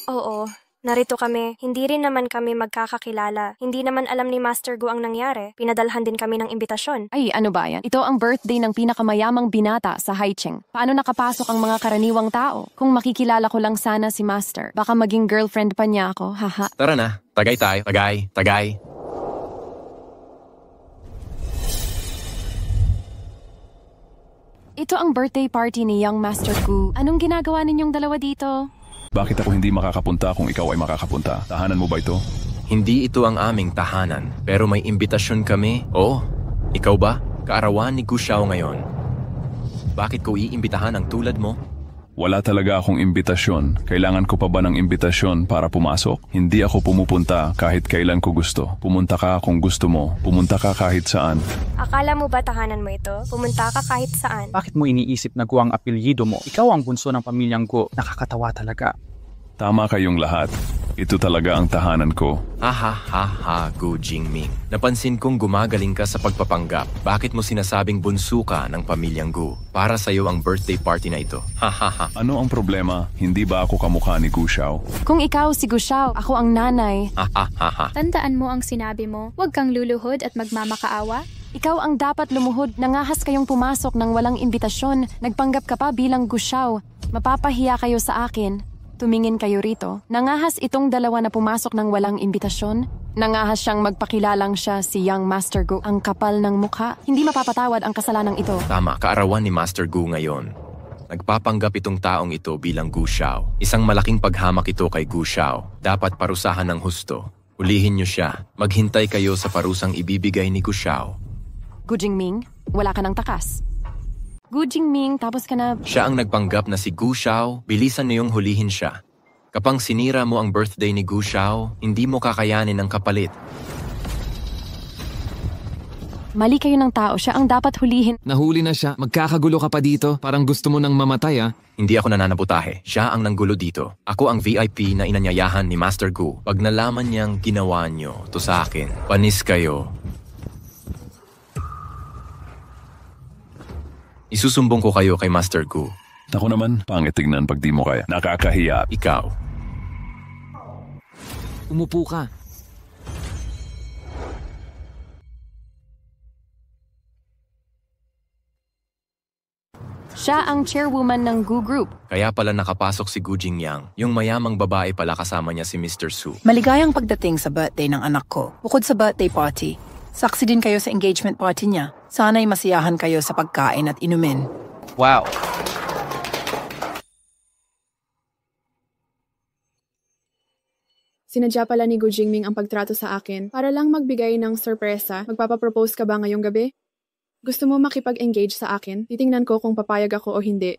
Oo, narito kami. Hindi rin naman kami magkakakilala. Hindi naman alam ni Master Gu ang nangyari. Pinadalhan din kami ng imbitasyon. Ay, ano ba yan? Ito ang birthday ng pinakamayamang binata sa Haicheng. Paano nakapasok ang mga karaniwang tao? Kung makikilala ko lang sana si Master, baka maging girlfriend pa niya ako, haha. Tara na, tagay tayo. Tagay. Ito ang birthday party ni Young Master Gu. Anong ginagawa ninyong dalawa dito? Bakit ako hindi makakapunta kung ikaw ay makakapunta? Tahanan mo ba ito? Hindi ito ang aming tahanan, pero may imbitasyon kami. Oo, ikaw ba? Kaarawan ni Gu Xiao ngayon. Bakit ko iimbitahan ang tulad mo? Wala talaga akong imbitasyon. Kailangan ko pa ba ng imbitasyon para pumasok? Hindi ako pumupunta kahit kailan ko gusto. Pumunta ka kung gusto mo. Pumunta ka kahit saan. Akala mo ba tahanan mo ito? Pumunta ka kahit saan. Bakit mo iniisip na Gu ang apelyido mo? Ikaw ang bunso ng pamilyang Gu. Nakakatawa talaga. Tama kayong lahat. Ito talaga ang tahanan ko. Gu Jingming. Napansin kong gumagaling ka sa pagpapanggap. Bakit mo sinasabing bunso ka ng pamilyang Gu? Para sa'yo ang birthday party na ito. Ano ang problema? Hindi ba ako kamukha ni Gu Xiao? Kung ikaw si Gu Xiao, ako ang nanay. Tandaan mo ang sinabi mo. Huwag kang luluhod at magmamakaawa. Ikaw ang dapat lumuhod. Nangahas kayong pumasok ng walang imbitasyon. Nagpanggap ka pa bilang Gu Xiao. Mapapahiya kayo sa akin. Tumingin kayo rito. Nangahas itong dalawa na pumasok ng walang imbitasyon. Nangahas siyang magpakilalang siya si Young Master Gu. Ang kapal ng mukha. Hindi mapapatawad ang kasalanang ito. Tama, kaarawan ni Master Gu ngayon. Nagpapanggap itong taong ito bilang Gu Xiao. Isang malaking paghamak ito kay Gu Xiao. Dapat parusahan ng husto. Ulihin niyo siya. Maghintay kayo sa parusang ibibigay ni Gu Xiao. Gu Jingming, wala ka ng takas. Gu Jingming, tapos ka na... Siya ang nagpanggap na si Gu Xiao. Bilisan niyong hulihin siya. Kapag sinira mo ang birthday ni Gu Xiao, hindi mo kakayanin ang kapalit. Mali kayo ng tao, siya ang dapat hulihin. Nahuli na siya. Magkakagulo ka pa dito. Parang gusto mo nang mamatay, ah. Hindi ako nananaputahe. Siya ang nanggulo dito. Ako ang VIP na inanyayahan ni Master Gu. Pag nalaman niyang ginawa niyo to sa akin, panis kayo. Isusumbong ko kayo kay Master Gu. Ako naman, pangit tignan pag di mo kaya. Nakakahiya. Ikaw. Umupo ka. Siya ang chairwoman ng Gu Group. Kaya pala nakapasok si Gu Jingyang. Yung mayamang babae pala kasama niya si Mr. Su. Maligayang pagdating sa birthday ng anak ko. Bukod sa birthday party, saksi din kayo sa engagement party niya. Sana'y masiyahan kayo sa pagkain at inumin. Wow! Sinadya pala ni Gu Jingming ang pagtrato sa akin para lang magbigay ng sorpresa. Magpapapropose ka ba ngayong gabi? Gusto mo makipag-engage sa akin? Titingnan ko kung papayag ako o hindi.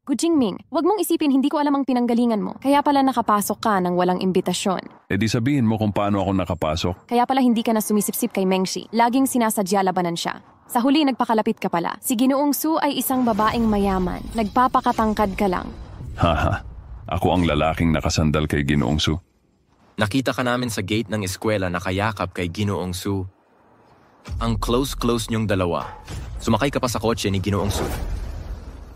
Gu Jingming, wag mong isipin hindi ko alam ang pinanggalingan mo. Kaya pala nakapasok ka ng walang imbitasyon. E di sabihin mo kung paano ako nakapasok. Kaya pala hindi ka na sumisipsip kay Mengshi. Laging sinasadya labanan siya. Sa huli nagpakalapit ka pala. Si Ginoong Su ay isang babaeng mayaman. Nagpapakatangkad ka lang. Haha, ako ang lalaking nakasandal kay Ginoong Su. Nakita ka namin sa gate ng eskwela nakayakap kay Ginoong Su. Ang close-close niyong dalawa. Sumakay ka pa sa kotse ni Ginoong Su.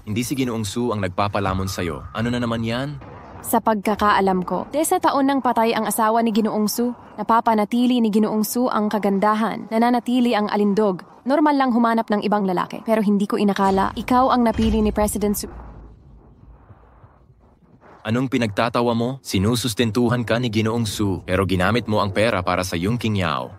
Hindi si Ginoong Su ang nagpapalamon sa'yo. Ano na naman yan? Sa pagkakaalam ko, 10 taon nang patay ang asawa ni Ginoong Su. Napapanatili ni Ginoong Su ang kagandahan. Nananatili ang alindog. Normal lang humanap ng ibang lalaki. Pero hindi ko inakala, ikaw ang napili ni President Su. Anong pinagtatawa mo? Sinusustentuhan ka ni Ginoong Su pero ginamit mo ang pera para sa Yung King Yao.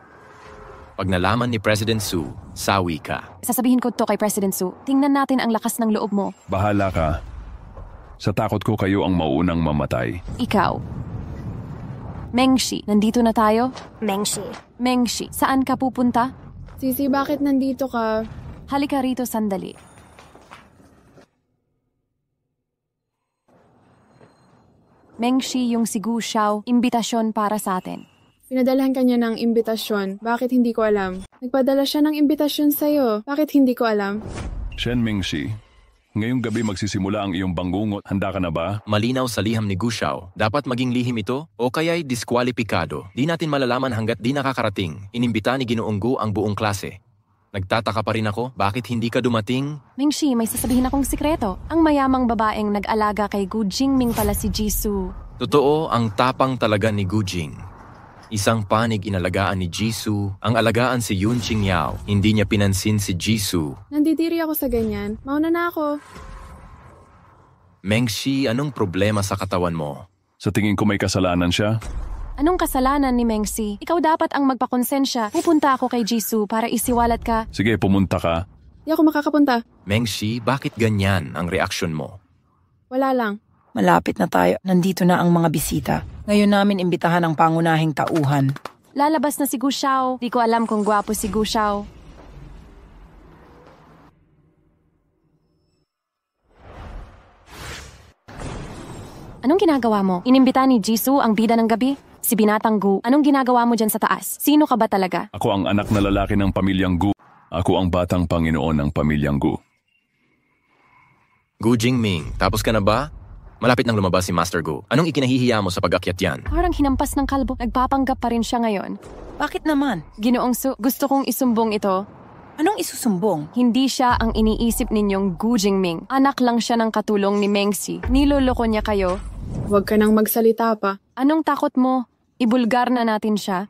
Pag nalaman ni President Su, sawi ka. Sasabihin ko to kay President Su. Tingnan natin ang lakas ng loob mo. Bahala ka. Sa takot ko kayo ang mauunang mamatay. Ikaw. Mengshi, nandito na tayo? Mengshi. Mengshi, saan ka pupunta? Sisi, bakit nandito ka? Halika rito sandali. Mengshi, yung si Gu Xiao, imbitasyon para sa atin. Pinadalhan ka niya ng imbitasyon. Bakit hindi ko alam? Nagpadala siya ng imbitasyon sa'yo. Bakit hindi ko alam? Shen Mingxi, ngayong gabi magsisimula ang iyong banggungot. Handa ka na ba? Malinaw sa liham ni Gu Xiao. Dapat maging lihim ito o kaya'y diskwalipikado. Di natin malalaman hanggat di nakakarating. Inimbita ni Ginoong Gu ang buong klase. Nagtataka pa rin ako, bakit hindi ka dumating? Mingxi, may sasabihin akong sikreto. Ang mayamang babaeng nag-alaga kay Gu Jingming pala si Jisoo. Totoo, ang tapang talaga ni Gu Jing. Isang panig inalagaan ni Jisoo, ang alagaan si Yun Qingyao. Hindi niya pinansin si Jisoo. Nandidiri ako sa ganyan. Mauna na ako. Mengshi, anong problema sa katawan mo? Sa tingin ko may kasalanan siya. Anong kasalanan ni Mengshi? Ikaw dapat ang magpakonsensya. Pupunta ako kay Jisoo para isiwalat ka. Sige, pumunta ka. Di ako makakapunta. Mengshi, bakit ganyan ang reaksyon mo? Wala lang. Malapit na tayo. Nandito na ang mga bisita. Ngayon namin imbitahan ang pangunahing tauhan. Lalabas na si Gu Xiao. Di ko alam kung gwapo si Gu Xiao. Anong ginagawa mo? Inimbita ni Jisoo ang bida ng gabi? Si Binatang Gu, anong ginagawa mo dyan sa taas? Sino ka ba talaga? Ako ang anak na lalaki ng pamilyang Gu. Ako ang batang Panginoon ng pamilyang Gu. Gu Jingming, tapos ka na ba? Malapit nang lumabas si Master Gu. Anong ikinahihiya mo sa pag-akyat yan? Parang hinampas ng kalbo. Nagpapanggap pa rin siya ngayon. Bakit naman? Ginoong Su, gusto kong isumbong ito. Anong isusumbong? Hindi siya ang iniisip ninyong Gu Jingming. Anak lang siya ng katulong ni Mengshi. Niloloko niya kayo. Huwag ka nang magsalita pa. Anong takot mo? Ibulgar na natin siya.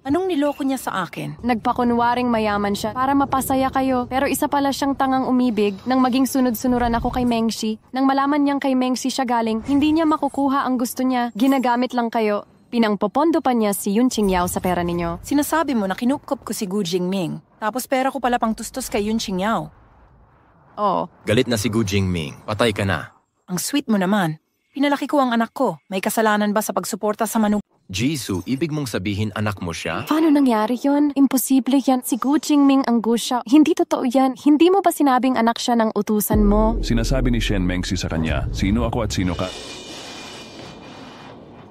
Anong niloko niya sa akin? Nagpakunwaring mayaman siya para mapasaya kayo. Pero isa pala siyang tangang umibig nang maging sunod-sunuran ako kay Mengshi. Nang malaman niyang kay Mengshi siya galing, hindi niya makukuha ang gusto niya. Ginagamit lang kayo. Pinangpopondo pa niya si Yun Qingyao sa pera ninyo. Sinasabi mo na kinupkop ko si Gu Jingming. Tapos pera ko pala pang tustos kay Yun Qingyao. Oo. Galit na si Gu Jingming. Patay ka na. Ang sweet mo naman. Pinalaki ko ang anak ko. May kasalanan ba sa pagsuporta sa Jisoo, ibig mong sabihin anak mo siya? Paano nangyari yon? Imposible yan. Si Gu Jingming ang gusya. Hindi totoo yan. Hindi mo ba sinabing anak siya ng utusan mo? Sinasabi ni Shen Mengshi sa kanya, sino ako at sino ka?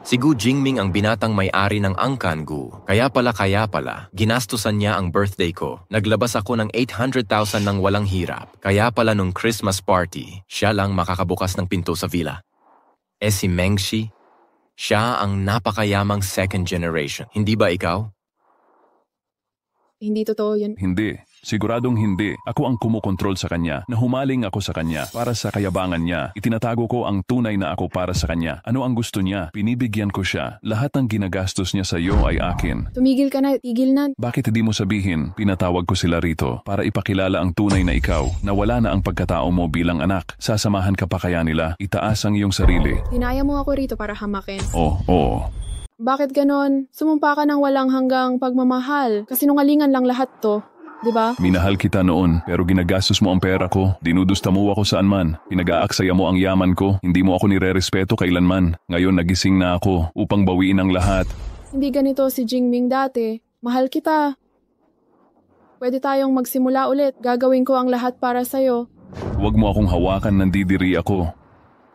Si Gu Jingming ang binatang may-ari ng Angkan Gu. Kaya pala, ginastusan niya ang birthday ko. Naglabas ako ng 800,000 ng walang hirap. Kaya pala nung Christmas party, siya lang makakabukas ng pinto sa villa. Si Mengshi, siya ang napakayamang second generation. Hindi ba ikaw? Hindi totoo yan. Hindi. Siguradong hindi. Ako ang kumukontrol sa kanya. Nahumaling ako sa kanya para sa kayabangan niya. Itinatago ko ang tunay na ako para sa kanya. Ano ang gusto niya? Pinibigyan ko siya. Lahat ng ginagastos niya sa iyo ay akin. Tumigil ka na, tigil na. Bakit hindi mo sabihin, pinatawag ko sila rito para ipakilala ang tunay na ikaw, na wala na ang pagkatao mo bilang anak. Sasamahan ka pa kaya nila? Itaas ang iyong sarili. Tinaya mo ako rito para hamakin. Oo. Bakit ganon? Sumumpa ka ng walang hanggang pagmamahal. Kasinungalingan lang lahat to. Diba? Minahal kita noon, pero ginagastos mo ang pera ko. Dinudusta mo ako saan man. Pinag-aaksaya mo ang yaman ko. Hindi mo ako nirerespeto kailanman. Ngayon nagising na ako upang bawiin ang lahat. Hindi ganito si Jingming dati. Mahal kita. Pwede tayong magsimula ulit. Gagawin ko ang lahat para sa'yo. Huwag mo akong hawakan, nandidiri ako.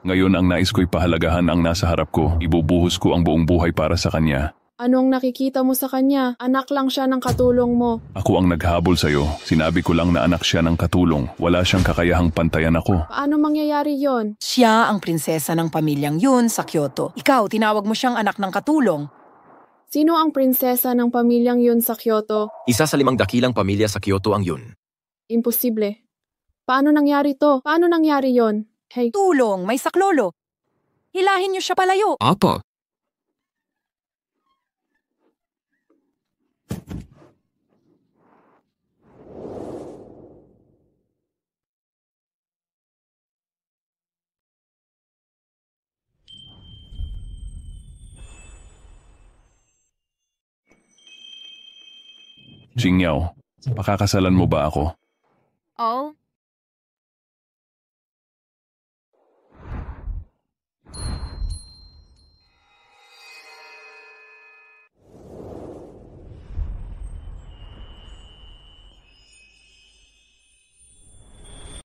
Ngayon ang nais ko'y pahalagahan ang nasa harap ko. Ibubuhos ko ang buong buhay para sa kanya. Anong nakikita mo sa kanya? Anak lang siya ng katulong mo. Ako ang naghabol sa'yo. Sinabi ko lang na anak siya ng katulong. Wala siyang kakayahang pantayan ako. Paano mangyayari yon? Siya ang prinsesa ng pamilyang yun sa Kyoto. Ikaw, tinawag mo siyang anak ng katulong. Sino ang prinsesa ng pamilyang yun sa Kyoto? Isa sa 5 dakilang pamilya sa Kyoto ang yun. Imposible. Paano nangyari to? Paano nangyari yon? Hey. Tulong, may saklolo. Hilahin niyo siya palayo. Apo. Qingyao, pakakasalan mo ba ako? Oh,